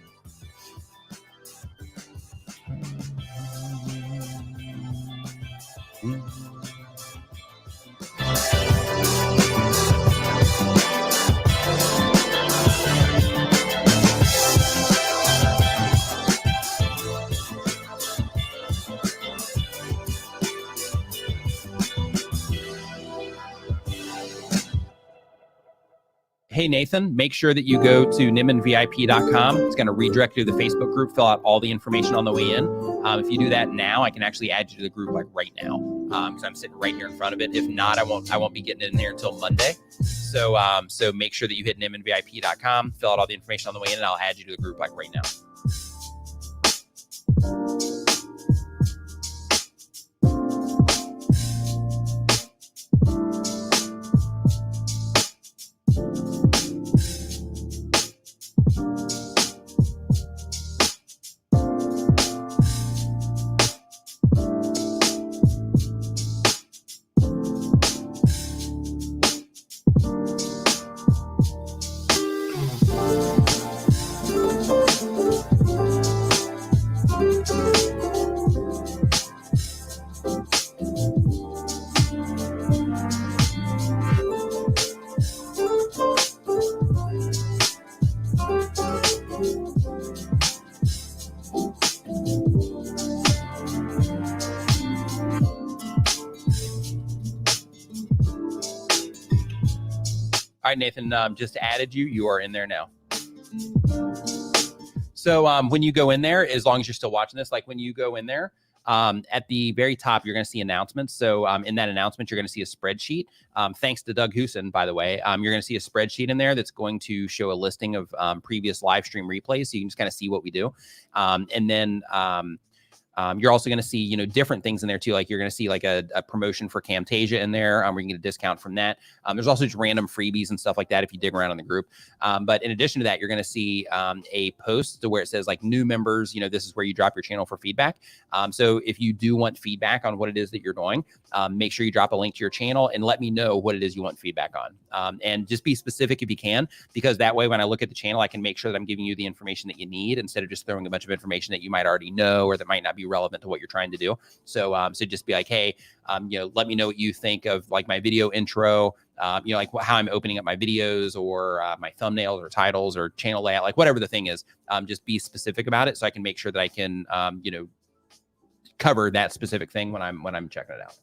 Hey, Nathan, make sure that you go to nimminvip.com. It's going to redirect you to the Facebook group, fill out all the information on the way in. If you do that now, I can actually add you to the group like right now because I'm sitting right here in front of it. If not, I won't be getting it in there until Monday. So make sure that you hit nimminvip.com, fill out all the information on the way in, and I'll add you to the group like right now. All right, Nathan, just added you. You are in there now. So when you go in there, as long as you're still watching this, like when you go in there, at the very top, you're going to see announcements. So in that announcement, you're going to see a spreadsheet. Thanks to Doug Hoosen, by the way. You're going to see a spreadsheet in there that's going to show a listing of previous live stream replays. So you can just kind of see what we do. And then you're also going to see, different things in there too. Like you're going to see like a promotion for Camtasia in there. Where you can get a discount from that. There's also just random freebies and stuff like that if you dig around in the group. But in addition to that, you're going to see a post to where it says like new members, this is where you drop your channel for feedback. So if you do want feedback on what it is that you're doing, make sure you drop a link to your channel and let me know what it is you want feedback on. And just be specific if you can, because that way when I look at the channel, I can make sure that I'm giving you the information that you need instead of just throwing a bunch of information that you might already know or that might not be relevant to what you're trying to do. So just be like, hey, let me know what you think of like my video intro, like how I'm opening up my videos or my thumbnails or titles or channel layout, like whatever the thing is. Just be specific about it so I can make sure that I can, cover that specific thing when I'm checking it out.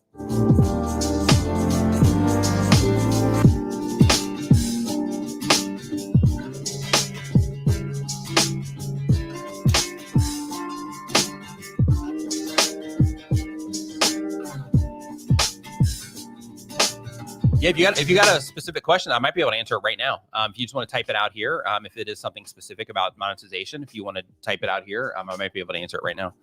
Yeah, if you got a specific question, I might be able to answer it right now. If you just want to type it out here, if it is something specific about monetization, if you want to type it out here, I might be able to answer it right now.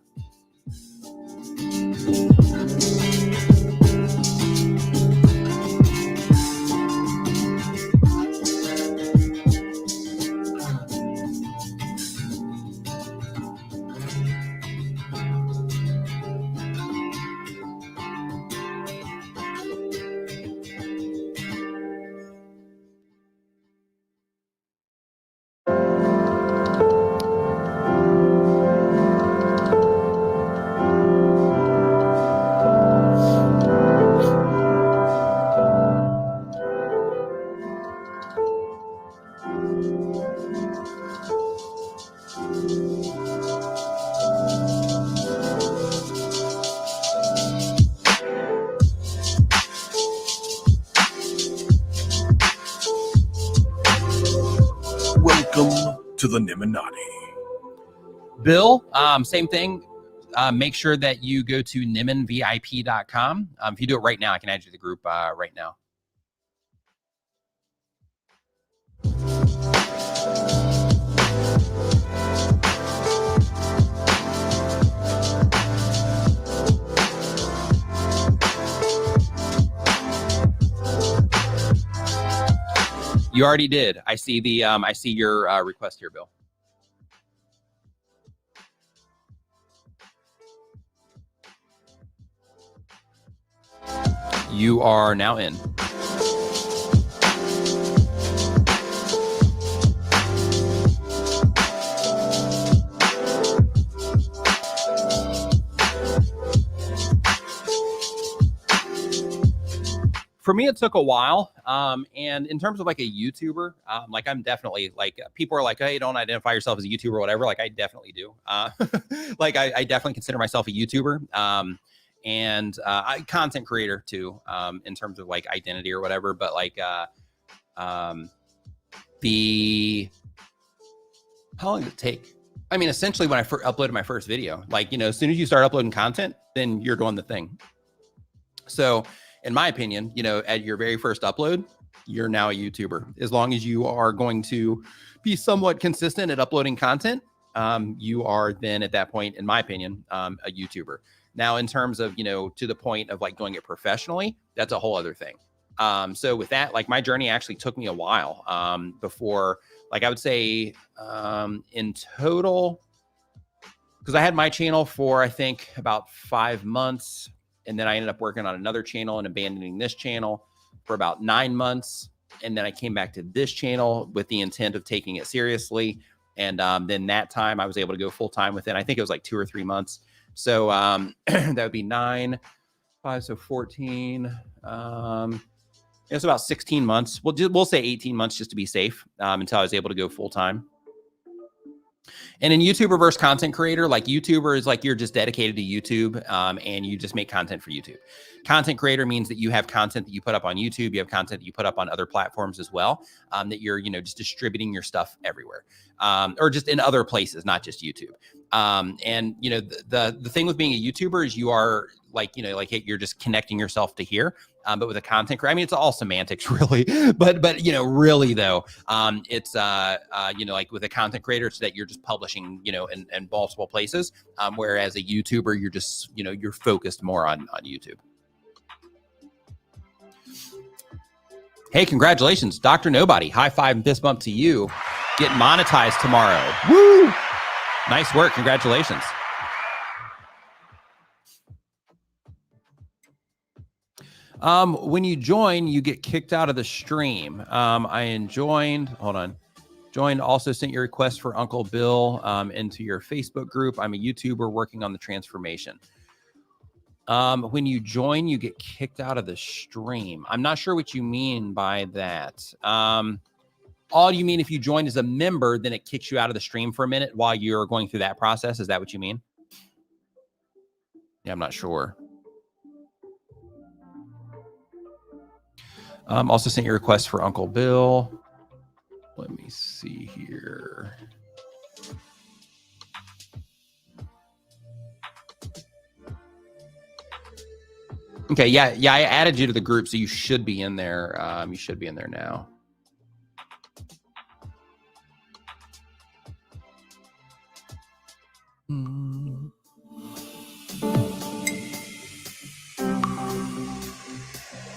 Welcome to the Nimminati. Bill, same thing. Make sure that you go to nimminvip.com. If you do it right now, I can add you to the group right now. You already did. I see the I see your request here, Bill. You are now in. For me, it took a while. And in terms of like a YouTuber, like I'm definitely like, people are like, hey, don't identify yourself as a YouTuber or whatever. Like I definitely do. Like I definitely consider myself a YouTuber. And I content creator too, in terms of like identity or whatever. But like how long did it take? I mean, essentially when I uploaded my first video, like, you know, as soon as you start uploading content, then you're doing the thing. So in my opinion, you know, at your very first upload, you're now a YouTuber. As long as you are going to be somewhat consistent at uploading content, you are then at that point, in my opinion, a YouTuber. Now, in terms of, you know, to the point of like doing it professionally, that's a whole other thing. So with that, like my journey actually took me a while before, like I would say in total, because I had my channel for, I think, about 5 months. And then I ended up working on another channel and abandoning this channel for about 9 months. And then I came back to this channel with the intent of taking it seriously. And then that time I was able to go full time within, I think it was like 2 or 3 months. So that would be 9, 5, so 14. It's about 16 months. We'll say 18 months just to be safe until I was able to go full time. And in YouTuber versus content creator, like YouTuber is like you're just dedicated to YouTube and you just make content for YouTube. Content creator means that you have content that you put up on YouTube. You have content that you put up on other platforms as well, that you're, you know, just distributing your stuff everywhere or just in other places, not just YouTube. And, you know, the thing with being a YouTuber is you are like, you know, like you're just connecting yourself to here. But with a content creator, I mean, it's all semantics really, but, you know, really though, it's, you know, like with a content creator, it's that you're just publishing, you know, in multiple places. Whereas a YouTuber, you're just, you know, you're focused more on YouTube. Hey, congratulations, Dr. Nobody. High five and fist bump to you. Get monetized tomorrow. Woo! Nice work. Congratulations. When you join, you get kicked out of the stream. Joined, also sent your request for Uncle Bill into your Facebook group. I'm a YouTuber working on the transformation. When you join, you get kicked out of the stream. I'm not sure what you mean by that. All you mean if you join as a member, then it kicks you out of the stream for a minute while you're going through that process. Is that what you mean? Yeah, I'm not sure. Also sent your request for Uncle Bill. Let me see here. Okay, yeah, I added you to the group, so you should be in there. You should be in there now.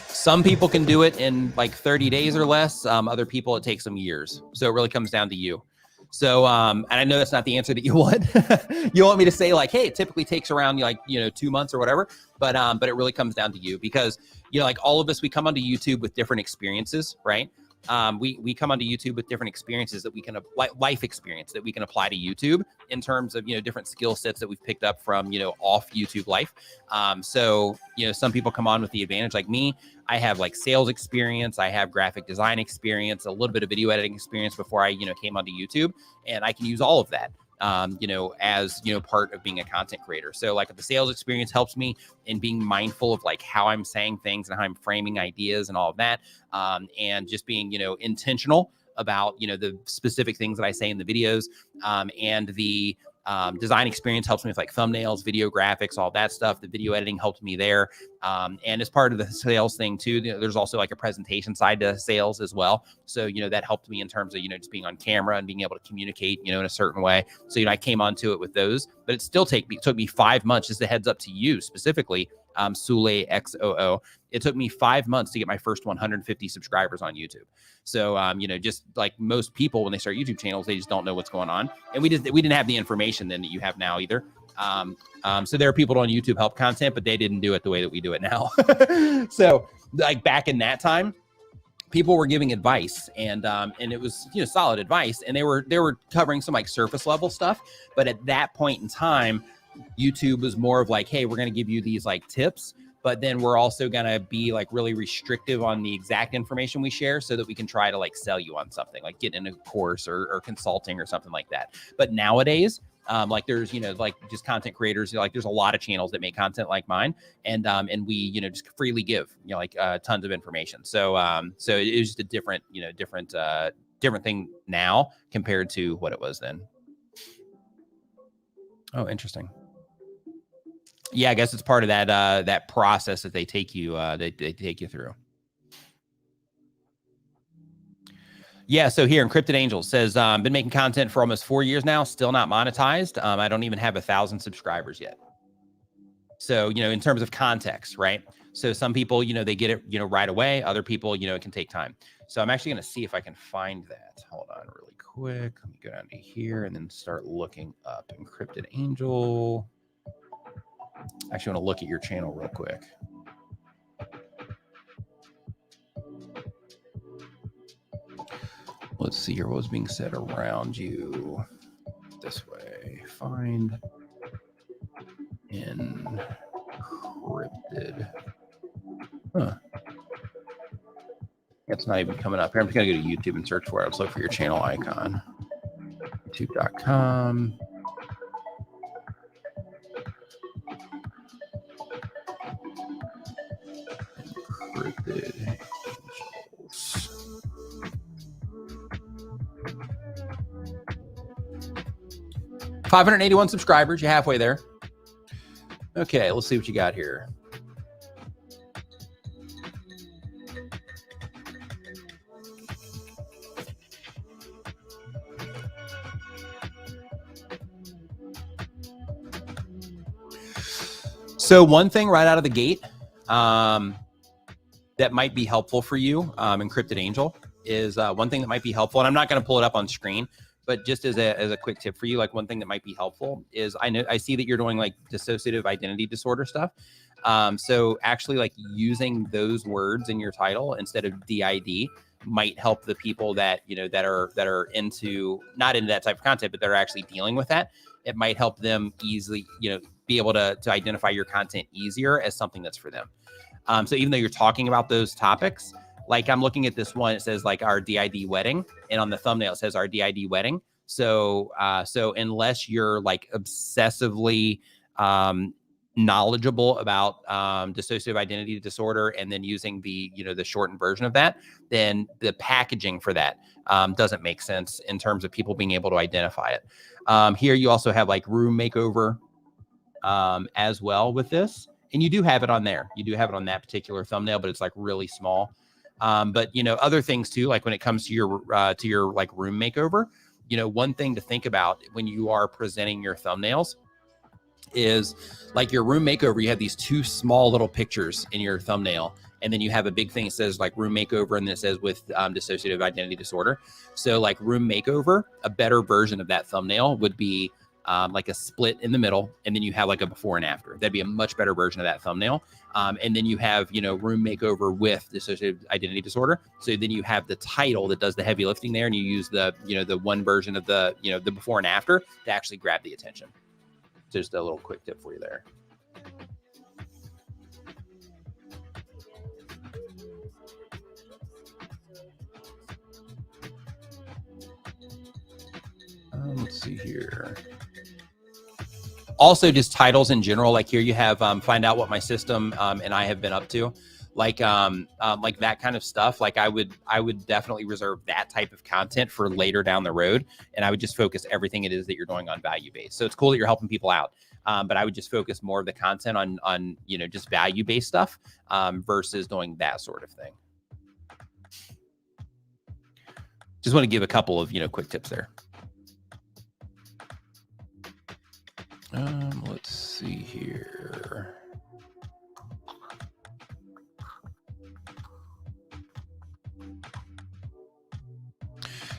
Some people can do it in like 30 days or less. Other people, it takes them years. So it really comes down to you. So, and I know that's not the answer that you want. You want me to say like, hey, it typically takes around like, 2 months or whatever. But it really comes down to you because, like all of us, we come onto YouTube with different experiences, right? We come onto YouTube with different experiences that we can, life experience that we can apply to YouTube in terms of, different skill sets that we've picked up from, off YouTube life. So, some people come on with the advantage like me. I have like sales experience. I have graphic design experience, a little bit of video editing experience before I, came onto YouTube, and I can use all of that. As part of being a content creator. So like the sales experience helps me in being mindful of like how I'm saying things and how I'm framing ideas and all of that. And just being, intentional about, the specific things that I say in the videos, and the Design experience helps me with like thumbnails, video graphics, all that stuff. The video editing helped me there. And as part of the sales thing too, there's also like a presentation side to sales as well. So, that helped me in terms of, just being on camera and being able to communicate, in a certain way. So, I came onto it with those, but it still took me 5 months, just a heads up to you specifically, Sule XOO. It took me 5 months to get my first 150 subscribers on YouTube. So, just like most people, when they start YouTube channels, they just don't know what's going on. And we didn't have the information then that you have now either. So there are people on YouTube help content, but they didn't do it the way that we do it now. So like back in that time, people were giving advice and it was, solid advice. And they were covering some like surface level stuff. But at that point in time, YouTube was more of like, hey, we're going to give you these like tips, but then we're also going to be like really restrictive on the exact information we share so that we can try to like sell you on something, like get in a course or consulting or something like that. But nowadays, like there's, like just content creators, like there's a lot of channels that make content like mine. And we, just freely give, like tons of information. So, so it is just a different, different thing now compared to what it was then. Oh, interesting. Yeah, I guess it's part of that that process that they take you they take you through. Yeah, so here Encrypted Angel says, been making content for almost 4 years now, still not monetized. I don't even have 1,000 subscribers yet. So, in terms of context, right? So some people, they get it, right away. Other people, it can take time. So I'm actually going to see if I can find that. Hold on really quick. Let me go down to here and then start looking up Encrypted Angel. Actually, I want to look at your channel real quick. Let's see here what was being said around you. This way. Find encrypted. Huh. It's not even coming up here. I'm just going to go to YouTube and search for it. Let's look for your channel icon. YouTube.com. Encrypted Angels. $581 subscribers. You're halfway there. Okay, let's see what you got here. So one thing right out of the gate that might be helpful for you, Encrypted Angel, is one thing that might be helpful, and I'm not going to pull it up on screen, but just as a quick tip for you, like one thing that might be helpful is I see that you're doing like dissociative identity disorder stuff. So actually like using those words in your title instead of DID might help the people that, that are into, not into that type of content, but that are actually dealing with that. It might help them easily, be able to identify your content easier as something that's for them. So even though you're talking about those topics, like I'm looking at this one, it says like our DID wedding, and on the thumbnail it says our DID wedding. So so unless you're like obsessively knowledgeable about dissociative identity disorder and then using the the shortened version of that, then the packaging for that doesn't make sense in terms of people being able to identify it. Here you also have like room makeover as well with this, and you do have it on there. You do have it on that particular thumbnail, but it's like really small. But other things too, like when it comes to your like room makeover, one thing to think about when you are presenting your thumbnails is like your room makeover. You have these two small little pictures in your thumbnail, and then you have a big thing that says like room makeover, and then it says with dissociative identity disorder. So like room makeover, a better version of that thumbnail would be like a split in the middle, and then you have like a before and after. That'd be a much better version of that thumbnail. And then you have, room makeover with dissociative identity disorder. So then you have the title that does the heavy lifting there, and you use the, the one version of the, the before and after to actually grab the attention. Just a little quick tip for you there. Let's see here. Also, just titles in general, like here you have find out what my system and I have been up to. like that kind of stuff. Like I would definitely reserve that type of content for later down the road. And I would just focus everything it is that you're doing on value-based. So it's cool that you're helping people out. But I would just focus more of the content on just value-based stuff versus doing that sort of thing. Just want to give a couple of, quick tips there. Let's see here.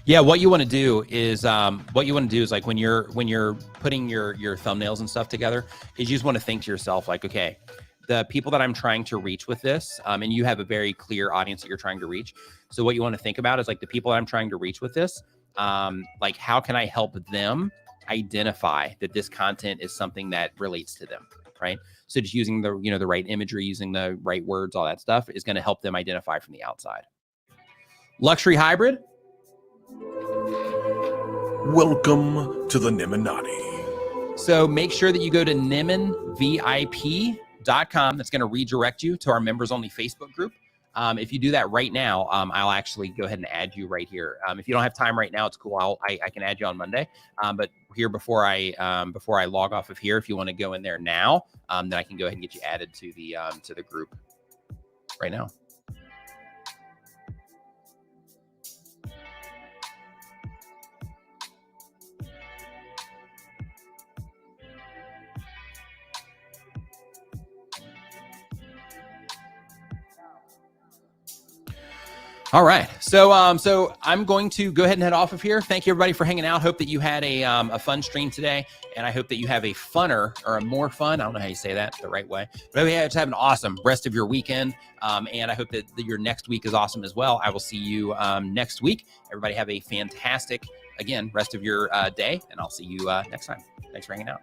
Yeah, what you want to do is like when you're putting your thumbnails and stuff together, is you just want to think to yourself like, okay, the people that I'm trying to reach with this, and you have a very clear audience that you're trying to reach. So what you want to think about is like the people that I'm trying to reach with this, like how can I help them identify that this content is something that relates to them, right? So just using the the right imagery, using the right words, all that stuff is going to help them identify from the outside. Luxury hybrid. Welcome to the Nimmin. So make sure that you go to nimminvip.com. That's going to redirect you to our members only Facebook group. If you do that right now, I'll actually go ahead and add you right here. If you don't have time right now, it's cool. I can add you on Monday. But here before I log off of here, if you want to go in there now, then I can go ahead and get you added to the group right now. All right. So I'm going to go ahead and head off of here. Thank you everybody for hanging out. Hope that you had a fun stream today. And I hope that you have a funner or a more fun, I don't know how you say that the right way, but I hope you just have an awesome rest of your weekend. And I hope that your next week is awesome as well. I will see you next week. Everybody have a fantastic, again, rest of your day. And I'll see you next time. Thanks for hanging out.